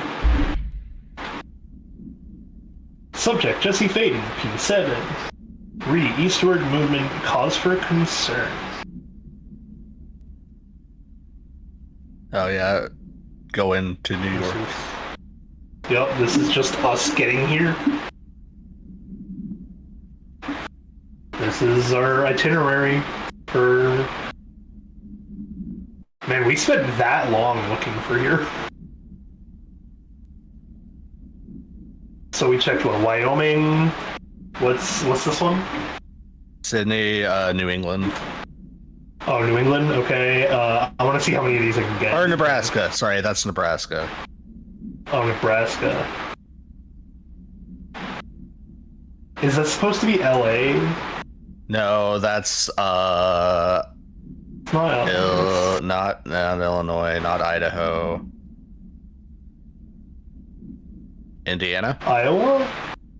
Subject, Jesse Faden, P7. Eastward movement, cause for concern. Oh yeah. Go into New York. Yep, this is just us getting here. This is our itinerary for... Man, we spent that long looking for here. So we checked what, Wyoming? What's this one? Sydney, New England. Oh, New England? Okay. I want to see how many of these I can get. Or Nebraska. Sorry, that's Nebraska. Oh, Nebraska. Is that supposed to be LA? No, that's It's not LA. not Illinois, not Idaho. Indiana? Iowa?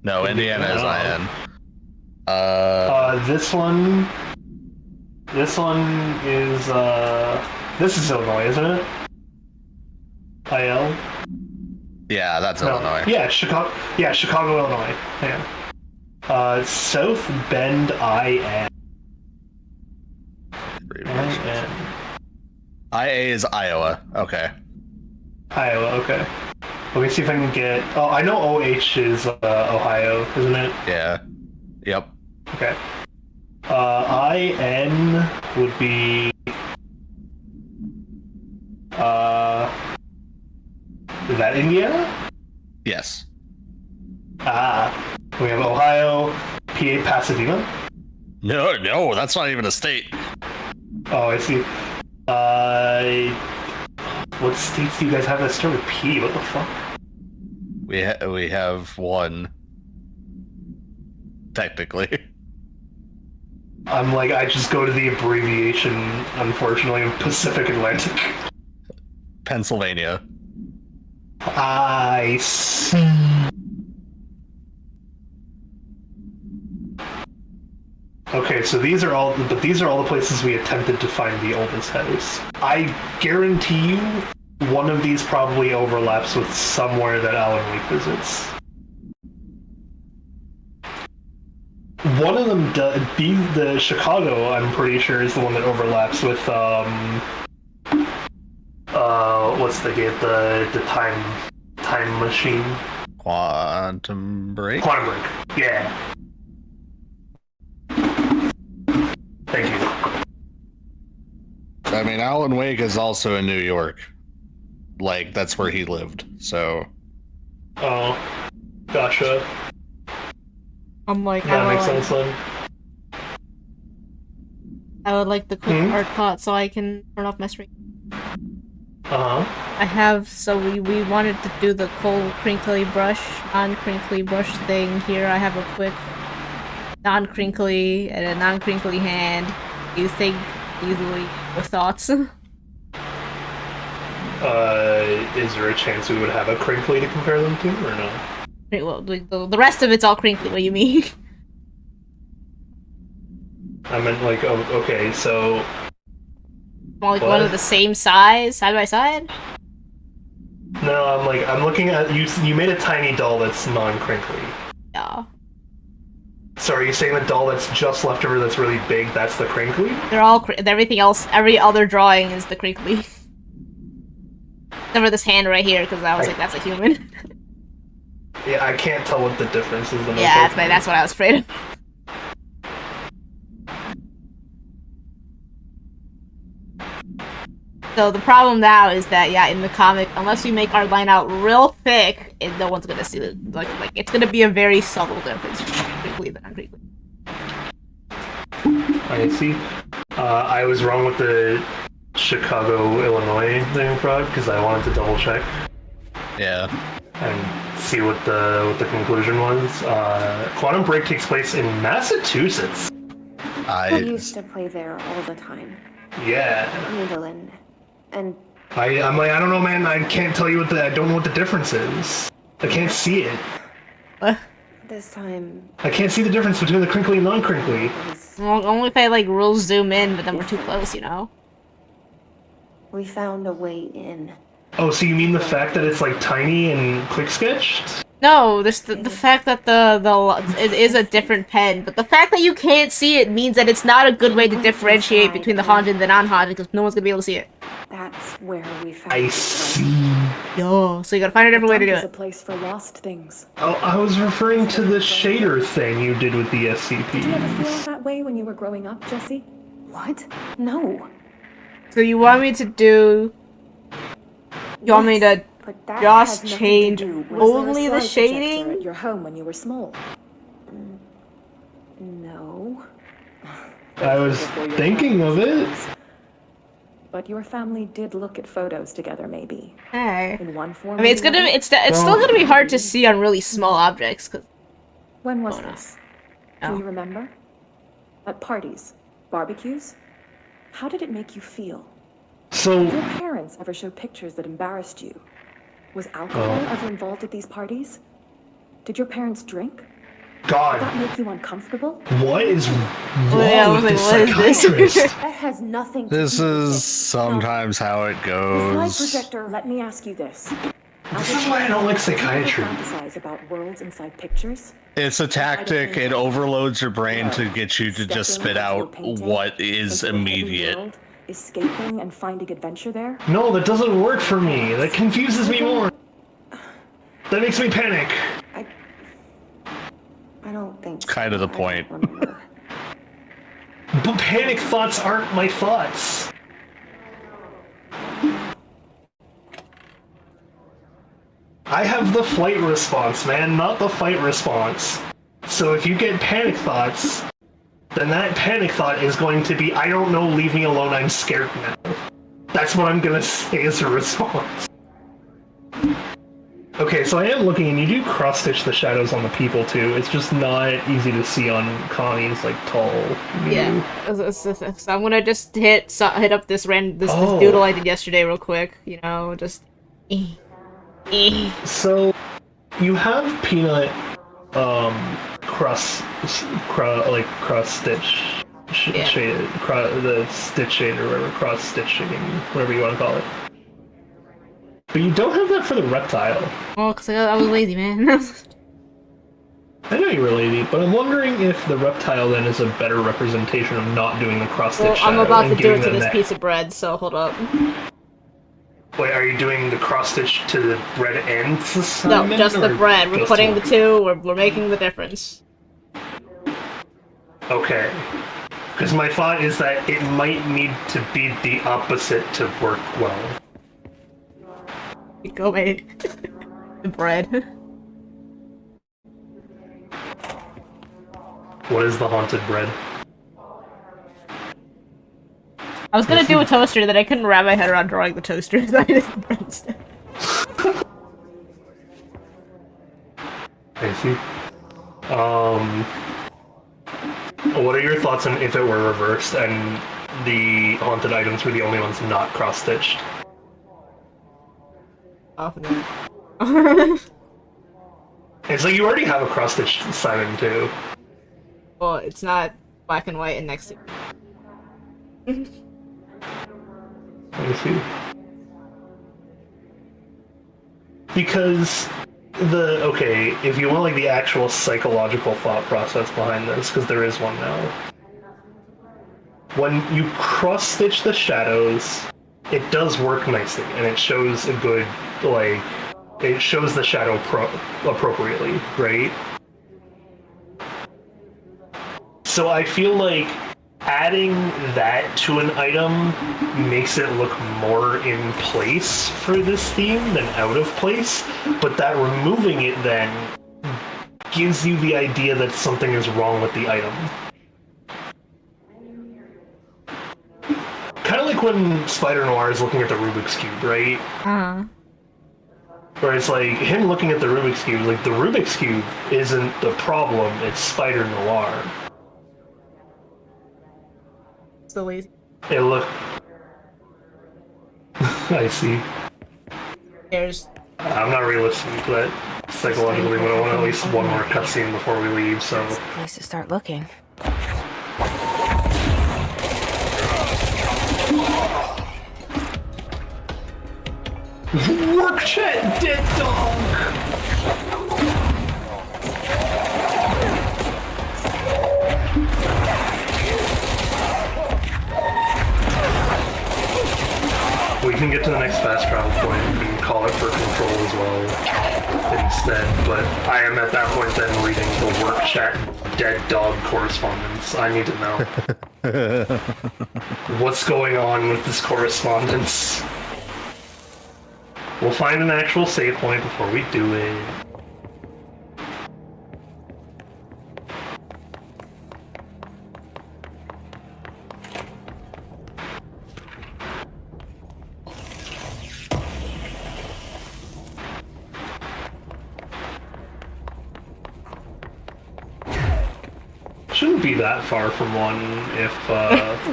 No, Indiana is No. IN. This one is, this is Illinois, isn't it? IL? Yeah, that's No. Illinois. Yeah, Chicago, Illinois. Yeah. South Bend, IN. IA is Iowa. Okay. Iowa, okay. Let me see if I can get... Oh, I know OH is, Ohio, isn't it? Yeah. Yep. Okay. IN would be... Is that Indiana? Yes. We have Ohio, PA, Pasadena. No, that's not even a state. Oh, I see. What states do you guys have that start with P? What the fuck? We have one. Technically. I'm like, I just go to the abbreviation, unfortunately, of Pacific Atlantic. Pennsylvania. I see. Okay, so these are all the places we attempted to find the oldest house. I guarantee you, one of these probably overlaps with somewhere that Alan Wake visits. One of them, the Chicago, I'm pretty sure, is the one that overlaps with what's the gate? The time machine. Quantum Break. Quantum Break. Yeah. Thank you. I mean, Alan Wake is also in New York. Like, that's where he lived, so... Oh. Gotcha. I'm like, That makes sense then. I would like the quick art pot so I can turn off my stream. Uh-huh. I have, so we wanted to do the cold crinkly brush, non-crinkly brush thing here. I have a quick non-crinkly and a non-crinkly hand. Do you think easily your thoughts? Is there a chance we would have a crinkly to compare them to, or no? Well, the rest of it's all crinkly, what do you mean? I meant like, oh, okay, so... Like one of the same size, side by side? No, I'm looking at, you made a tiny doll that's non-crinkly. Yeah. So are you saying the doll that's just left over that's really big, that's the crinkly? They're all, everything else, every other drawing is the crinkly. Except for this hand right here, because I was like, that's a human. Yeah, I can't tell what the difference is. Yeah, that's what I was afraid of. So the problem now is that, yeah, in the comic, unless we make our line out real thick, no one's gonna see it. Like it's gonna be a very subtle difference between crinkly and non-crinkly. I see. I was wrong with the Chicago, Illinois thing, Frog, because I wanted to double check. Yeah. And see what the conclusion was. Quantum Break takes place in Massachusetts. I used to play there all the time. Yeah. Needlin. And I'm like, I don't know, man. I can't tell you I don't know what the difference is. I can't see it. this time... I can't see the difference between the crinkly and non-crinkly. Well, only if I like real zoom in, but then we're too close, you know? We found a way in. Oh, so you mean the fact that it's like tiny and quick sketched? No, there's the fact that it is a different pen, but the fact that you can't see it means that it's not a good way to differentiate between the haunted and the non-haunted, because no one's gonna be able to see it. That's where we found I see. Yo, so you gotta find a different way to do It's a it. place for lost things. Oh, I was referring to the shader thing you did with the Did you ever feel SCPs. that way when you were growing up, Jesse? What? No. So you want me to do... You want me to But that just has nothing change to do with... only the Was there a slide projector shading? at your home when you were small? No. I was thinking of it. But your family did look at photos together, maybe. Hey. In one form. I mean, it's or gonna another? it's still gonna be hard to see on really small objects. Cause When was this? Do you remember? At parties? Barbecues? How did it make you feel? So... Did your parents ever show pictures that embarrassed you? Was alcohol ever involved at these parties? Did your parents drink? God. Did that make you uncomfortable? What is wrong yeah, I was with like, this what is psychiatrist? That has nothing to This do with is it. sometimes how it The slide goes. projector, let me ask you this. This is why I don't like psychiatry. Fantasize about worlds inside pictures? It's a tactic. It overloads your brain to get you to just spit out what is immediate. Escaping and finding adventure there? No, that doesn't work for me. That confuses me more. That makes me panic. I don't think so. Kind of the point. But panic thoughts aren't my thoughts. I have the flight response, man, not the fight response. So if you get panic thoughts, then that panic thought is going to be, I don't know, leave me alone, I'm scared now. That's what I'm gonna say as a response. Okay, so I am looking, and you do cross-stitch the shadows on the people, too. It's just not easy to see on Connie's, like, tall view. Yeah. So I'm gonna just hit up this this doodle I did yesterday real quick. You know, just... So, you have Peanut, cross-stitch, shaded, the stitch shade or whatever, cross-stitch shading, whatever you want to call it. But you don't have that for the reptile. Oh, because I was lazy, man. I know you were lazy, but I'm wondering if the reptile then is a better representation of not doing the cross-stitch Well, shadow. I'm about to and do it giving to them this that- piece of bread, so hold up. Wait, are you doing the cross-stitch to the bread and No, salmon, just the or bread. We're just putting one? the two, we're making the difference. Okay. Because my thought is that it might need to be the opposite to work well. Go make the bread. What is the haunted bread? I was gonna do a toaster, then I couldn't wrap my head around drawing the toaster, so I did the bread instead. I see. What are your thoughts on if it were reversed and the haunted items were the only ones not cross-stitched? Oh, no. It's like you already have a cross-stitched Simon too. Well, it's not black and white and next to Let me see. Because if you want like the actual psychological thought process behind this, because there is one now. When you cross-stitch the shadows, it does work nicely, and it shows a good, like, it shows the shadow appropriately, right? So I feel like adding that to an item makes it look more in place for this theme than out of place, but that removing it then gives you the idea that something is wrong with the item. Kind of like when Spider Noir is looking at the Rubik's Cube, right? Where it's like, him looking at the Rubik's Cube, like, the Rubik's Cube isn't the problem, it's Spider Noir. So lazy. It look. I see. I'm not re-listening to that psychologically, but I want at least one more cutscene before we leave, so... Place to start looking. Work chat, dead dog! We can get to the next fast travel point and call it for control as well instead, but I am at that point then reading the work chat dead dog correspondence. I need to know what's going on with this correspondence. We'll find an actual save point before we do it. Shouldn't be that far from one if,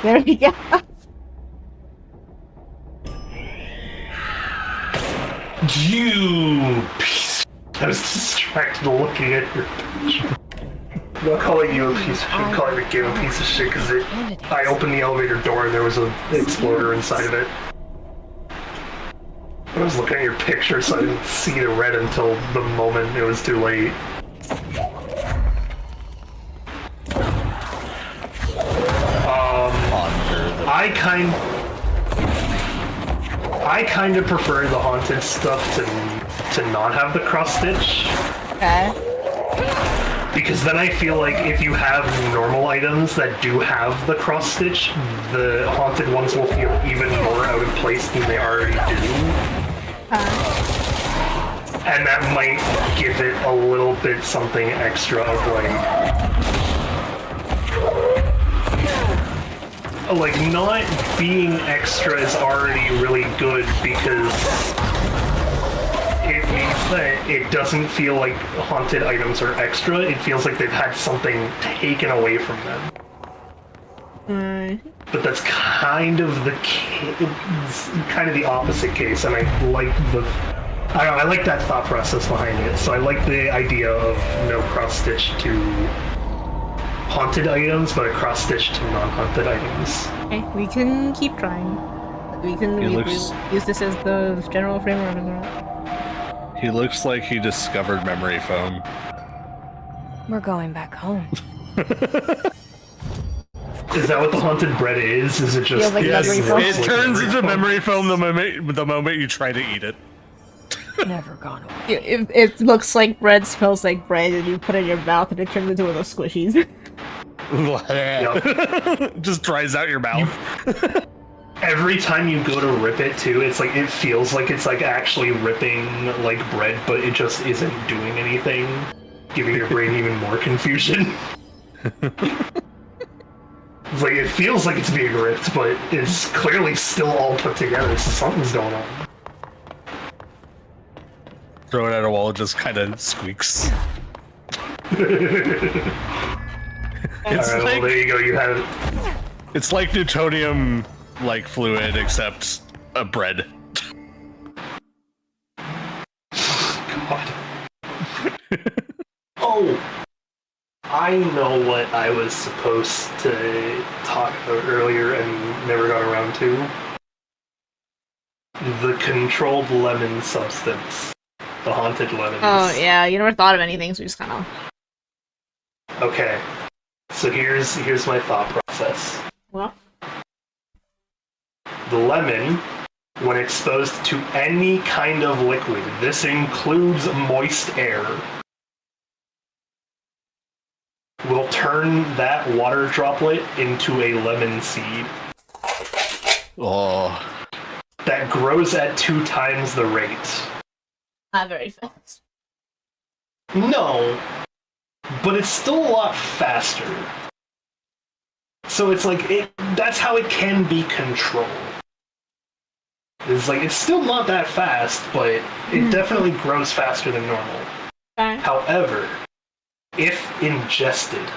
There we go. You piece. I was distracted looking at your picture. I'm not calling you a piece of shit, I'm calling the game a piece of shit because I opened the elevator door and there was an exploder inside of it. I was looking at your picture so I didn't see the red until the moment it was too late. I kind of prefer the haunted stuff to not have the cross stitch. Okay. Because then I feel like if you have normal items that do have the cross stitch, the haunted ones will feel even more out of place than they already do. And that might give it a little bit something extra of like not being extra is already really good because it means that it doesn't feel like haunted items are extra. It feels like they've had something taken away from them. But that's kind of the opposite case, and I like I like that thought process behind it. So I like the idea of no cross stitch to haunted items, but a cross stitch to non-haunted items. Okay, we can keep trying. We can use this as the general framework. He looks like he discovered memory foam. We're going back home. Is that what the haunted bread is? Is it just... Like yes, it turns into memory foam the moment you try to eat it. Never gone away. It looks like bread, smells like bread, and you put it in your mouth and it turns into one of those squishies. Just dries out your mouth. Every time you go to rip it too, it's like it feels like it's like actually ripping like bread, but it just isn't doing anything, giving your brain even more confusion. It's like it feels like it's being ripped, but it's clearly still all put together, so something's going on. Throw it at a wall, it just kind of squeaks. Alright, well there you go, you have it. It's like Newtonium like fluid, except a bread. God. Oh! I know what I was supposed to talk about earlier and never got around to. The controlled lemon substance. The haunted lemons. Oh yeah, you never thought of anything, so you just kind of... Okay. So here's my thought process. Well? The lemon, when exposed to any kind of liquid, this includes moist air, will turn that water droplet into a lemon seed. Oh. That grows at 2 times the rate. Not very fast. No, but it's still a lot faster. So it's like, that's how it can be controlled. It's like, it's still not that fast, but it definitely grows faster than normal. Okay. However, if ingested,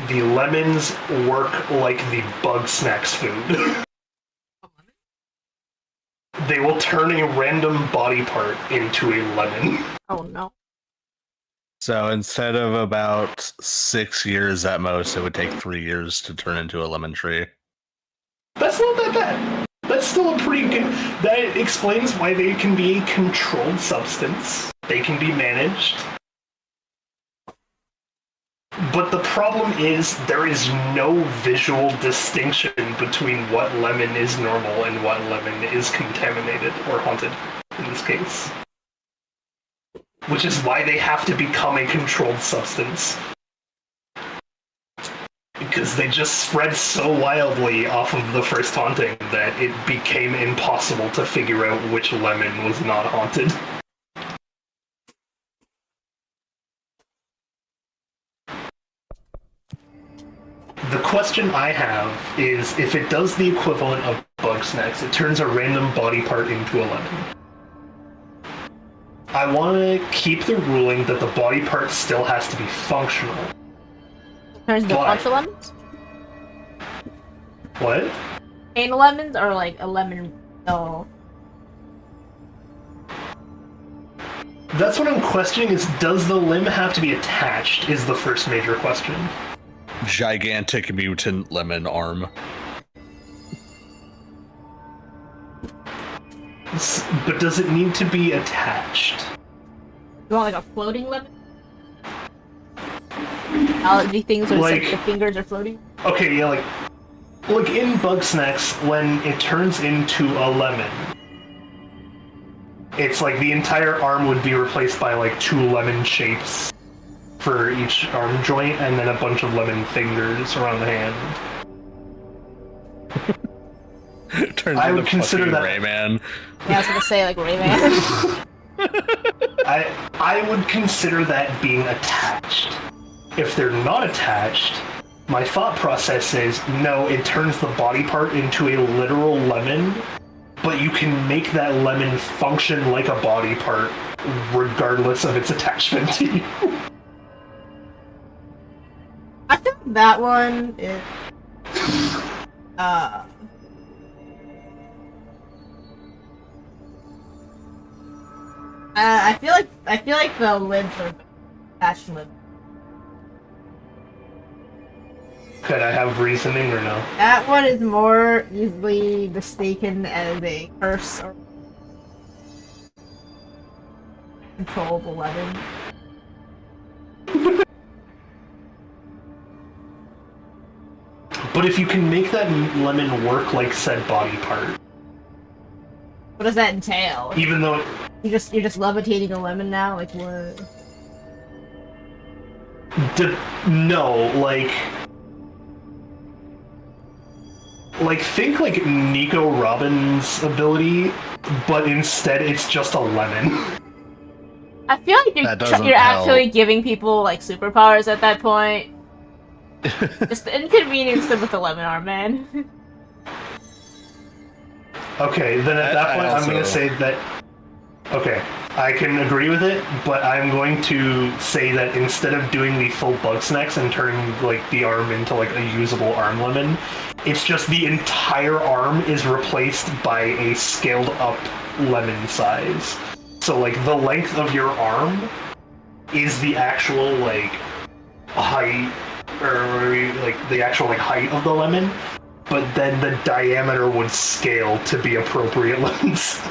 the lemons work like the bug snacks food. They will turn a random body part into a lemon. Oh no. So instead of about 6 years at most, it would take 3 years to turn into a lemon tree. That's not that bad. That's still a pretty good... That explains why they can be a controlled substance. They can be managed. But the problem is, there is no visual distinction between what lemon is normal and what lemon is contaminated, or haunted, in this case. Which is why they have to become a controlled substance. Because they just spread so wildly off of the first haunting that it became impossible to figure out which lemon was not haunted. The question I have is, if it does the equivalent of bug snacks, it turns a random body part into a lemon. I want to keep the ruling that the body part still has to be functional. Turns into Why? functional lemons? What? Pain lemons or like a lemon? No. That's what I'm questioning, is does the limb have to be attached, is the first major question. Gigantic mutant lemon arm. But does it need to be attached? You want like a floating lemon? Allergy things where Like- like the fingers are floating? Okay, yeah, like in bug snacks, when it turns into a lemon, it's like the entire arm would be replaced by like 2 lemon shapes for each arm joint, and then a bunch of lemon fingers around the hand. Turns I into would consider fucking that- Rayman. Yeah, I was gonna say like Rayman. I would consider that being attached. If they're not attached, my thought process is, no, it turns the body part into a literal lemon, but you can make that lemon function like a body part, regardless of its attachment to you. I think that one is I feel like the lids are attached lids. Could I have reasoning or no? That one is more easily mistaken as a curse or controllable lemon. But if you can make that lemon work like said body part, What does that entail? even though it, You're just levitating a lemon now? Like what? no, like think like Nico Robin's ability, but instead it's just a lemon. I feel like That doesn't you're help. actually giving people like superpowers at that point. Just inconvenience them with the lemon arm, man. Okay, then at that I point I'm also- gonna say that. Okay, I can agree with it, but I'm going to say that instead of doing the full Bugsnax and turning like the arm into like a usable arm lemon, it's just the entire arm is replaced by a scaled up lemon size. So like the length of your arm is the actual like height, or like the actual like height of the lemon, but then the diameter would scale to be appropriate lemons.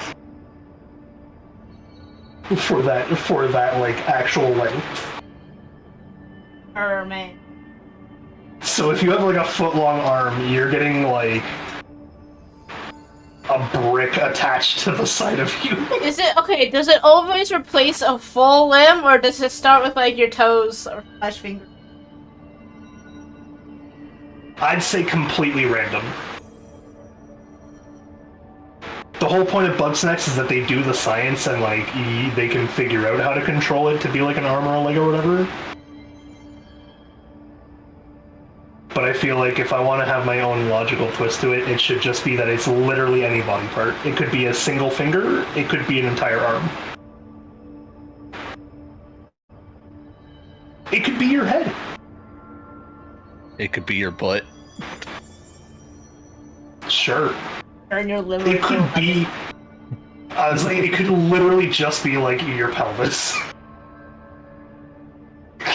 for that like actual length. Man. So if you have like a foot long arm, you're getting like a brick attached to the side of you. Is it okay? Does it always replace a full limb, or does it start with like your toes or flesh fingers? I'd say completely random. The whole point of Bugsnax is that they do the science and like they can figure out how to control it to be like an arm or a leg or whatever. But I feel like if I want to have my own logical twist to it, it should just be that it's literally any body part. It could be a single finger, it could be an entire arm. It could be your head. It could be your butt. Sure. Turn your liver. It could be. I was like, it could literally just be like your pelvis.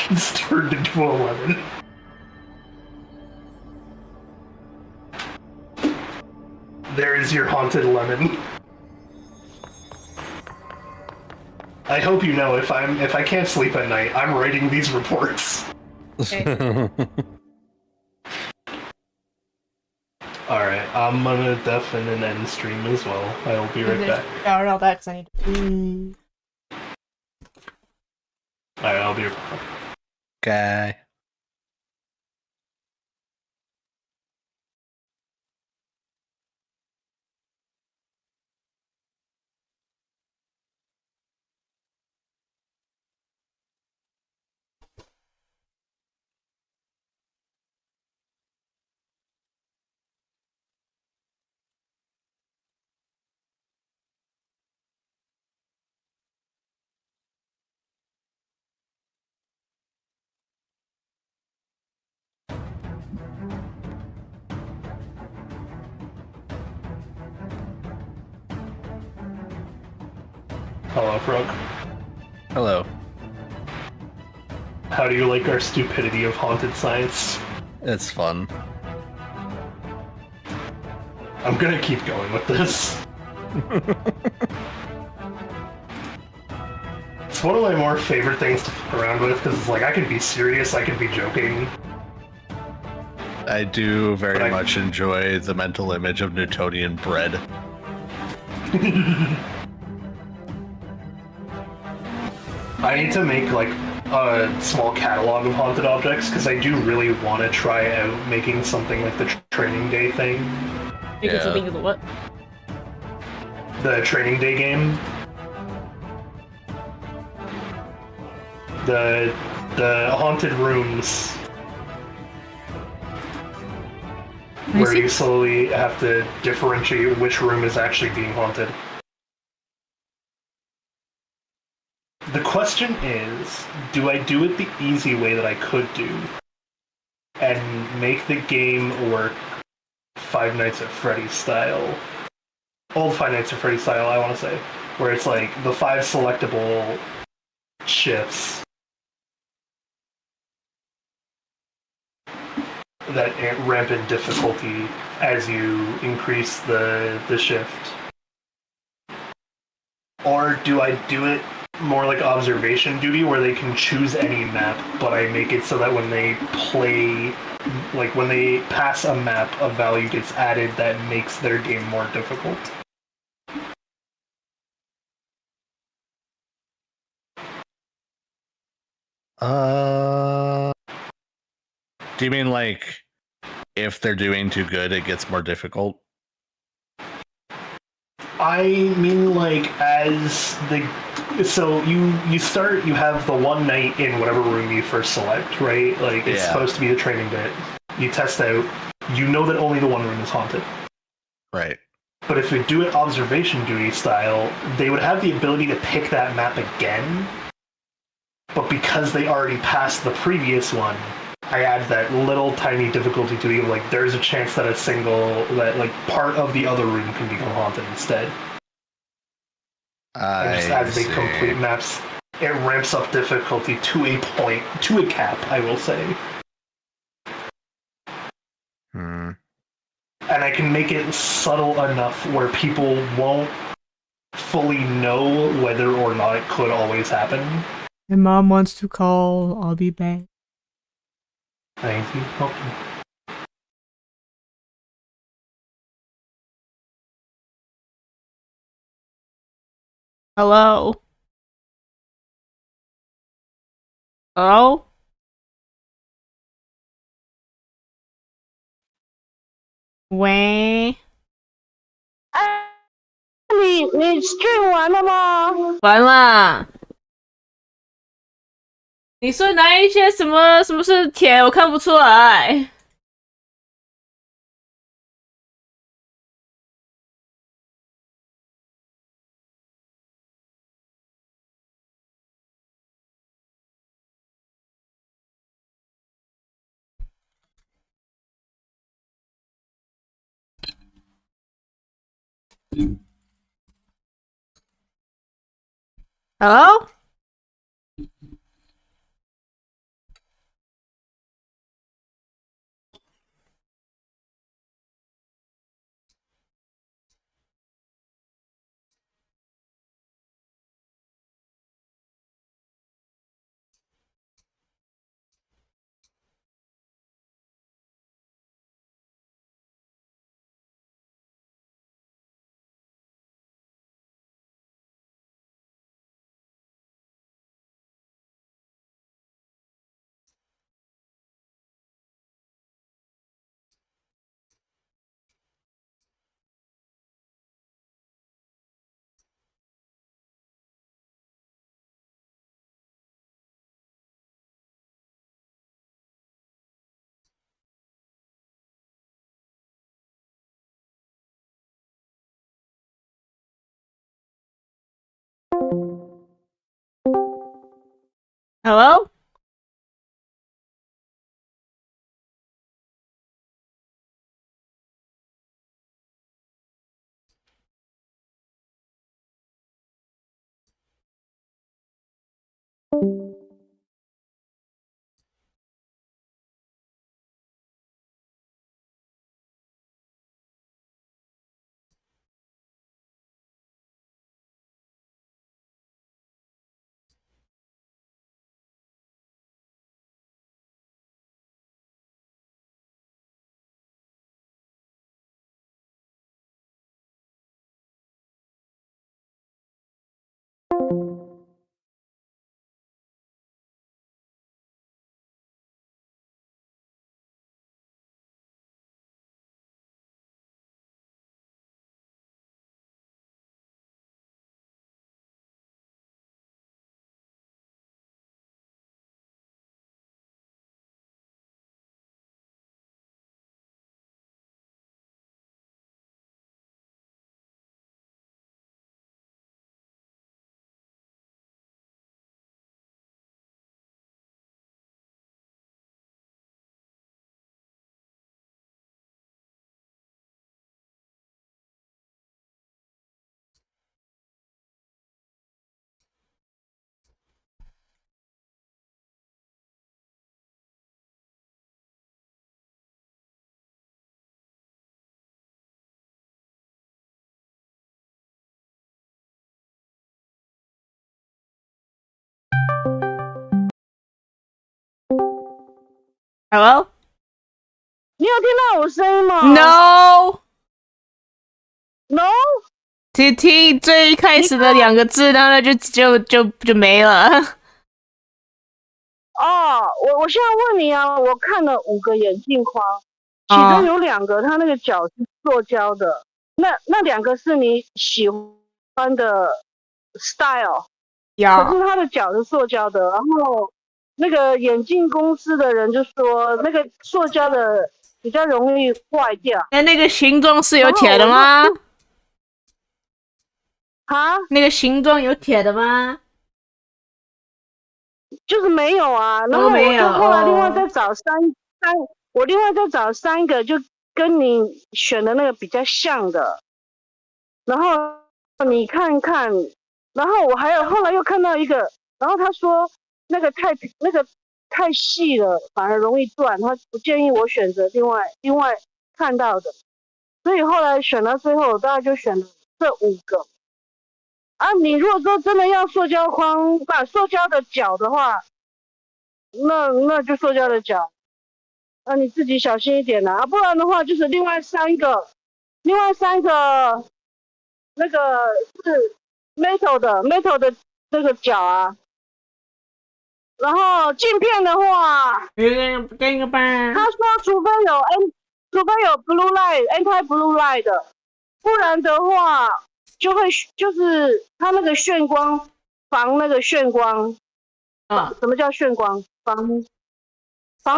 It's turned into a lemon. There is your haunted lemon. I hope you know if I can't sleep at night, I'm writing these reports. Alright, I'm gonna deafen and end stream as well. I'll be right back. Oh, no, that's I need to. Alright, I'll be right back. Okay. Hello, Frog. Hello. How do you like our stupidity of haunted science? It's fun. I'm gonna keep going with this. It's one of my more favorite things to fuck around with, because it's like, I could be serious, I could be joking. I do very much enjoy the mental image of Newtonian bread. I need to make, like, a small catalog of haunted objects, because I do really want to try out making something like the training day thing. Making something with what? The training day game. The haunted rooms. where you slowly have to differentiate which room is actually being haunted. The question is, do I do it the easy way that I could do and make the game work Five Nights at Freddy's style? Old Five Nights at Freddy's style, I want to say. Where it's like the 5 selectable shifts that ramp in difficulty as you increase the shift. Or do I do it more like observation duty where they can choose any map, but I make it so that when they play, like when they pass a map, a value gets added that makes their game more difficult? Do you mean like if they're doing too good, it gets more difficult? I mean, like, as the... So you have the one night in whatever room you first select, right? Like, it's supposed to be the training bit. You test out, you know that only the one room is haunted. Right. But if you do it observation duty style, they would have the ability to pick that map again. But because they already passed the previous one, I add that little tiny difficulty to it, like there's a chance that like part of the other room can become haunted instead. And just as they complete maps, it ramps up difficulty to a point, to a cap, I will say. And I can make it subtle enough where people won't fully know whether or not it could always happen. My mom wants to call. I'll be back. Thank you. Okay. Hello? Hello?喂？你stream 完了吗？完啦。你说哪一些什么是铁？我看不出来。Hello? Hello? Hello? 你有听到我声音吗 No ？No。听最一开始的2个字，然后就没了。哦，我现在问你啊，我看了5个眼镜框，其中有2个它那个角是塑胶的，那2个是你喜欢的 style， 可是它的角是塑胶的，然后那个眼镜公司的人就说那个塑胶的比较容易坏掉。那个形状是有铁的吗？啊？那个形状有铁的吗？就是没有啊，然后我就后来另外再找我另外再找3个，就跟你选的那个比较像的，然后你看看，然后我还有后来又看到一个，然后他说那个太细了，反而容易断，他不建议我选择另外看到的，所以后来选到最后，我大概就选了这5个。啊，你如果说真的要塑胶框，把塑胶的角的话，那就塑胶的角，那你自己小心一点啦，不然的话就是另外3个那个是 metal 的这个角啊，然后镜片的话，他说除非有 blue light anti blue light 的，不然的话。就是它那个眩光防那个眩光啊，什么叫眩光？防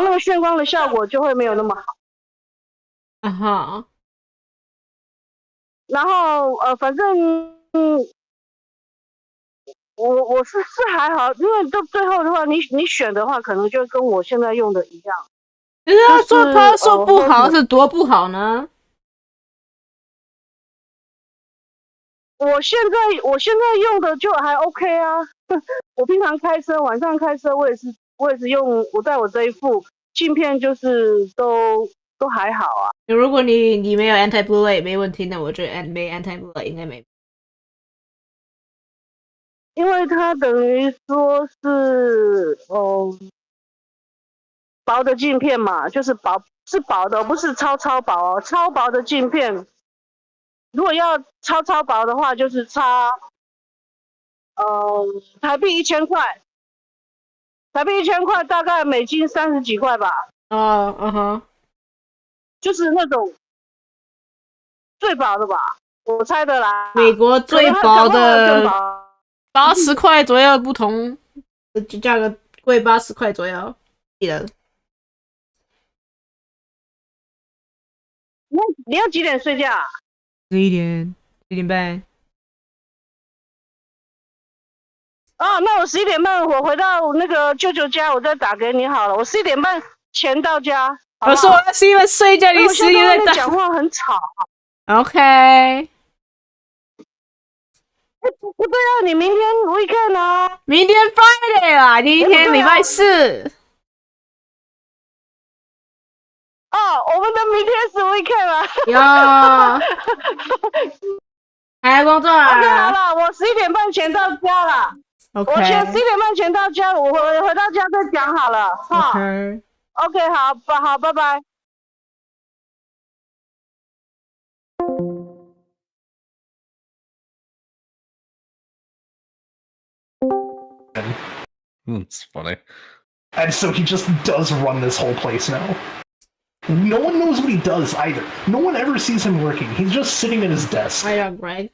那个眩光的效果就会没有那么好。啊哈。然后反正我是还好，因为到最后的话，你选的话，可能就跟我现在用的一样。就是他说不好是多不好呢？我现在用的就还 OK 啊，我平常开车，晚上开车我也是用我带我这一副镜片，就是都还好啊。如果你没有 anti blue light 没问题，那我觉得没 anti blue light 应该没。因为它等于说是薄的镜片嘛，就是是薄的，不是超薄哦，超薄的镜片。如果要超薄的话，就是差台币1000块，台币1000块大概美金30几块吧。就是那种最薄的吧，我猜的啦。美国最薄的80块左右不同，价格贵80块左右，记得。你要几点睡觉？11点半。哦，那我11点半我回到那个舅舅家，我再打给你好了。我11点半前到家。我说我是因为睡觉，你11点半讲话很吵。OK。不对啊，你明天 weekend 啊？明天 Friday 啦，今天礼拜4。哦，我们的明天是 weekend 啊。还工作啊 ？OK， 好了，我11点半前到家了。OK。我11点半前到家，我回到家再讲好了。哈。OK， 好，拜拜。It's funny. And so he just does run this whole place now. No one knows what he does either. No one ever sees him working. He's just sitting at his desk. I know, Greg.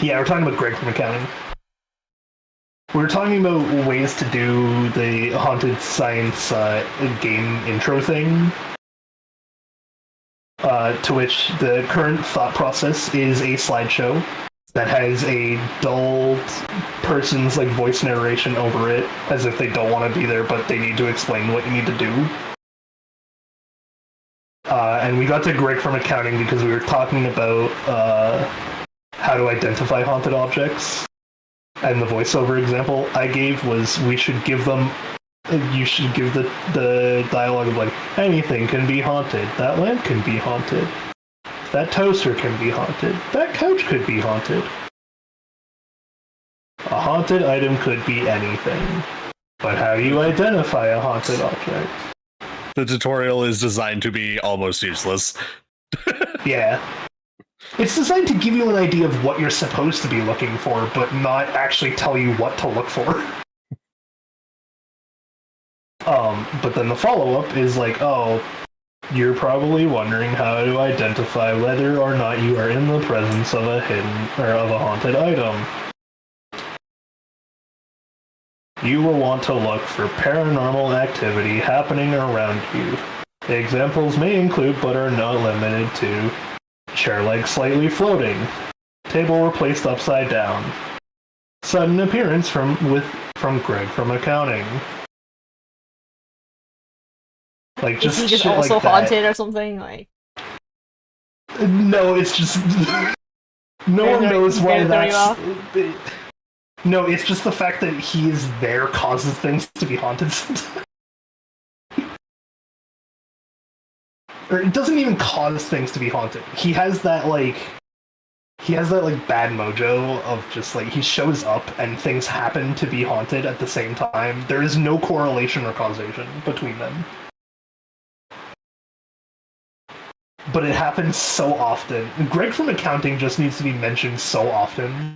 Yeah, we're talking about Greg from accounting. We're talking about ways to do the Haunted Science game intro thing. To which the current thought process is a slideshow that has a dull person's like voice narration over it, as if they don't want to be there, but they need to explain what you need to do. And we got to Greg from accounting because we were talking about how to identify haunted objects. And the voiceover example I gave was you should give the dialogue of like, anything can be haunted, that lamp can be haunted, that toaster can be haunted, that couch could be haunted. A haunted item could be anything. But how do you identify a haunted object? The tutorial is designed to be almost useless. Yeah. It's designed to give you an idea of what you're supposed to be looking for, but not actually tell you what to look for. But then the follow-up is like, oh, you're probably wondering how to identify whether or not you are in the presence of a haunted item. You will want to look for paranormal activity happening around you. The examples may include, but are not limited to, chair legs slightly floating, table replaced upside down, sudden appearance from Greg from accounting. Like Is he just shit also like that. haunted or something? Like, No, it's just no one knows why that's. No, it's just the fact that he is there causes things to be haunted. Or it doesn't even cause things to be haunted. He has that bad mojo of just like he shows up and things happen to be haunted at the same time. There is no correlation or causation between them. But it happens so often. Greg from accounting just needs to be mentioned so often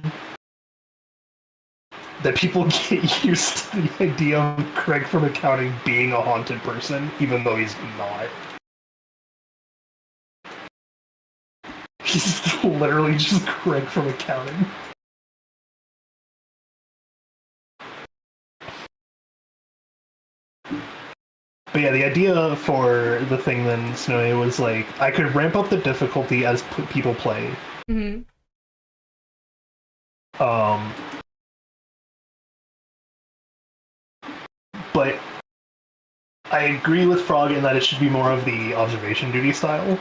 that people get used to the idea of Greg from accounting being a haunted person, even though he's not. He's literally just Greg from accounting. But yeah, the idea for the thing then, Snowy, was like, I could ramp up the difficulty as people play. mm-hmm. But I agree with Frog in that it should be more of the observation duty style.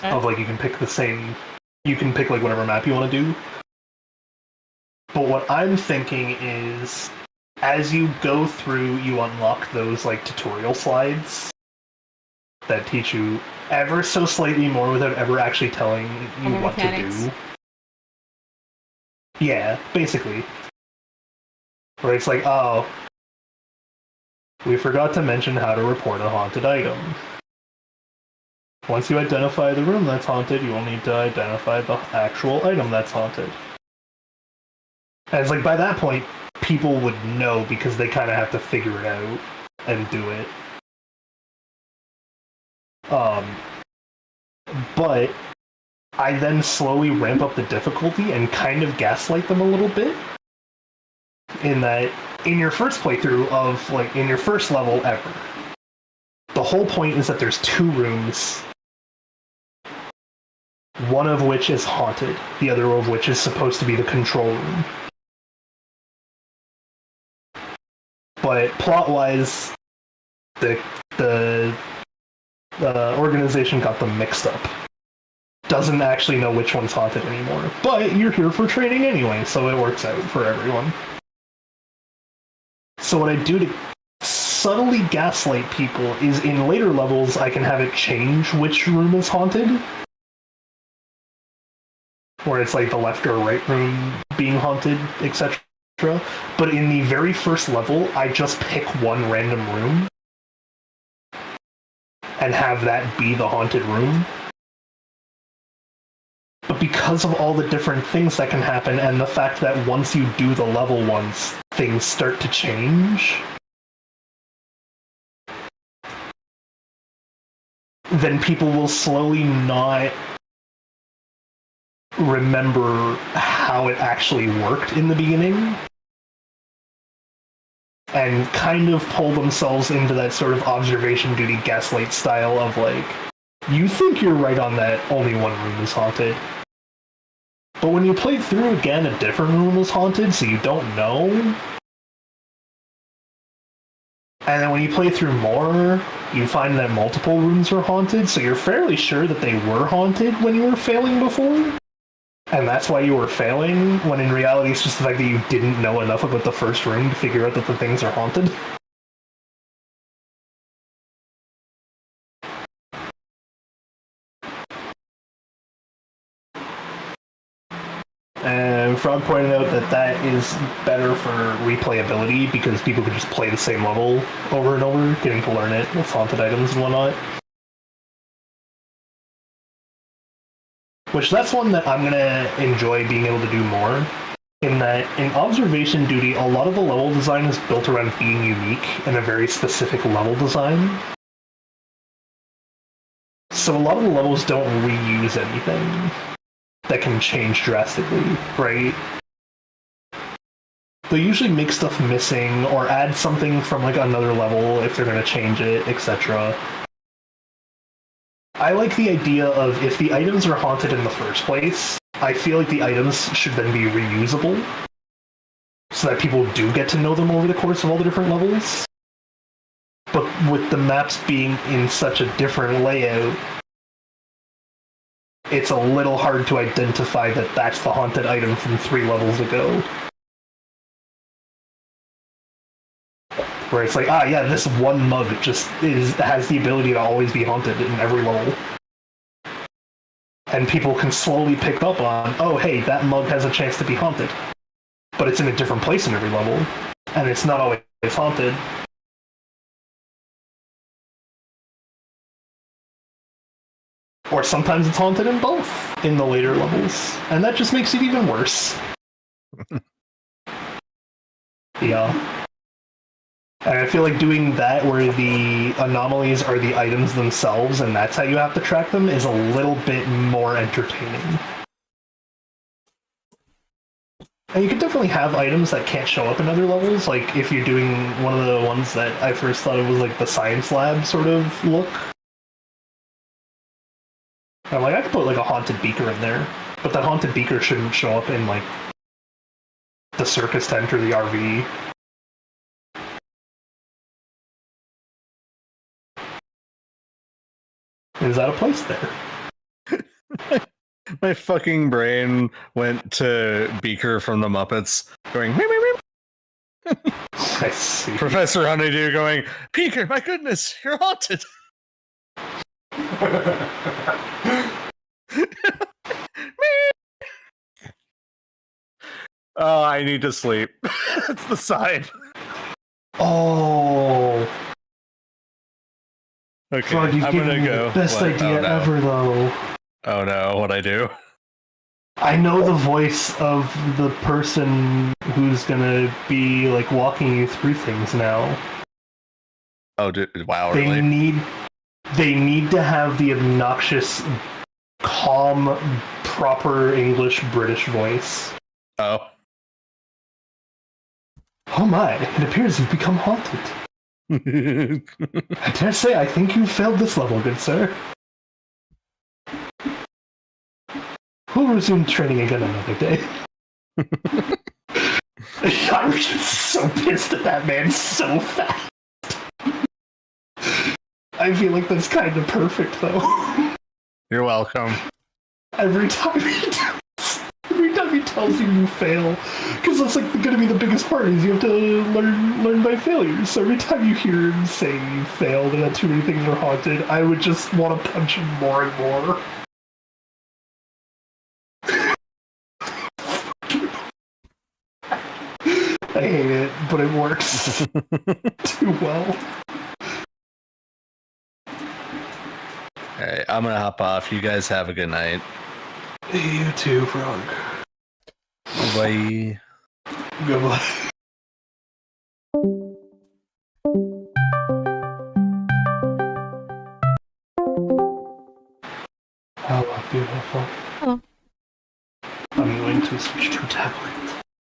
Of like, you can pick like whatever map you want to do. But what I'm thinking is, as you go through, you unlock those like tutorial slides that teach you ever so slightly more without ever actually telling you what mechanics. to do. Yeah, basically. Where it's like, oh, we forgot to mention how to report a haunted item. Once you identify the room that's haunted, you will need to identify the actual item that's haunted. And it's like, by that point, people would know because they kind of have to figure it out and do it. But I then slowly ramp up the difficulty and kind of gaslight them a little bit. In that, in your first playthrough of, like, in your first level ever, the whole point is that there's 2 rooms, one of which is haunted, the other of which is supposed to be the control room. But plot-wise, the organization got them mixed up. Doesn't actually know which one's haunted anymore. But you're here for training anyway, so it works out for everyone. So what I do to subtly gaslight people is in later levels I can have it change which room is haunted. Where it's like the left or right room being haunted, etc. But in the very first level, I just pick one random room and have that be the haunted room. But because of all the different things that can happen and the fact that once you do the level once, things start to change, then people will slowly not remember how it actually worked in the beginning and kind of pull themselves into that sort of observation duty gaslight style of like, you think you're right on that only one room is haunted. But when you play through again, a different room was haunted, so you don't know. And then when you play through more, you find that multiple rooms are haunted, so you're fairly sure that they were haunted when you were failing before. And that's why you were failing, when in reality it's just the fact that you didn't know enough about the first room to figure out that the things are haunted. And Frog pointed out that that is better for replayability because people could just play the same level over and over, getting to learn it with haunted items and whatnot. Which that's one that I'm gonna enjoy being able to do more. In that, in Observation Duty, a lot of the level design is built around being unique and a very specific level design. So a lot of the levels don't reuse anything that can change drastically, right? They usually make stuff missing or add something from like another level if they're going to change it, etc. I like the idea of if the items are haunted in the first place, I feel like the items should then be reusable so that people do get to know them over the course of all the different levels. But with the maps being in such a different layout, it's a little hard to identify that that's the haunted item from 3 levels ago. Where it's like, ah, yeah, this one mug just has the ability to always be haunted in every level. And people can slowly pick up on, oh, hey, that mug has a chance to be haunted. But it's in a different place in every level, and it's not always haunted. Or sometimes it's haunted in both in the later levels, and that just makes it even worse. Yeah. And I feel like doing that where the anomalies are the items themselves and that's how you have to track them is a little bit more entertaining. And you could definitely have items that can't show up in other levels, like if you're doing one of the ones that I first thought of was like the science lab sort of look. I'm like, I could put like a haunted beaker in there, but that haunted beaker shouldn't show up in like the circus tent or the RV. Is that a place there? My fucking brain went to Beaker from the Muppets, going, meep, meep, meep. I see. Professor Honeydew going, Beaker, my goodness, you're haunted. Oh, I need to sleep. That's the sign. Oh. Okay, Frog, you've I'm given gonna me go. the best What? idea ever, though. Oh no, what'd I do? I know the voice of the person who's gonna be like walking you through things now. Oh, wow, They really? need to have the obnoxious, calm, proper English British voice. Oh. Oh my, it appears you've become haunted. I dare say I think you failed this level, good sir. We'll resume training again another day. I was just so pissed at that man so fast. I feel like that's kind of perfect, though. You're welcome. Every time he tells you fail, because that's like going to be the biggest part is you have to learn by failure. So every time you hear him say you failed and that too many things are haunted, I would just want to punch him more and more. I hate it, but it works too well. Alright, I'm gonna hop off. You guys have a good night. You too, Frog. Bye. Goodbye. Hello, beautiful. Hello. I'm going to switch to a tablet.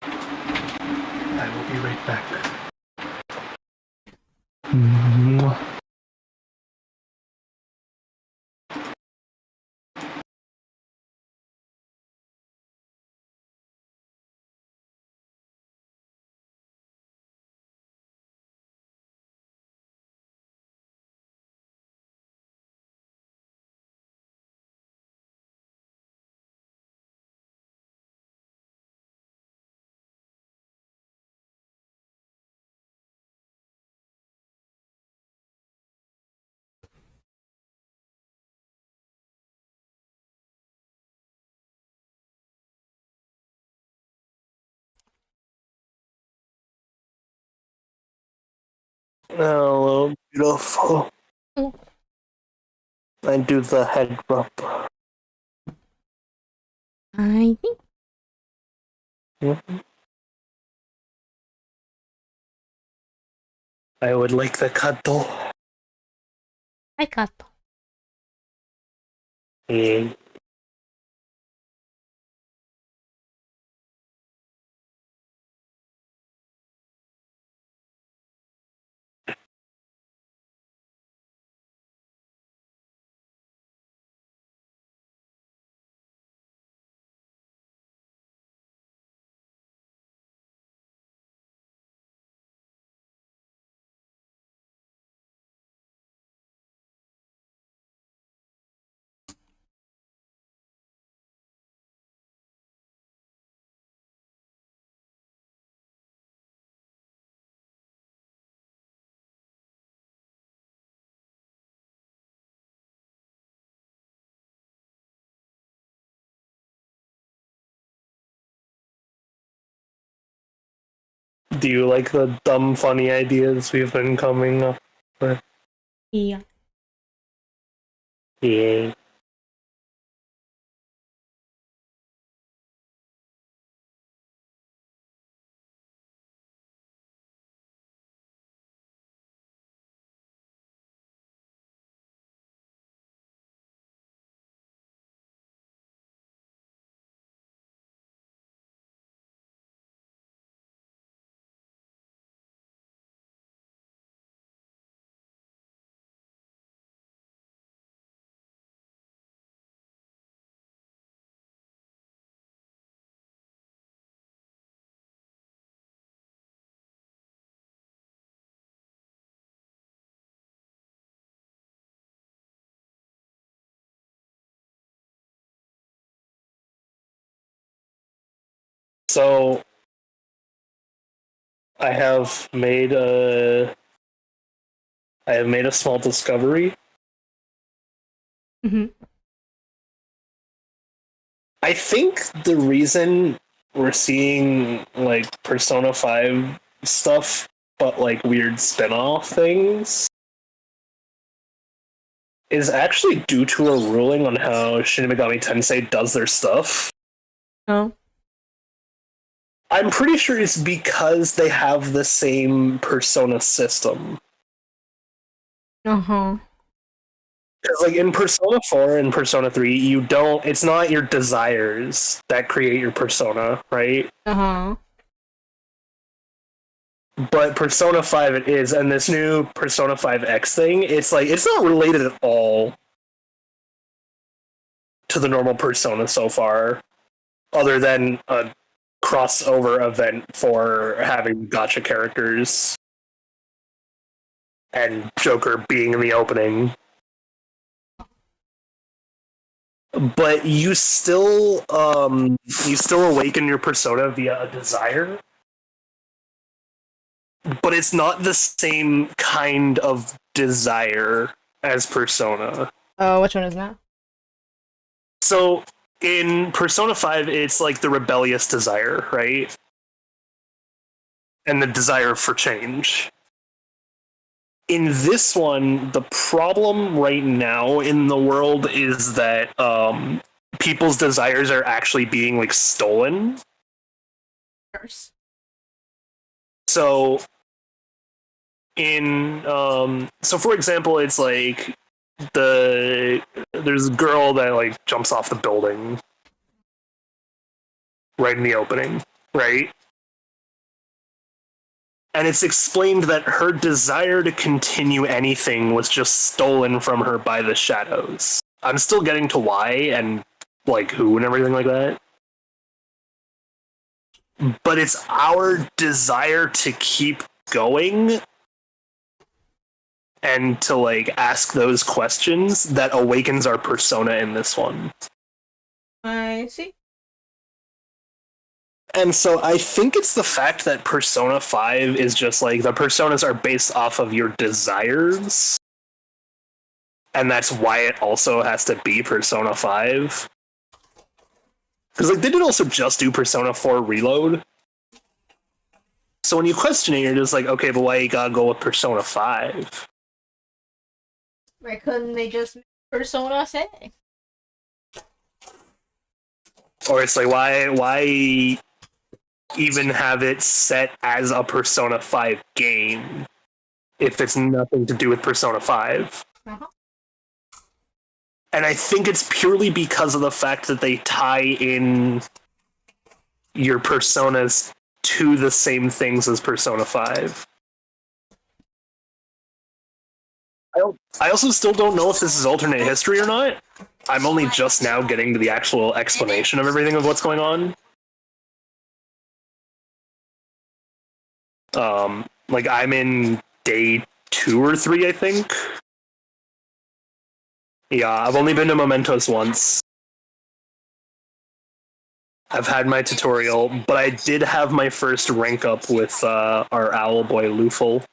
I will be right back. Mwah. Hello, beautiful. Oh. I do the head rub. I think. I would like the cuddle. I got. Yeah. Do you like the dumb, funny ideas we've been coming up with? Yeah. Yeah. So, I have made a small discovery. Mm-hmm. I think the reason we're seeing like Persona 5 stuff, but like weird spin-off things, is actually due to a ruling on how Shin Megami Tensei does their stuff. Oh. I'm pretty sure it's because they have the same Persona system. Uh-huh. Because, like, in Persona 4 and Persona 3, it's not your desires that create your persona, right? Uh-huh. But Persona 5 it is, and this new Persona 5X thing, it's not related at all to the normal Persona so far, other than a crossover event for having gacha characters and Joker being in the opening. But you still awaken your persona via a desire, but it's not the same kind of desire as Persona. Oh, which one is that? So in Persona 5, it's like the rebellious desire, right? And the desire for change. In this one, the problem right now in the world is that people's desires are actually being like stolen. So for example, it's like there's a girl that like jumps off the building right in the opening, right? And it's explained that her desire to continue anything was just stolen from her by the shadows. I'm still getting to why and like who and everything like that. But it's our desire to keep going and to like ask those questions that awakens our persona in this one. I see. And so I think it's the fact that Persona 5 is just like the personas are based off of your desires. And that's why it also has to be Persona 5. Because like they did also just do Persona 4 Reload. So when you question it, you're just like, okay, but why you gotta go with Persona 5? Why couldn't they just make Persona say? Or it's like, why even have it set as a Persona 5 game if it's nothing to do with Persona 5? Uh-huh. And I think it's purely because of the fact that they tie in your personas to the same things as Persona 5. I also still don't know if this is alternate history or not. I'm only just now getting to the actual explanation of everything of what's going on. Like, I'm in day 2 or 3, I think. Yeah, I've only been to Mementos once. I've had my tutorial, but I did have my first rank up with our owl boy Lufel.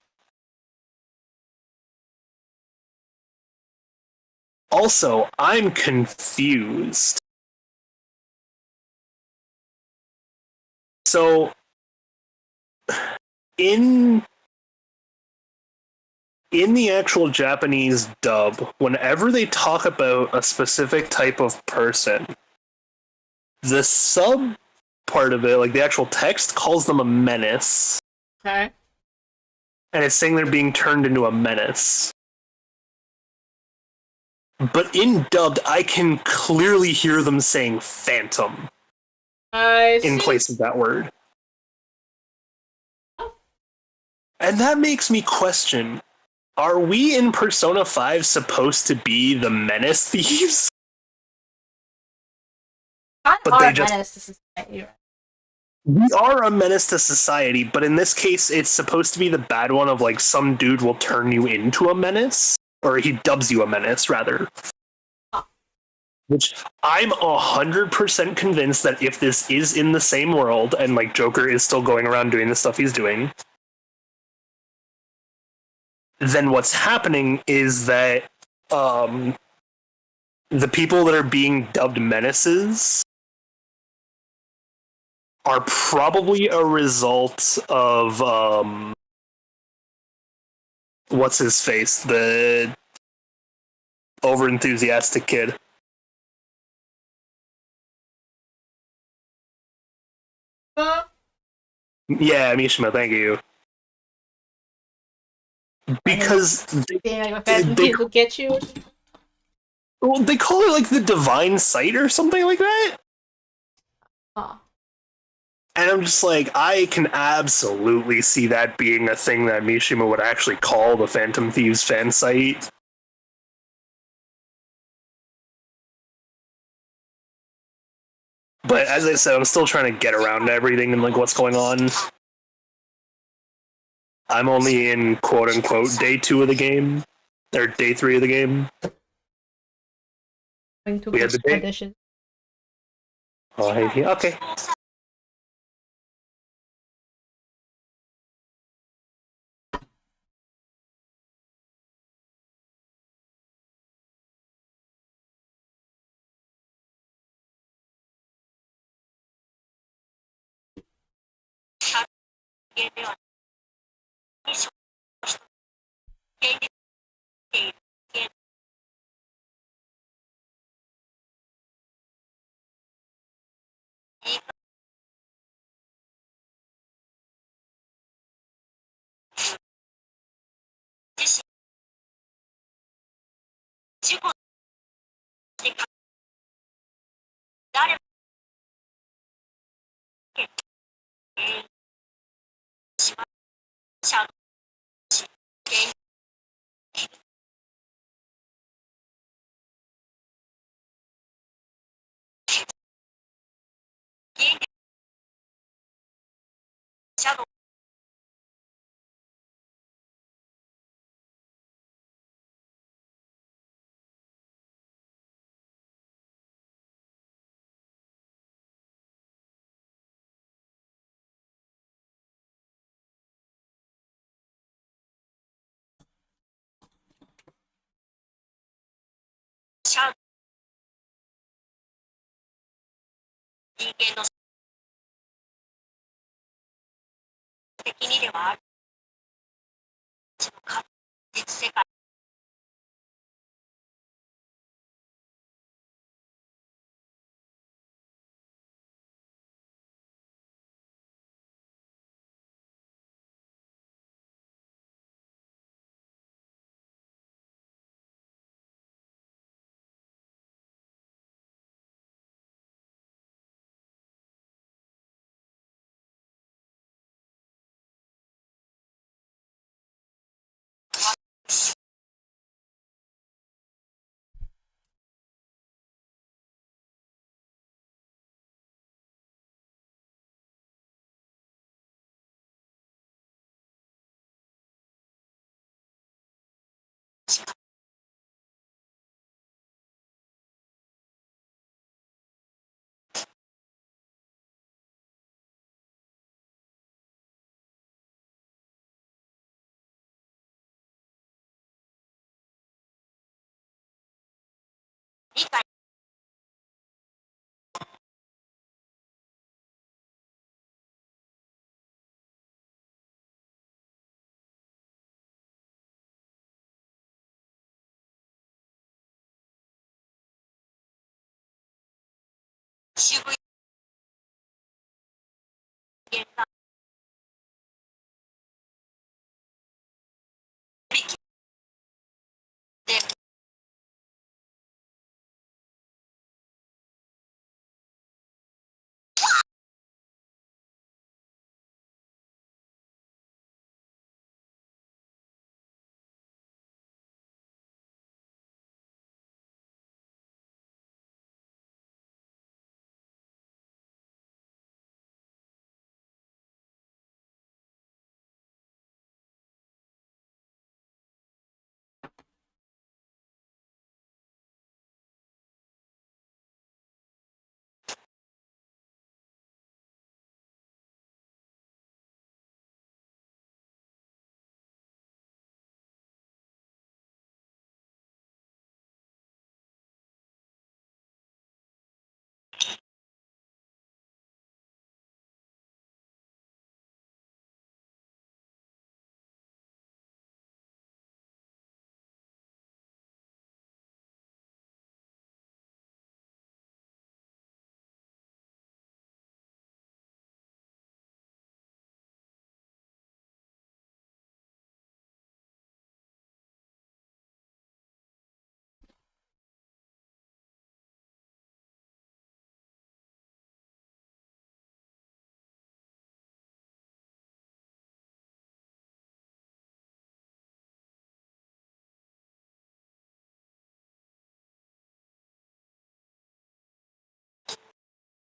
Also, I'm confused. So, in the actual Japanese dub, whenever they talk about a specific type of person, the sub part of it, like the actual text, calls them a menace. Okay. And it's saying they're being turned into a menace. But in dubbed, I can clearly hear them saying phantom in place of that word. And that makes me question, are we in Persona 5 supposed to be the menace thieves? But they just... menace to society. We are a menace to society, but in this case, it's supposed to be the bad one of, like, some dude will turn you into a menace. Or he dubs you a menace, rather. Which I'm 100% convinced that if this is in the same world, and, like, Joker is still going around doing the stuff he's doing, then what's happening is that the people that are being dubbed menaces are probably a result of what's his face, the overenthusiastic kid. Yeah, Mishima, thank you. Because they will get you. Well, they call it like the divine sight or something like that. Huh. And I'm just like, I can absolutely see that being a thing that Mishima would actually call the Phantom Thieves fan site. But as I said, I'm still trying to get around to everything and like what's going on. I'm only in quote unquote day 2 of the game. Or day 3 of the game. We had the day. Oh, hey, okay.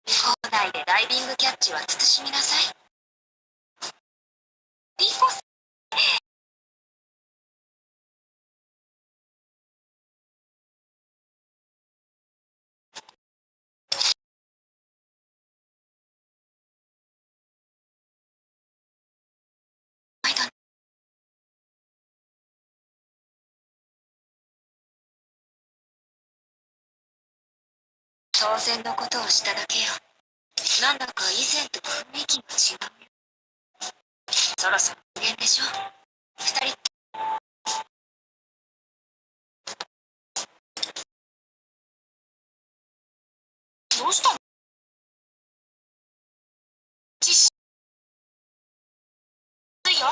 校内でダイビングキャッチは慎みなさい。リコス当然のことをしただけよ。なんだか以前と雰囲気が違う。そろそろ人間でしょ。二人。どうしたの？実施よ。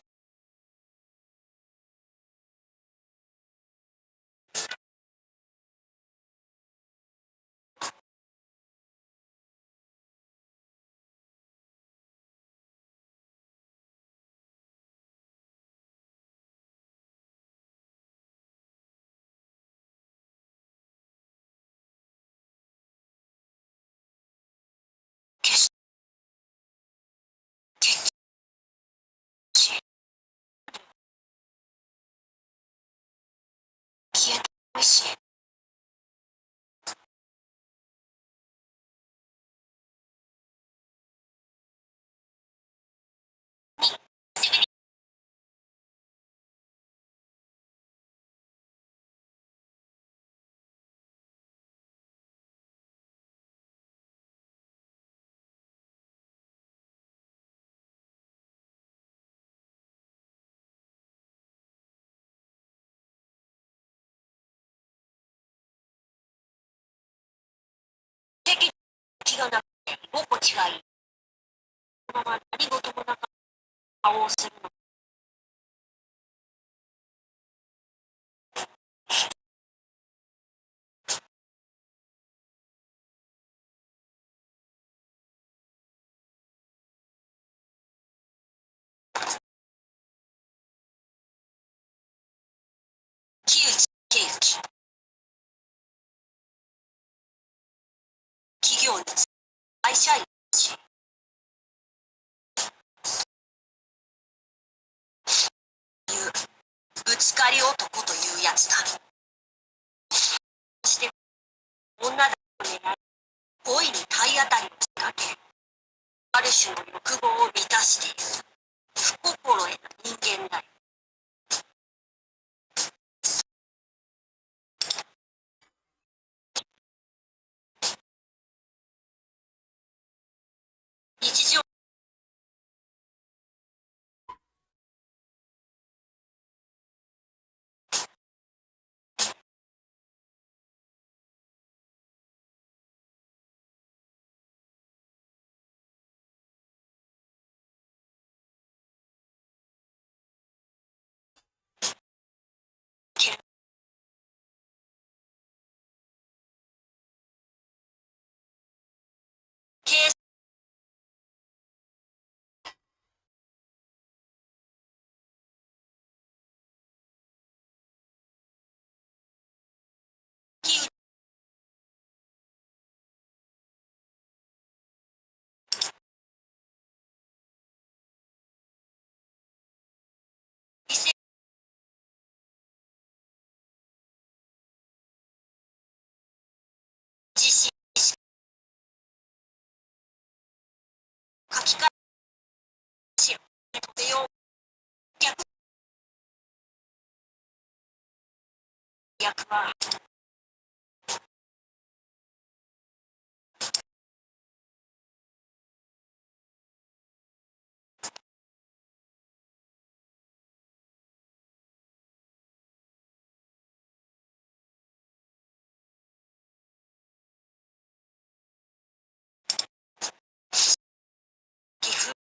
をなくて居心地がいい。このまま何事もなかった顔をするの。木内圭介。企業に会社員し。ぶつかり男というやつだ。そして女だと狙い恋に体当たりを仕掛け、ある種の欲望を満たしている不心得な人間だよ。日常警自身書き換えし止めよう。役は寄付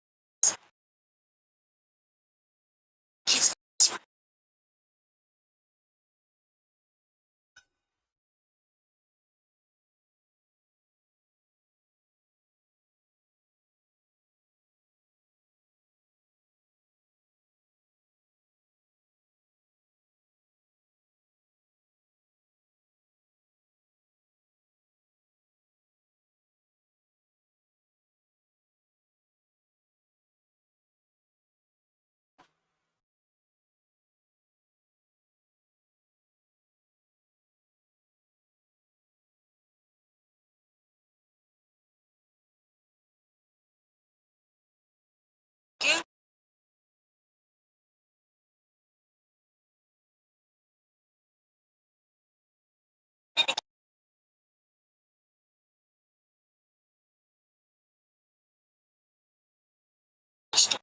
傷つけ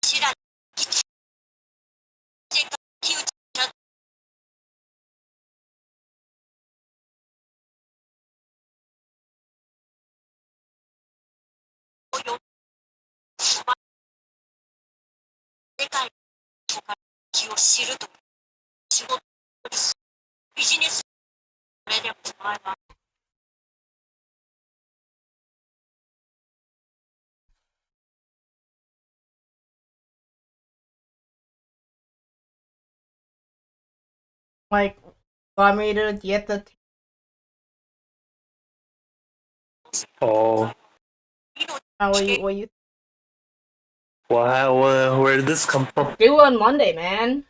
知ら木内世界とか気を知ると仕事ですビジネスそれでもお前はLike, want me to get the Oh, What you wow, where did this come from? do on Monday, man?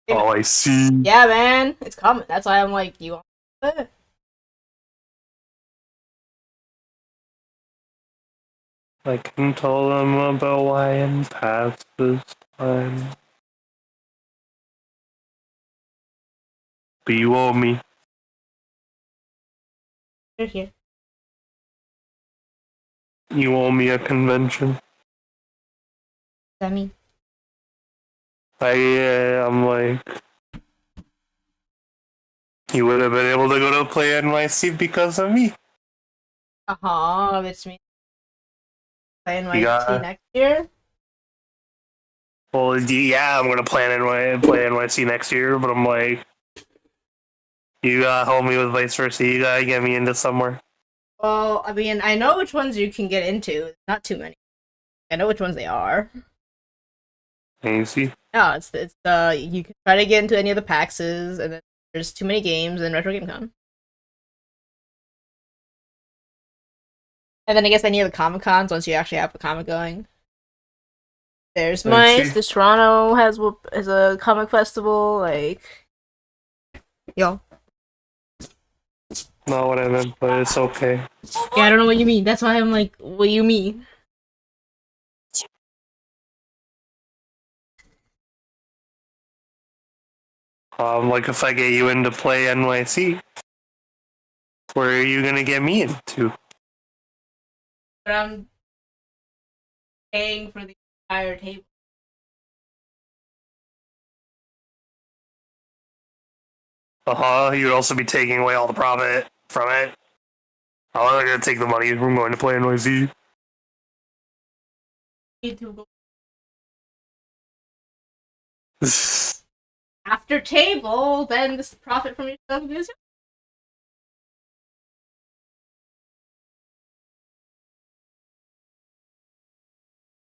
Oh, I see. Yeah, man, it's coming. That's why I'm like, you want it? I can tell them about why I'm past this time. But you owe me. You're here. You owe me a convention. That me. I'm like, you would have been able to go to Play NYC because of me. It's me. Playing my You got- team next year. Well, yeah, I'm gonna play NYC next year, but I'm like, you gotta help me with vice versa. You gotta get me into somewhere. Well, I mean, I know which ones you can get into. Not too many. I know which ones they are. Can you see? No, it's you can try to get into any of the PAXs, and then there's too many games in Retro Game Con. And then I guess any of the Comic Cons once you actually have a comic going. There's MICE. There's Toronto has a comic festival. Like, yo. Not what I meant, but it's okay. Yeah, I don't know what you mean. That's why I'm like, what do you mean? Like if I get you into Play NYC, where are you gonna get me into? But I'm paying for the entire table. You'd also be taking away all the profit from it. How am I gonna take the money from going to Play NYC? After table, then this profit from your stuff goes. Isn't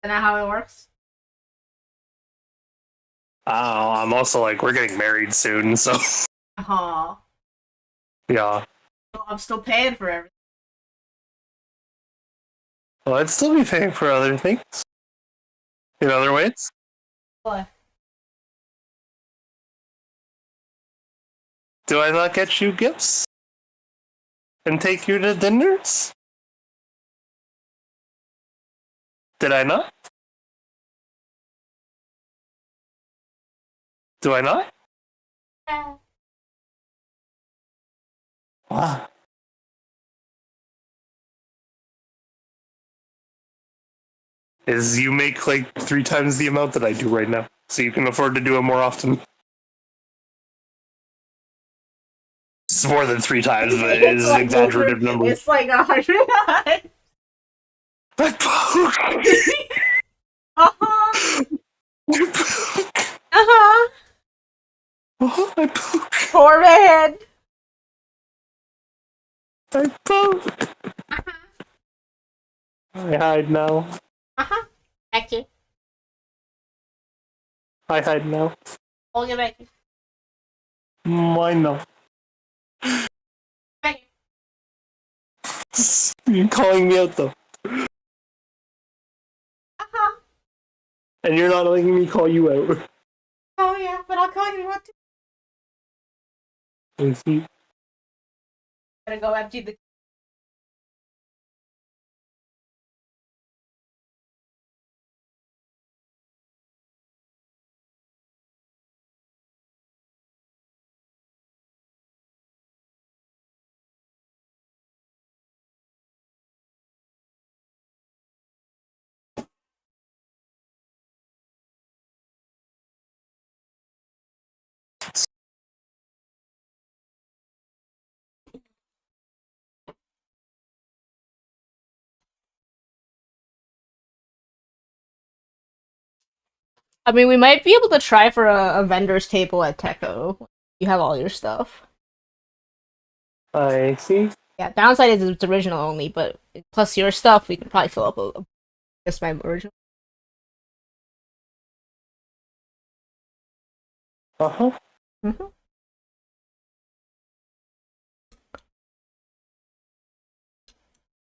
that how it works? Oh, I'm also like, we're getting married soon, so. Yeah. I'm still paying for everything. Well, I'd still be paying for other things. In other ways. What? Do I not get you gifts? And take you to dinners? Did I not? Do I not? Yeah. Wow. Is you make like 3 times the amount that I do right now, so you can afford to do it more often. It's more than 3 times, but it is an exaggerative number. It's like 100. Poor man. I poke. I hide now. Back you. I hide now. Hold it back. Why no? Back. You're calling me out though. And you're not letting me call you out. Oh yeah, but I'll call you out too. I see. Gotta go empty the. I mean, we might be able to try for a vendor's table at Techo. You have all your stuff. I see. Yeah, downside is it's original only, but plus your stuff, we can probably fill up just my original. Uh-huh. Mm-hmm.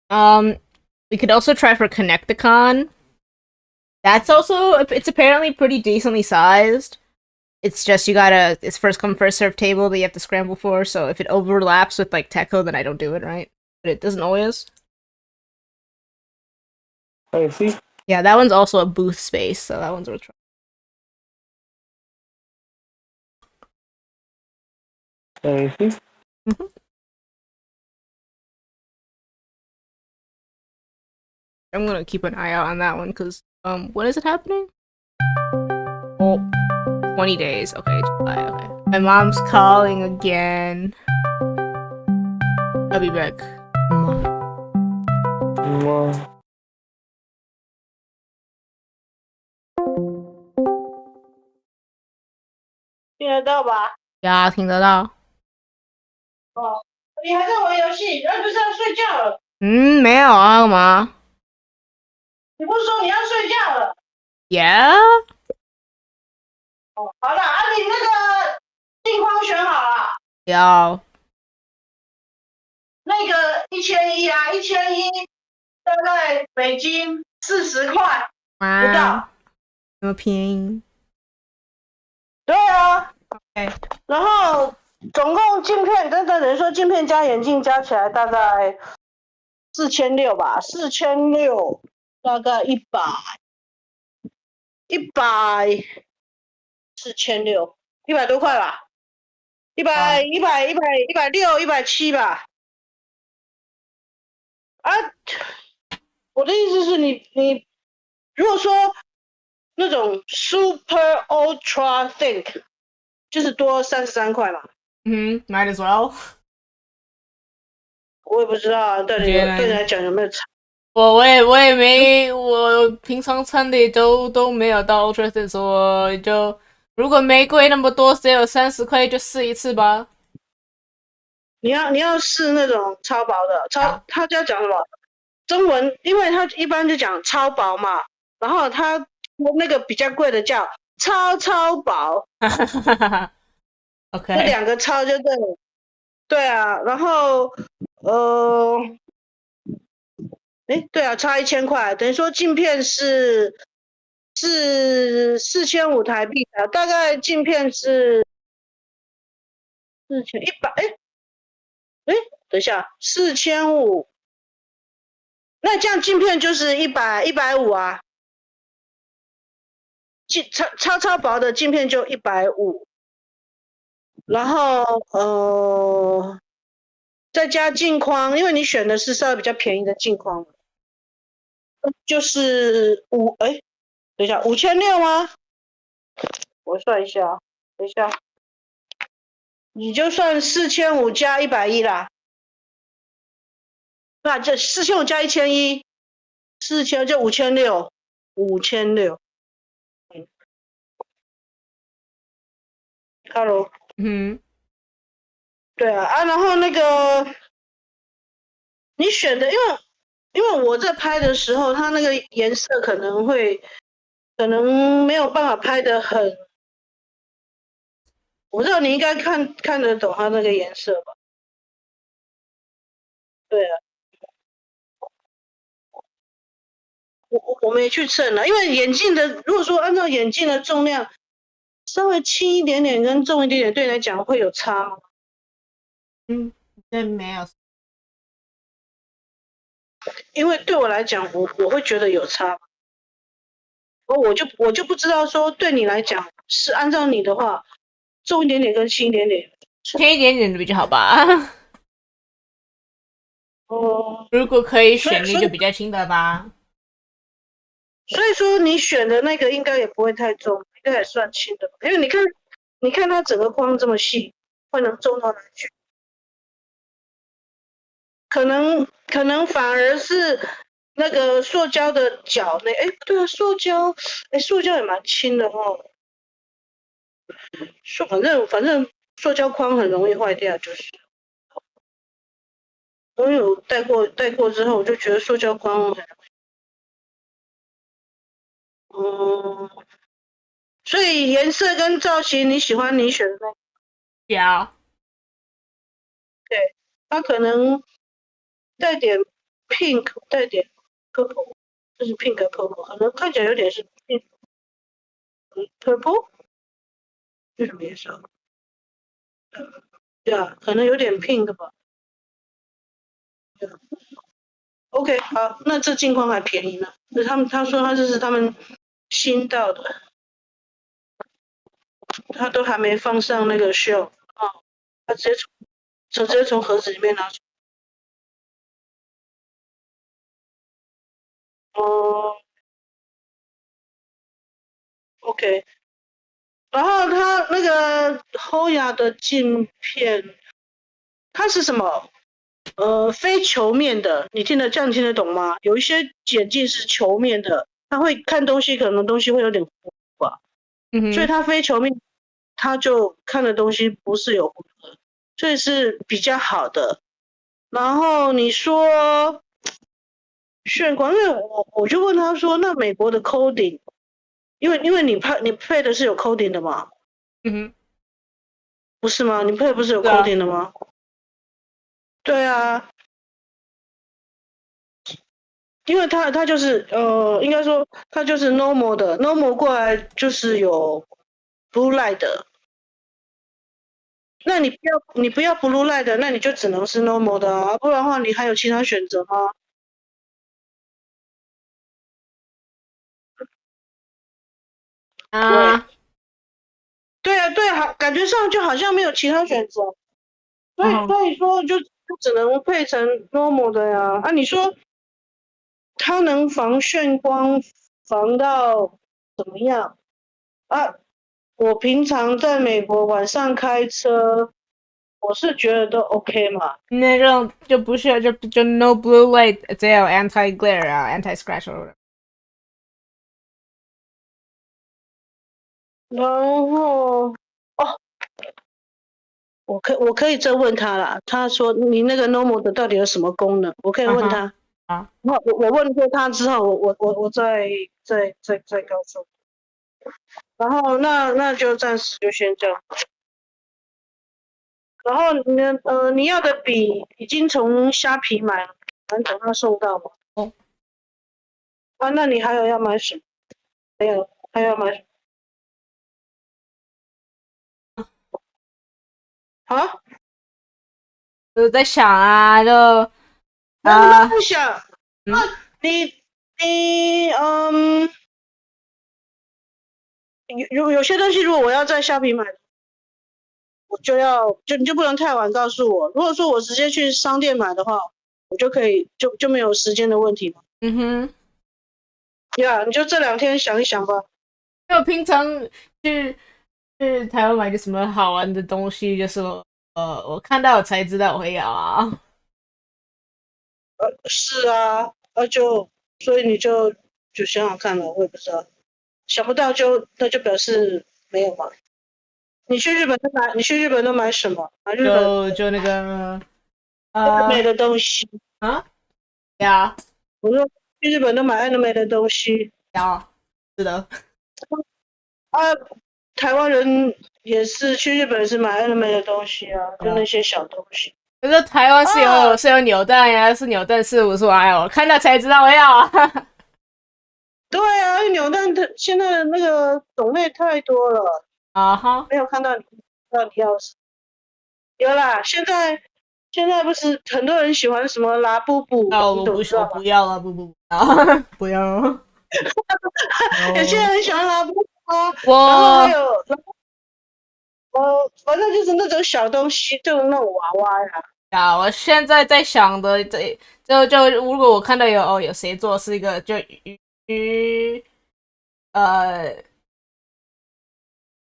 We could also try for Connecticon. That's also, it's apparently pretty decently sized. It's just it's first come first serve table that you have to scramble for. So if it overlaps with like Techo, then I don't do it, right? But it doesn't always. I see. Yeah, that one's also a booth space, so that one's worth trying. I see. I'm gonna keep an eye out on that one because when is it happening? Oh, 20 days. Okay, July. Okay. My mom's calling again. I'll be back.听得到吧？呀，听得到。哦，你还在玩游戏？那不是要睡觉了？没有啊，干嘛你不是说你要睡觉了？ ？Yeah。哦，好了，啊，你那个镜框选好了？要。那个1100啊，1100，大概北京40块不到。那么便宜？对啊。OK。然后总共镜片，等于说镜片加眼镜加起来大概4600吧，4600大概100，100，4600，100多块吧，100，160，170吧。啊，我的意思是你如果说那种 super ultra think， 就是多33块嘛。might as well。我也不知道啊，对你来讲有没有差？我也没，我平常穿的也都没有到 ultra think， 我就如果没贵那么多，只有30块就试一次吧。你要试那种超薄的，他就要讲什么中文，因为他一般就讲超薄嘛，然后他那个比较贵的叫超薄。OK。这两个超就对了。对啊，然后对啊，差1000块，等于说镜片是4500台币啊，大概镜片是4100，等一下4500，那这样镜片就是150啊，超薄的镜片就150，然后再加镜框，因为你选的是稍微比较便宜的镜框，就是等一下5600吗？我算一下，等一下，你就算4500加110啦。那这4500加1100，4000就5600。Hello。对啊，然后那个你选的，因为我在拍的时候，它那个颜色可能没有办法拍得很，我知道你应该看得懂它那个颜色吧？对啊。我没去称了，因为眼镜的，如果说按照眼镜的重量，稍微轻一点点跟重一点点，对你来讲会有差吗？没有。因为对我来讲，我会觉得有差。我就不知道说对你来讲是按照你的话，重一点点跟轻一点点，轻一点点的比较好吧。如果可以选，那就比较轻的吧。所以说你选的那个应该也不会太重，应该也算轻的吧？因为你看它整个框这么细，会能重到哪去？可能反而是那个塑胶的角内，不对啊，塑胶也蛮轻的哦。反正塑胶框很容易坏掉，就是。我有戴过之后，我就觉得塑胶框很所以颜色跟造型你喜欢你选的那个？要。对，它可能带点 pink 带点 purple， 这是 pink 和 purple， 可能看起来有点是 pink purple， 是什么颜色？对啊，可能有点 pink 吧。OK， 好，那这镜框还便宜呢。这他说这是他们新到的，他都还没放上那个 shelf 啊，他直接从盒子里面拿出。OK， 然后它那个 Hoya 的镜片，它是什么？非球面的，你这样听得懂吗？有一些眼镜是球面的，它会看东西，可能东西会有点糊吧。所以它非球面，它就看的东西不是有糊的，所以是比较好的。然后你说炫光，因为我就问他说，那美国的 coding， 因为你配的是有 coding 的嘛？不是吗？你配的不是有 coding 的吗？对啊，因为它就是应该说它就是 normal 的 ，normal 过来就是有 blue light 的。那你不要 blue light 的，那你就只能是 normal 的啊，不然的话你还有其他选择吗？对啊，感觉上就好像没有其他选择，所以说就只能配成 normal 的呀。啊，你说它能防眩光防到怎么样啊？我平常在美国晚上开车，我是觉得都 OK 嘛。那种就不是就 no blue light， 只有 anti glare 啊 ，anti scratch。然后我可以再问他啦。他说你那个 normal 的到底有什么功能？我可以问他。那我问过他之后，我再告诉你。然后那就暂时就先这样。然后你要的笔已经从虾皮买了，等他送到吗？啊，那你还有要买什么？还要买什么？啊？我在想啊，就在想，你有些东西如果我要在虾皮买，我你就不能太晚告诉我。如果说我直接去商店买的话，我就可以就没有时间的问题嘛。呀，你就这2天想一想吧。因为我平常去台湾买个什么好玩的东西，就是我看到我才知道我会要啊。是啊，所以你就想想看了，我也不知道，想不到那就表示没有嘛。你去日本都买什么？日本就那个美的东西啊？呀，我说去日本都买美的东西。是的。台湾人也是去日本是买美的东西啊，就那些小东西。可是台湾是有扭蛋呀，是扭蛋4、5是哎呦，我看到才知道我要啊。对啊，扭蛋它现在的那个种类太多了没有看到你要什么。有啦，现在不是很多人喜欢什么拉布布，我不要拉布布不要。有些人很喜欢拉布布啊，然后还有反正就是那种小东西，就那种娃娃呀。我现在在想的就如果我看到有谁做是一个就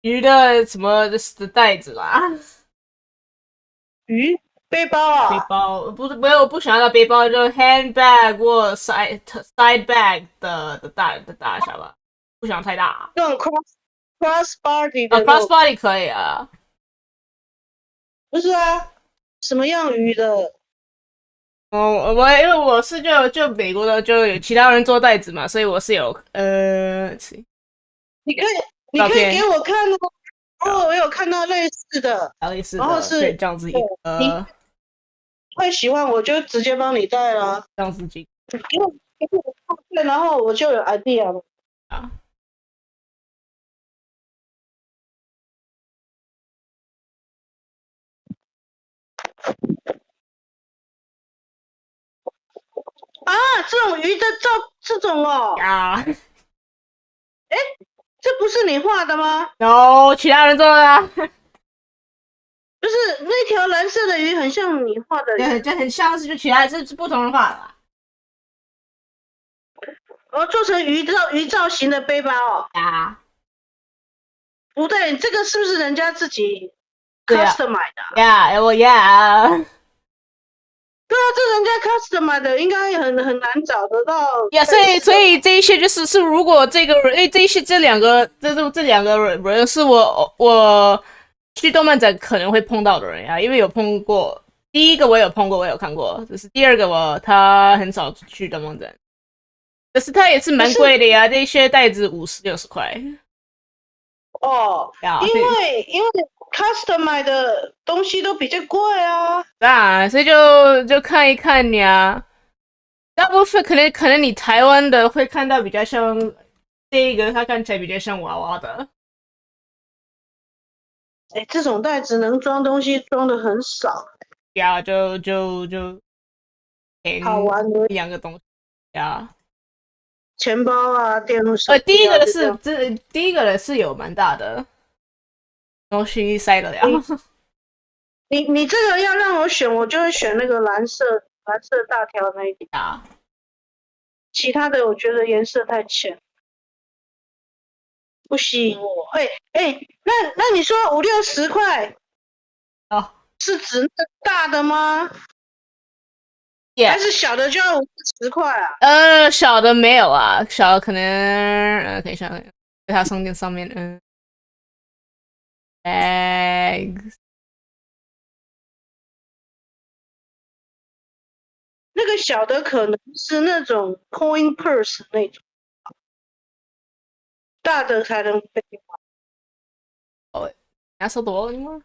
鱼的什么的袋子啦。鱼背包啊？背包不是，没有，我不喜欢的背包，就 handbag 或 side bag 的大小吧，不想太大。那种 cross body 的cross body 可以啊。不是啊，什么样鱼的？因为我是就美国的，就有其他人做袋子嘛，所以我是有你可以给我看哦。我有看到类似的，然后是这样子会喜欢，我就直接帮你带了。这样子几给我照片，然后我就有 idea 了。啊？啊，这种鱼的这种哦，呀，这不是你画的吗？有其他人做的啊，不是那条蓝色的鱼很像你画的鱼，就很像是就其他是不同人画的啦。做成鱼造型的背包哦。呀，不对，这个是不是人家自己对啊 custom 买的？呀，我呀，对啊，这人家 custom 买的，应该很难找得到。呀，所以这一些就是如果这个人，因为这两个人是我去动漫展可能会碰到的人呀，因为有碰过。第一个我有碰过，我有看过，只是第二个他很少去动漫展，可是他也是蛮贵的呀，这些袋子50-60块。哦，因为 custom 买的东西都比较贵啊。啊，所以就看一看呀。大部分可能你台湾的会看到比较像这个，它看起来比较像娃娃的。哎，这种袋子能装东西装的很少。呀，就好玩的两个东西呀。钱包啊，电路手机啊。第一个的是有蛮大的东西塞得了。你这个要让我选，我就会选那个蓝色大条那一点啊。其他的我觉得颜色太浅，不吸引我。那你说50-60块，哦，是指那个大的吗？还是小的就要50-10块啊？小的没有啊，小的可能等一下，在它商店上面bags。那个小的可能是那种 coin purse 那种，大的才能背。哦，你要说多少吗？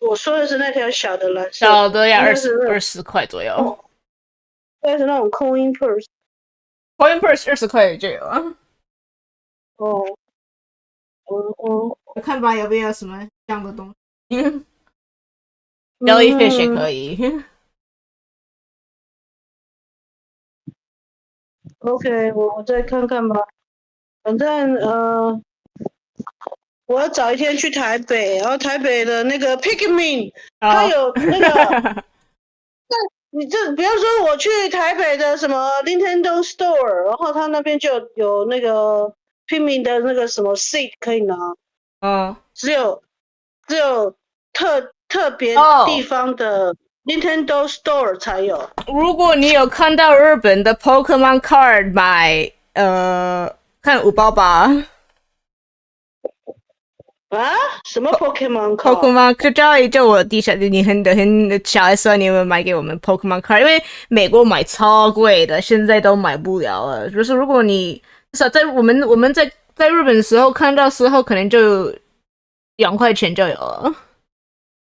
我说的是那条小的蓝色，小的要20块左右。应该是那种 coin purse。coin purse 20块就有啊。哦，我看吧，有没有什么这样的东西？Jellyfish 也可以。OK， 我再看看吧。反正我要找一天去台北，然后台北的那个 Pikmin， 它有那个。那你这比方说我去台北的什么 Nintendo Store， 然后他那边就有那个 Pikmin 的那个什么 seed 可以拿。只有特别地方的 Nintendo Store 才有。如果你有看到日本的 Pokemon Card 买看5包吧。啊？什么 Pokemon Card？ 就我弟小，你很小的时候，你有没有买给我们 Pokemon Card？ 因为美国买超贵的，现在都买不了了。就是如果你至少在我们在日本的时候看到时候，可能就2块钱就有了。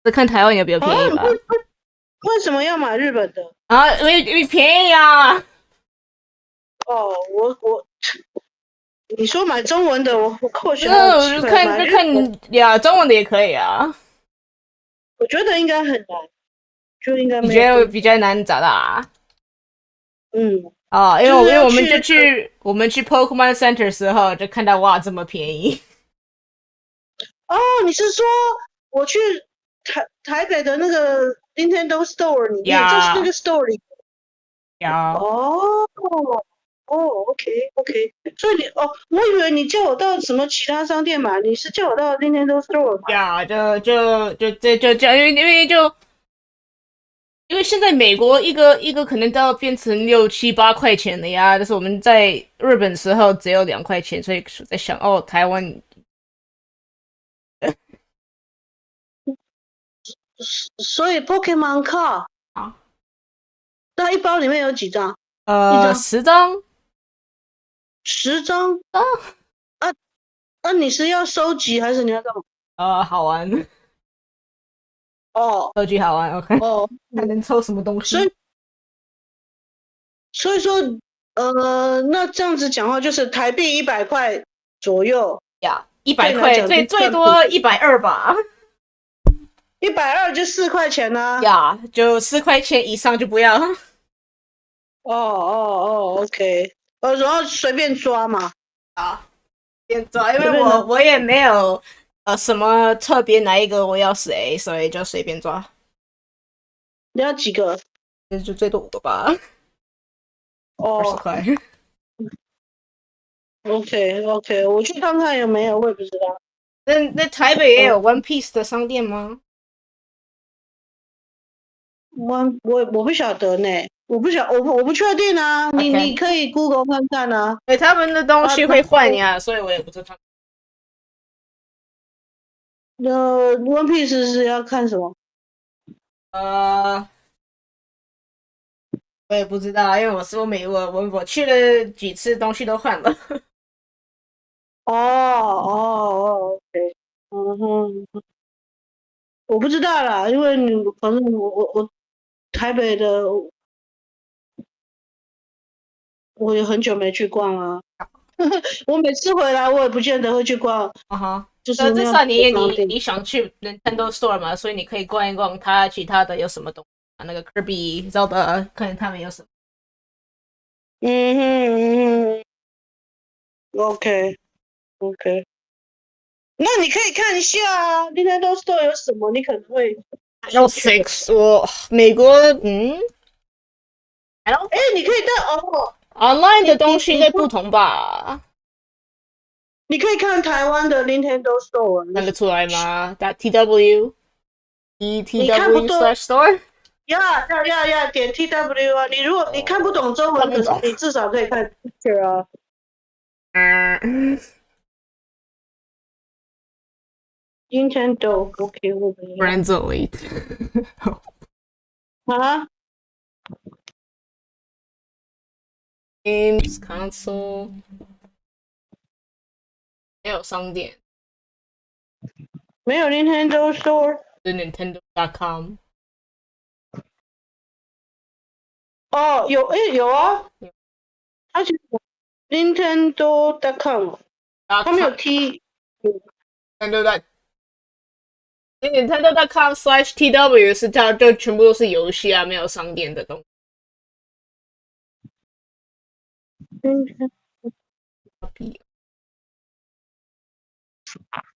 再看台湾有比较便宜吧？为什么要买日本的？啊，因为便宜啊。哦，你说买中文的，我或许看呀，中文的也可以啊。我觉得应该很难，就应该没有。你觉得比较难找到啊？因为我们去 Pokemon Center 的时候就看到哇这么便宜。哦，你是说我去台北的那个 Nintendo Store 里面，就是那个 store 里。OK， 所以我以为你叫我到什么其他商店买，你是叫我到 Nintendo Store 买。呀，因为现在美国一个可能都要变成6、7、8块钱的呀，但是我们在日本时候只有2块钱，所以在想台湾。所以 Pokemon Card 那一包里面有几张？10张。10张你是要收集还是你要干嘛？好玩。哦，特技好玩，OK。哦，还能抽什么东西？所以说，那这样子讲话就是台币100块左右呀，100块，最多120吧。120就4块钱呢、呀，就4块钱以上就不要。OK，然后随便抓嘛。啊，随便抓，因为我也没有什么特别哪一个我要谁，所以就随便抓。你要几个？就最多5个吧。20块。OK，我去看看有没有，我也不知道。那台北也有 One Piece 的商店吗？我不晓得呢，我不确定啊。你可以 Google 看看啊。他们的东西会换呀，所以我也不知道。One Piece 是要看什么？我也不知道，因为我去了几次，东西都换了。OK，我不知道啦，因为反正我台北的我也很久没去逛了。我每次回来我也不见得会去逛。就是至少你想去 Nintendo Store 嘛，所以你可以逛一逛它其他的有什么东西啊，那个 Kirby、Zelda， 看他们有什么。OK，那你可以看一下啊 ，Nintendo Store 有什么，你可能会。有 6， 我美国你可以到online 的东西会不同吧？你可以看台湾的 Nintendo Store， 看得出来吗？.tw /store。呀，点 TW 啊！如果你看不懂中文，可是你至少可以看 picture 啊。Nintendo OK， 我不要。Friends Elite。啊 ？Games console 没有商店，没有 Nintendo Store， 是 Nintendo.com。有啊，而且 Nintendo.com， 他没有 Nintendo.com/TW 是它就全部都是游戏啊，没有商店的东西。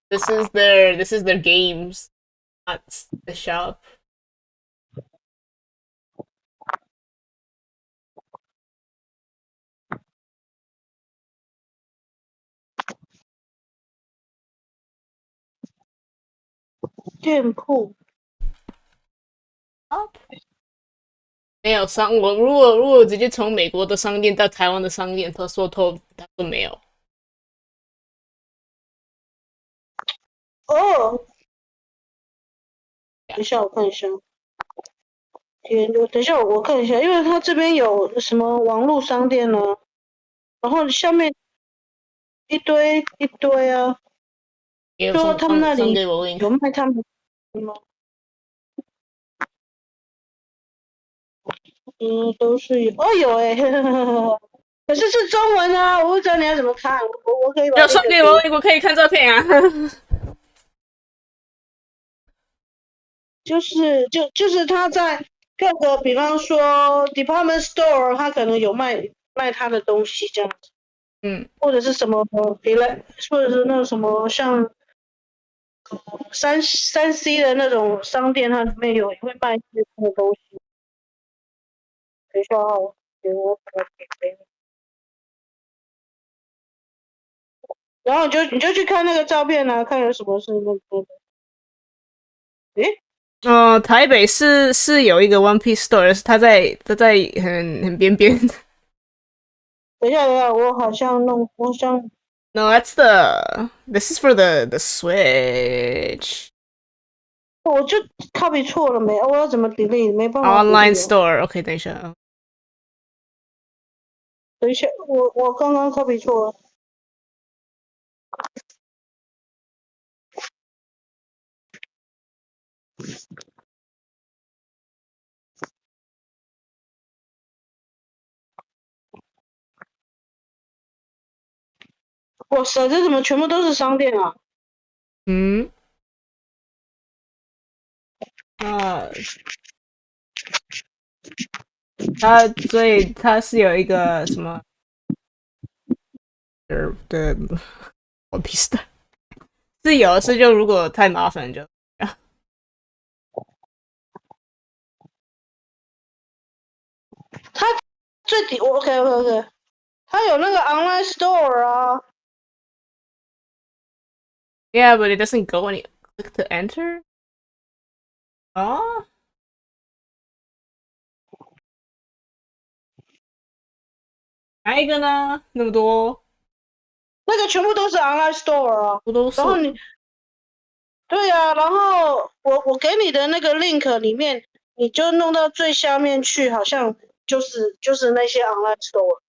This is their games, not the shop. 店铺。没有我如果直接从美国的商店到台湾的商店，他说没有。等一下我看一下。等一下我看一下，因为它这边有什么网络商店呢？然后下面一堆啊，说他们那里有卖他们吗？都是有有可是是中文啊，我不知道你要怎么看，我可以把。要送给我可以看照片啊。就是他在各个，比方说 department store， 他可能有卖他的东西这样子。或者是什么或者是那种什么像3C 的那种商店，它里面也会卖一些什么东西。等一下我把它给你。然后你就去看那个照片啊，看有什么是那个。台北是有一个 One Piece Store， 它在很边边。等一下，我好像No, this is for the Switch. 我就 copy 错了没？我要怎么 delete？ 没办法。Online store. OK， 等一下。等一下，我刚刚 copy 错了。哇塞，这怎么全部都是商店啊？嗯，啊，所以它是有一个什么的，我屁事的，是有是就如果太麻烦就。它最底，OK，它有那个 online store 啊。Yeah, but it doesn't go when you click to enter. 啊？哪一个呢？那么多？那个全部都是 online store 啊。不都是？然后你，对啊，然后我给你的那个 link 里面，你就弄到最下面去，好像就是那些 online store。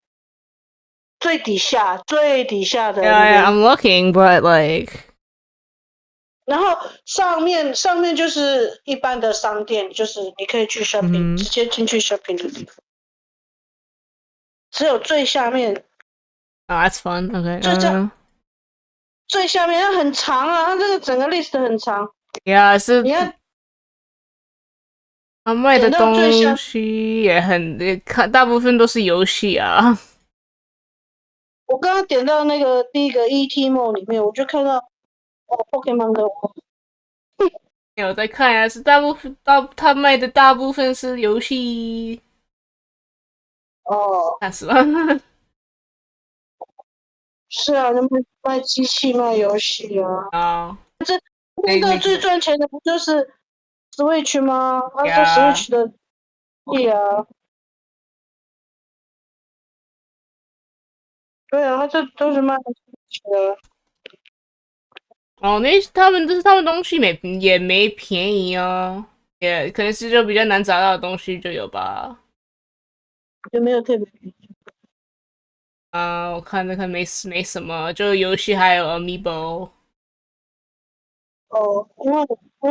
最底下的那 Yeah, 个。I'm looking, but like. 然后上面就是一般的商店，就是你可以去 shopping，、直接进去 shopping 的地方。只有最下面。Oh, that's fun. Okay. 最下面它很长啊，它这个整个 list 很长。Yeah, 是。你要他卖的东西也很，看大部分都是游戏啊。我刚刚点到那个第一个 ET Mall 里面，我就看到Pokemon Go。没有在看啊，是大部分他卖的大部分是游戏。哦，看死了。是啊，就卖机器卖游戏啊。啊。那个最赚钱的不就是 Switch 吗？它是 Switch 的啊。对啊，它这都是卖 Switch 的。哦，他们东西也没便宜啊，也可能是就比较难找到的东西就有吧。有没有特别便宜？我看没什么，就游戏还有 Amiibo。哦，因为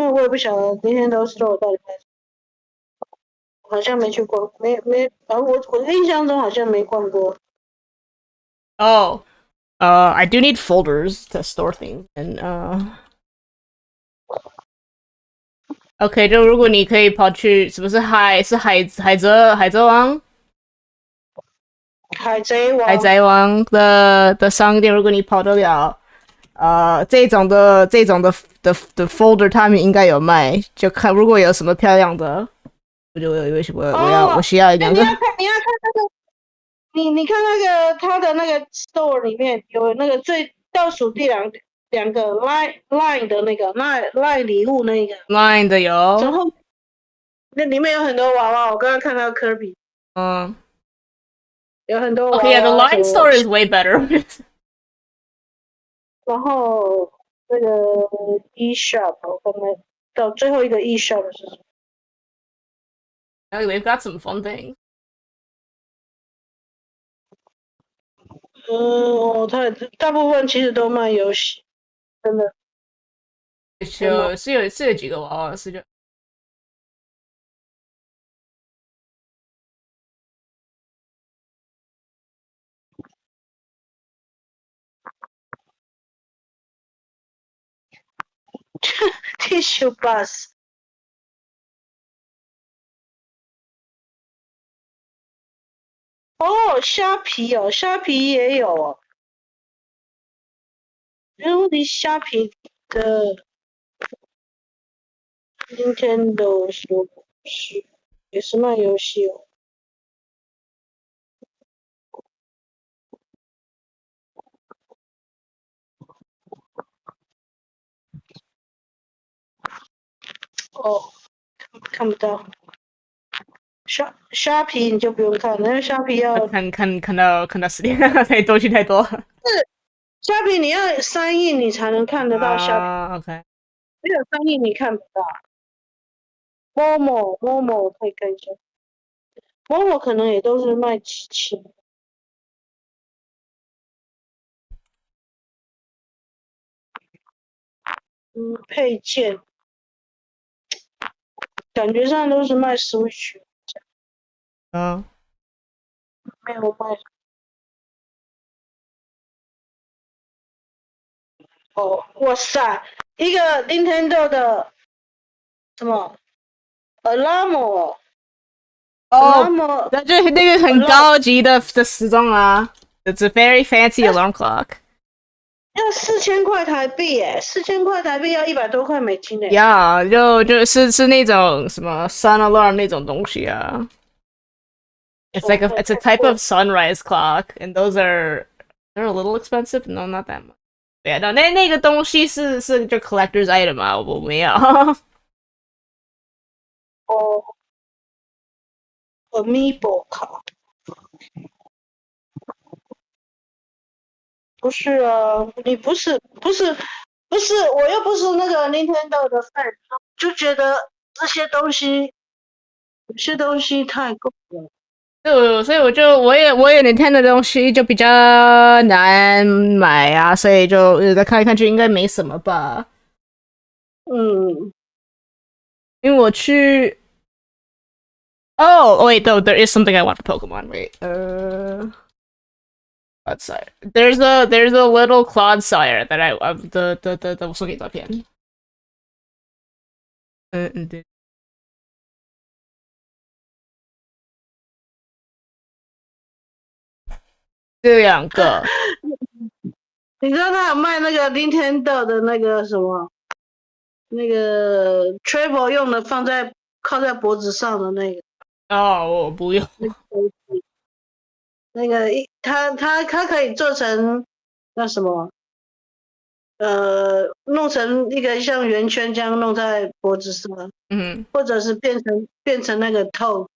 我也不晓得 Nintendo Store 到底卖什么，好像没去逛，没，我的印象中好像没逛过。Oh, I do need folders to store things and OK， 就如果你可以跑去，是不是海贼王？海贼王的商店，如果你跑得了，这种的 folder， 他们应该有卖，就看如果有什么漂亮的，我需要一两个。你要看那个，你看那个他的那个 store 里面有那个最倒数第两个 line 的那个 line 礼物那个 line 的有，然后那里面有很多娃娃，我刚刚看到科比，有很多娃娃。Okay, yeah, the line store is way better. 然后那个 eShop， 我刚才到最后一个 eShop 是什么？ They've got some fun things. 它大部分其实都卖游戏，真的。是有几个娃娃是就。Tissue bus。哦，虾皮哦，虾皮也有哦。因为虾皮的 Nintendo 也是卖游戏哦。哦，看不到。虾皮你就不用看，因为虾皮要看到时间东西太多。是虾皮你要3亿你才能看得到虾皮。OK。没有3亿你看不到。Momo 可以看一下。Momo 可能也都是卖机器。配件。感觉上都是卖 Switch。没有卖。哦，哇塞，一个 Nintendo 的什么 Alarm Alarm，那就那个很高级的时钟啊。It's a very fancy alarm clock. 要4000块台币耶，4000块台币要100多块美金耶。呀，就是那种什么 sun alarm 那种东西啊。It's like it's a type of sunrise clock, and they're a little expensive. No, not that much. Yeah, no, 那个东西是就 collector's item 啊，我没有。哦 ，Amiibo 卡。不是啊，你不是，我又不是那个 Nintendo 的 fan， 就觉得这些东西，有些东西太贵了。对，所以我也 Nintendo 的东西就比较难买啊，所以就再看一看，就应该没什么吧。嗯，因为我去。Oh, wait, though, there is something I want for Pokemon. Wait, Clodsire. There's a little Clodsire that I the 我送给照片。对。这两个。你知道他有卖那个 Nintendo 的那个什么，那个 Travel 用的靠在脖子上的那个。哦，我不用。那个它可以做成那什么，弄成一个像圆圈这样弄在脖子上，或者是变成那个透，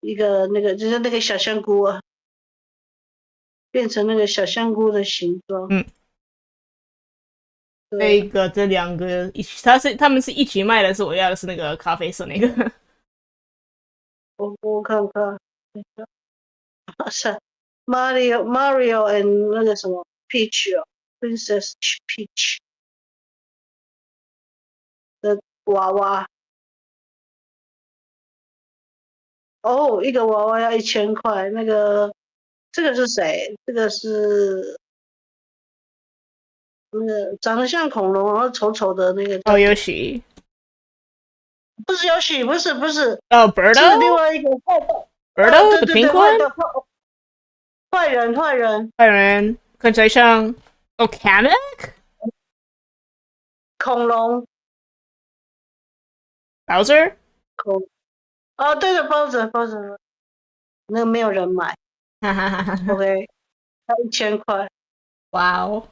一个那个就是那个小香菇啊，变成那个小香菇的形状。这两个一起，他们是一起卖的，是我要的是那个咖啡色那个。我看看，是 Mario and 那个什么 Peach 哦 ，Princess Peach 的娃娃。哦，一个娃娃要1000块。这个是谁？这个是那个长得像恐龙，然后丑丑的那个。哦，游戏。不是游戏，不是。哦 ，Birdo。是另外一个Birdo the pink one。坏人，看起来像Kamek。恐龙。Bowser。哦，对的，Bowser，那个没有人买。OK， 要1000块。哇哦。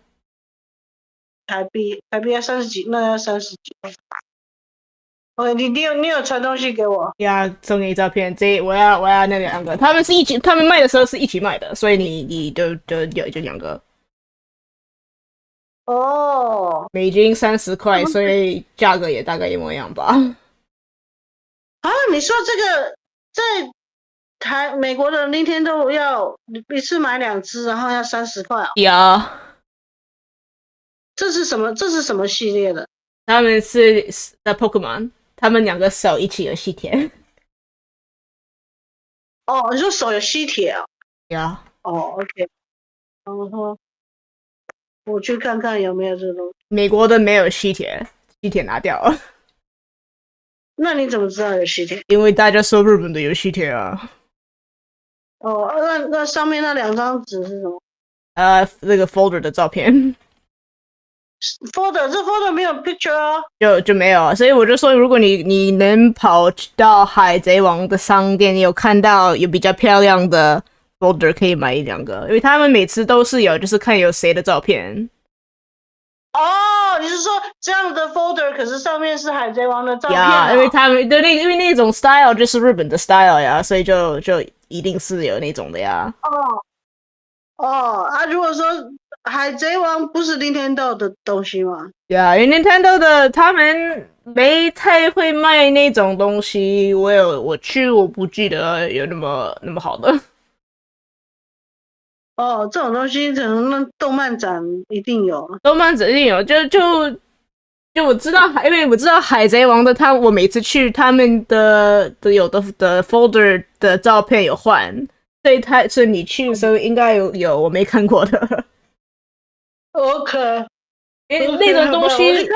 台币要30几，那要30几。OK， 你有传东西给我？呀，送你照片。我要那两个，他们卖的时候是一起卖的，所以你就两个。哦。美金30块，所以价格也大概一模一样吧。啊，你说这个在美国的Nintendo要一次买2只，然后要30块哦。呀。这是什么系列的？他们是的 Pokemon， 他们两个手一起有吸铁。哦，你说手有吸铁啊？呀。哦 ，OK。然后我去看看有没有这东西。美国的没有吸铁，吸铁拿掉了。那你怎么知道有吸铁？因为大家说日本的有吸铁啊。哦，那上面那2张纸是什么？那个 folder 的照片。这 folder 没有 picture 啊。就没有啊，所以我就说，如果你能跑到海贼王的商店，你有看到有比较漂亮的 folder 可以买1-2个，因为他们每次都是有，就是看有谁的照片。哦，你是说这样的 folder， 可是上面是海贼王的照片呀，因为他们因为那种 style 就是日本的 style 呀，所以就一定是有那种的呀。如果说海贼王不是 Nintendo 的东西吗？呀，因为 Nintendo 的他们没太会卖那种东西，我不记得有那么好的。哦，这种东西可能那动漫展一定有。就我知道，因为我知道海贼王的我每次去他们的有的 folder 的照片有换，所以你去的时候应该有我没看过的。OK，那种东西，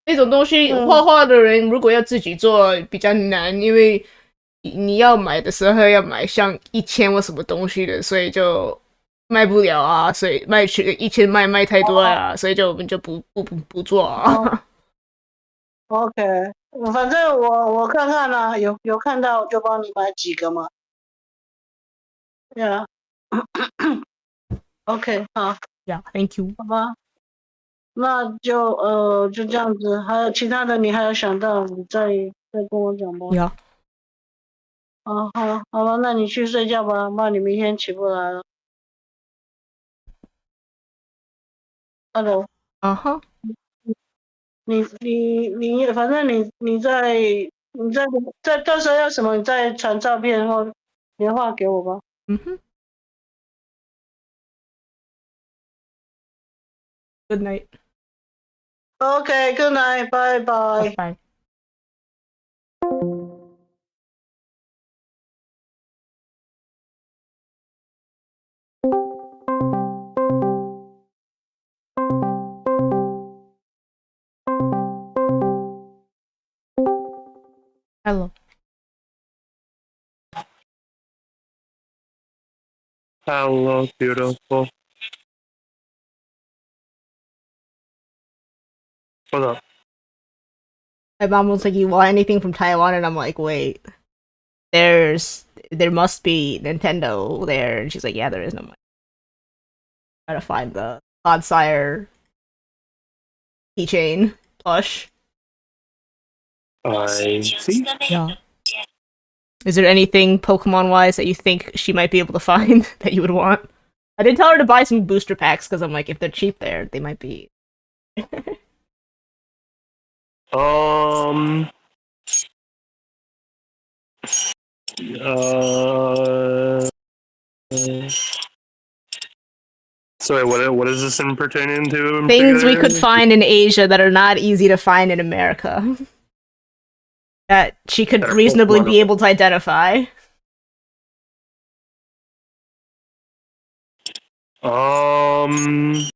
那种东西画画的人如果要自己做比较难，因为你要买的时候要买像1000或什么东西的，所以就卖不了啊，所以卖去1000卖太多了啊，所以就我们就不做啊。OK，反正我看看啦，有看到就帮你买几个嘛。对啊。OK， 好。Yeah，thank you。好吧，那就这样子，还有其他的你还有想到，你再跟我讲吧。有。好了，那你去睡觉吧，不然你明天起不来了。Hello。你反正你在到时候要什么，你再传照片或电话给我吧。Good night. Okay, good night. Bye bye. Bye. Hello. Hello, beautiful. What's up? My mom was like, "You want anything from Taiwan?" And I'm like, "Wait, there must be Nintendo there." And she's like, "Yeah, there is." And I'm like, trying to find the Godsire keychain plush. I see. Yeah. Is there anything Pokemon-wise that you think she might be able to find that you would want? I did tell her to buy some booster packs because I'm like, if they're cheap there, they might be. Sorry, what is this in pertaining to? Things we could find in Asia that are not easy to find in America. That she could reasonably be able to identify. I'm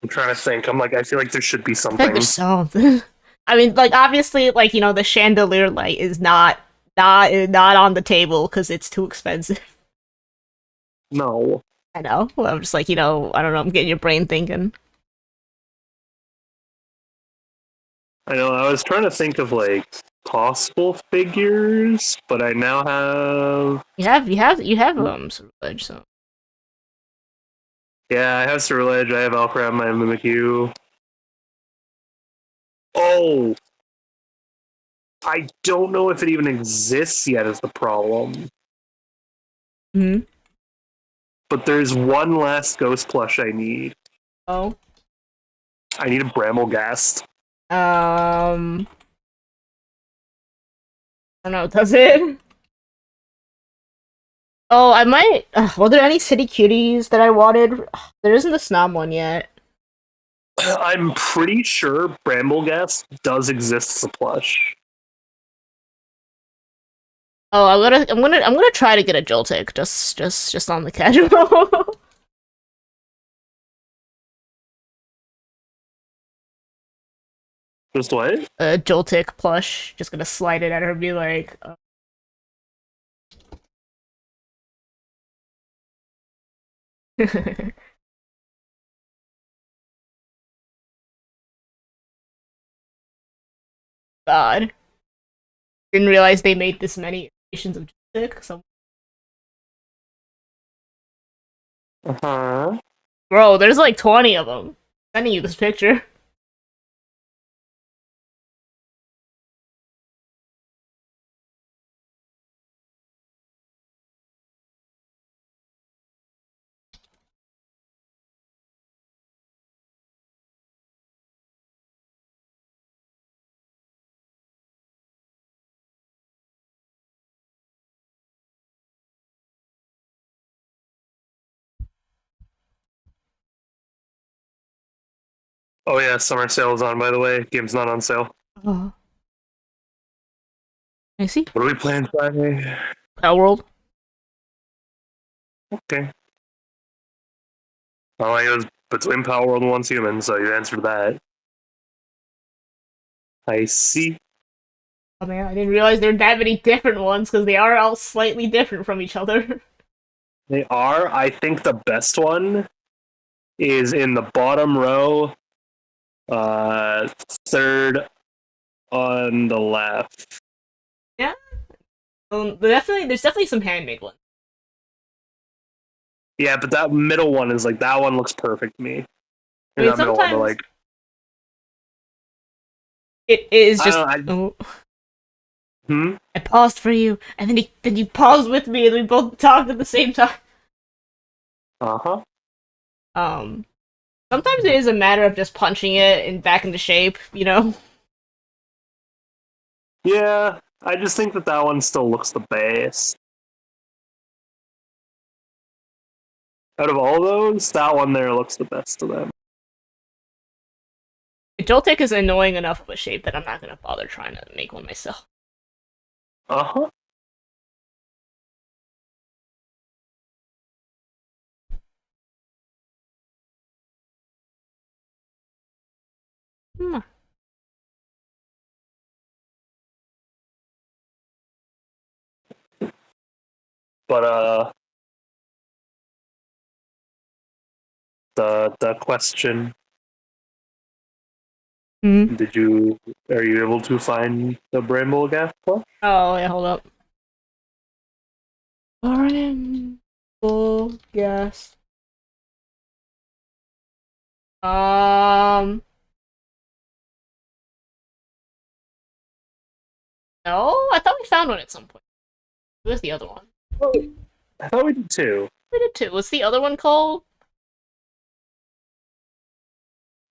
trying to think. I feel like there should be something. There's something. I mean, like, obviously, like, you know, the chandelier light is not on the table because it's too expensive. No. I know. Well, I'm just like, you know, I don't know, I'm getting your brain thinking. I know, I was trying to think of, like, possible figures, but I now have... You have Ceruledge, so... Yeah, I have Ceruledge, I have Alcrab, I have Mimikyu. Oh! I don't know if it even exists yet is the problem. But there's one last ghost plush I need. Oh? I need a Brammelghast. I don't know, does it? Oh, I might... were there any City Cuties that I wanted? There isn't a Snom one yet. I'm pretty sure Brammelghast does exist as a plush. Oh, I'm gonna try to get a Joltik, just on the casual. Just what? A Joltik plush. Just gonna slide it at her and be like... God. Didn't realize they made this many iterations of Joltik, so... Bro, there's like 20 of them. I'm sending you this picture. Oh yeah, summer sale is on, by the way. Game's not on sale. Oh. I see. What are we playing Friday? Pal World. Okay. Well, I was between Power World and Once Human, so you answered that. I see. Oh man, I didn't realize there are that many different ones because they are all slightly different from each other. They are. I think the best one is in the bottom row, third on the left. Yeah. There's definitely some handmade ones. Yeah, but that middle one is like that one looks perfect to me. I mean, That middle one, sometimes it is just. I paused for you, and then you paused with me, and we both talked at the same time. Uh-huh. Sometimes it is a matter of just punching it back into shape, you know? Yeah, I just think that one still looks the best. Out of all those, that one there looks the best to them. Joltik is annoying enough of a shape that I'm not gonna bother trying to make one myself. Uh-huh. Hmm. But the question. Are you able to find the Bramble Gas Plus? Oh, yeah, hold up. Bramble Gas. No, I thought we found one at some point. Where's the other one? I thought we did too. We did too. What's the other one called?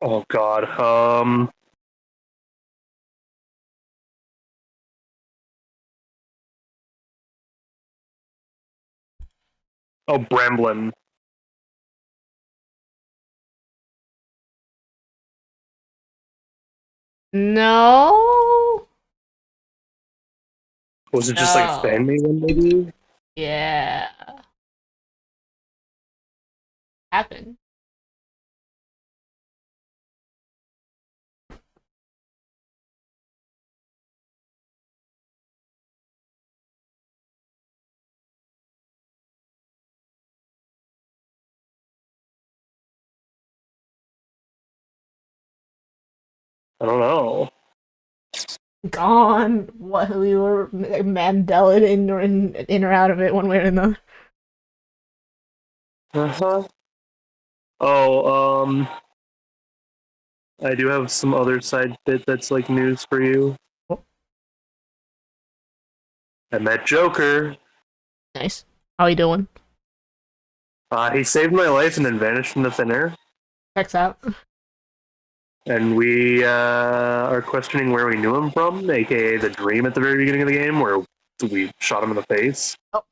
Oh god. Oh, Bramblin. No. Was it just like fan made one maybe? Yeah. Happened. I don't know. Gone. What we were Mandela in or out of it one way or another. Uh-huh. Oh, I do have some other side bit that's like news for you. I met Joker. Nice. How you doing? He saved my life and then vanished into thin air. Checks out. And we are questioning where we knew him from, aka the dream at the very beginning of the game where we shot him in the face. Oh.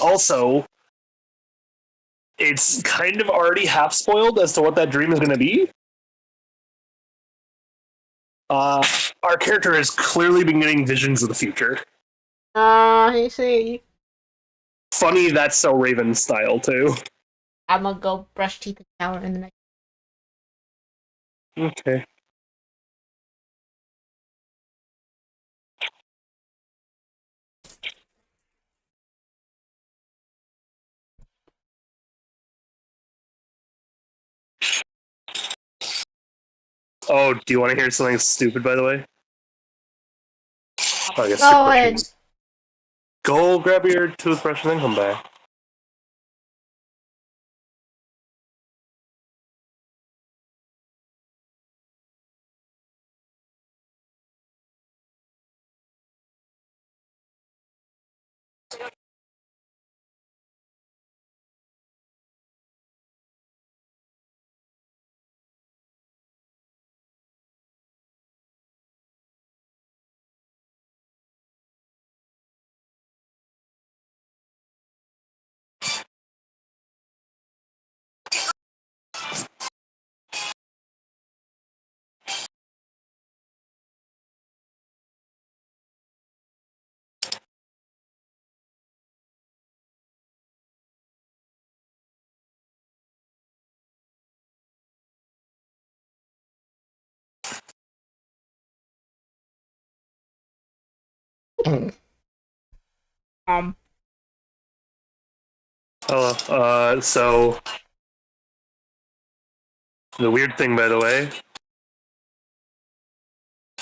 Also, it's kind of already half spoiled as to what that dream is going to be. Our character has clearly been getting visions of the future. I see. Funny, that's so Raven style too. I'm gonna go brush teeth and shower in the next. Okay. Oh, do you want to hear something stupid, by the way? Oh, I guess Go ahead. Go grab your toothbrush and then come back. Hello. So the weird thing, by the way,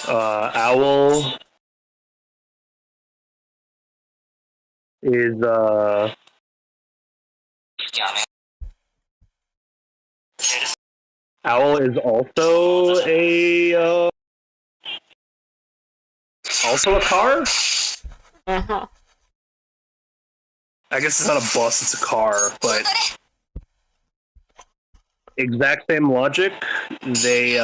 Owl is Owl is also a car. Uh-huh. I guess it's not a bus; it's a car, but exact same logic. They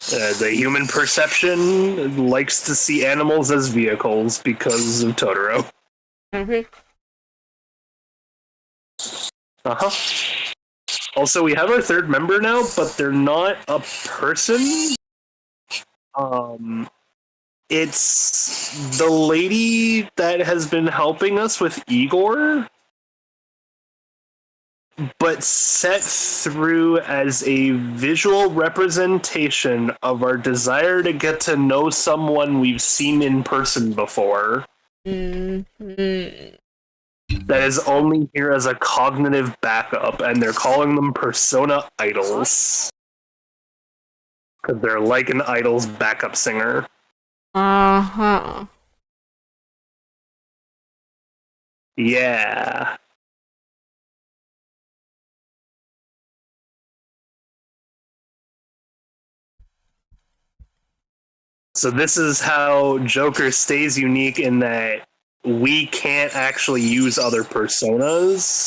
the human perception likes to see animals as vehicles because of Totoro. Mm-hmm. Uh-huh. Also, we have our third member now, but they're not a person. It's the lady that has been helping us with Igor, but set through as a visual representation of our desire to get to know someone we've seen in person before. Mm-hmm. That is only here as a cognitive backup, and they're calling them persona idols. Because they're like an idol's backup singer. Uh-huh. Yeah. So this is how Joker stays unique in that we can't actually use other personas,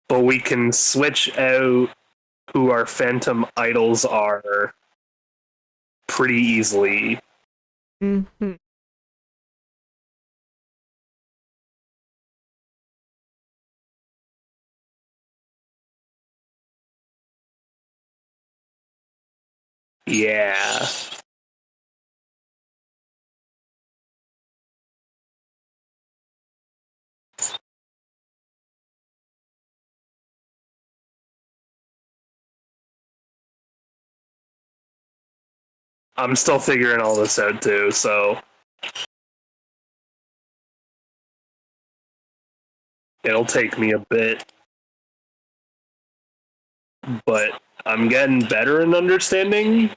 but we can switch out who our phantom idols are pretty easily. Mm-hmm. Yeah. I'm still figuring all this out too, so it'll take me a bit. But I'm getting better in understanding.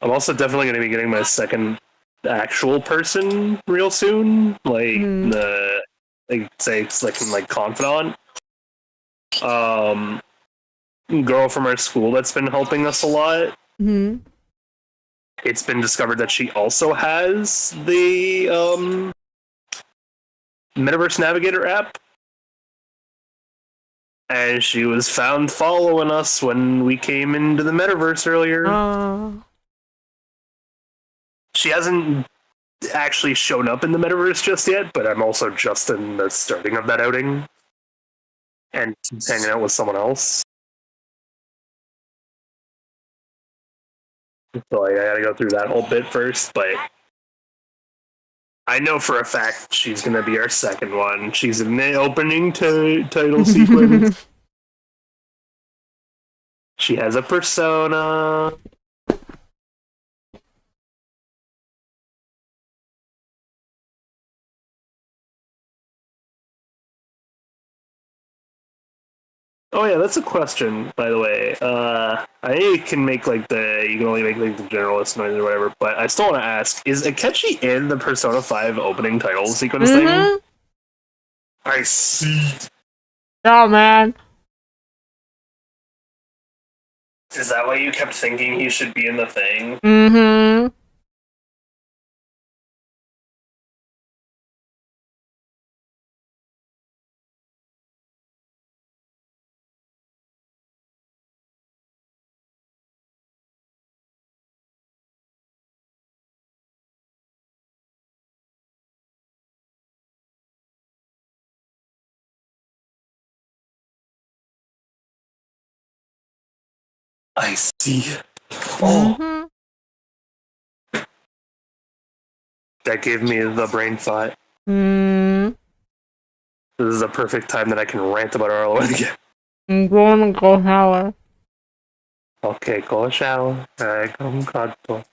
I'm also definitely going to be getting my second actual person real soon, like the say it's like confidant. Girl from our school that's been helping us a lot. Mm-hmm. It's been discovered that she also has the Metaverse Navigator app. And she was found following us when we came into the metaverse earlier. She hasn't actually shown up in the metaverse just yet, but I'm also just in the starting of that outing. And she's hanging out with someone else. So I gotta go through that whole bit first, but I know for a fact she's gonna be our second one. She's in the opening title sequence. She has a persona. Oh yeah, that's a question, by the way. I can make you can only make the generalist noise or whatever, but I still want to ask, is Akechi in the Persona 5 opening title sequence thing? I see. Oh man. Is that why you kept thinking he should be in the thing? Mm-hmm. I see. Oh. That gave me the brain thought. Mm. This is a perfect time that I can rant about Arlo again. I'm going to go shower. Okay, go shower. Alright, come cuddle.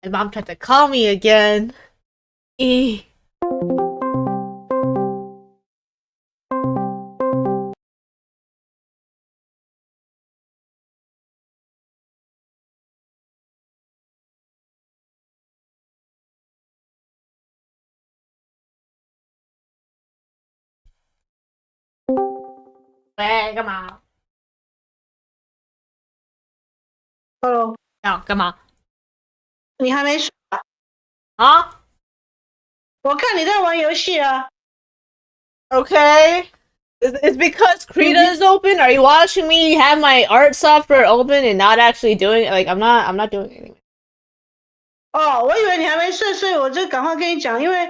My mom tried to call me again. Eh.喂，干嘛？ Hello， 干嘛？你还没睡啊？啊？我看你在玩游戏啊。OK。It's because Krita is open. Are you watching me have my art software open and not actually doing it? Like I'm not doing anything. 哦，我以为你还没睡，所以我就赶快跟你讲，因为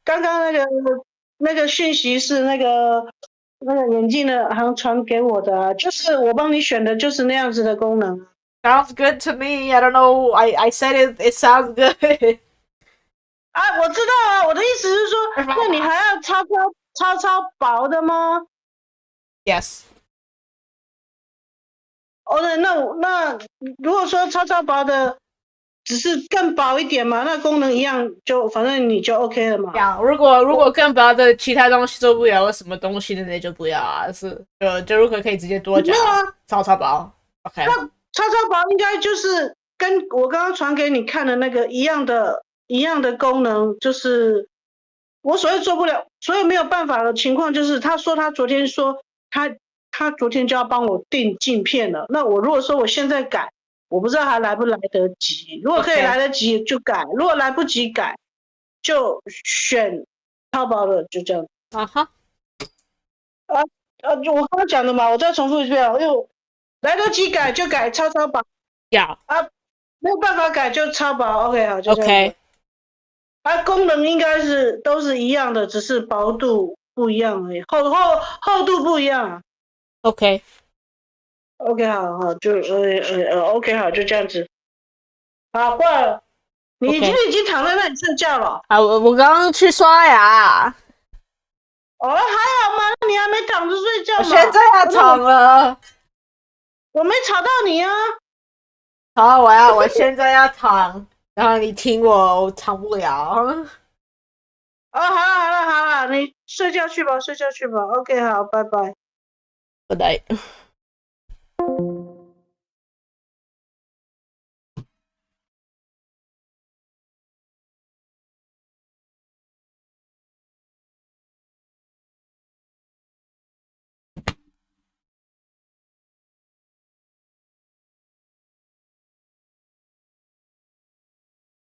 刚刚那个讯息是那个眼镜的行传给我的啊，就是我帮你选的就是那样子的功能。Sounds good to me. I don't know. I said it sounds good. 啊，我知道啊，我的意思是说，那你还要超薄的吗 ？Yes. 哦，那如果说超薄的，只是更薄一点嘛，那功能一样，就反正你就 OK 了嘛。呀，如果更薄的其他东西做不了，什么东西的那就不要啊。是就如果可以直接多讲，超薄。OK。超薄应该就是跟我刚刚传给你看的那个一样的功能，就是我所谓做不了，所以没有办法的情况，就是他昨天说他昨天就要帮我订镜片了。那我如果说我现在改，我不知道还来不来得及。如果可以来得及就改，如果来不及改，就选超薄的，就这样。啊哈。我刚刚讲的嘛，我再重复一遍，因为来得及改就改超薄。呀。没有办法改就超薄 ，OK 好，就这样。OK。功能应该都是一样的，只是薄度不一样而已，厚度不一样。OK。OK 好，就OK 好，就这样子。好，挂了。你已经躺在那里睡觉了。啊，我刚刚去刷牙。哦，还好吗？你还没躺着睡觉吗？我现在要躺了。我没吵到你啊。好，我现在要躺，然后你听我躺不了。好了，你睡觉去吧，OK 好，拜拜。Good night.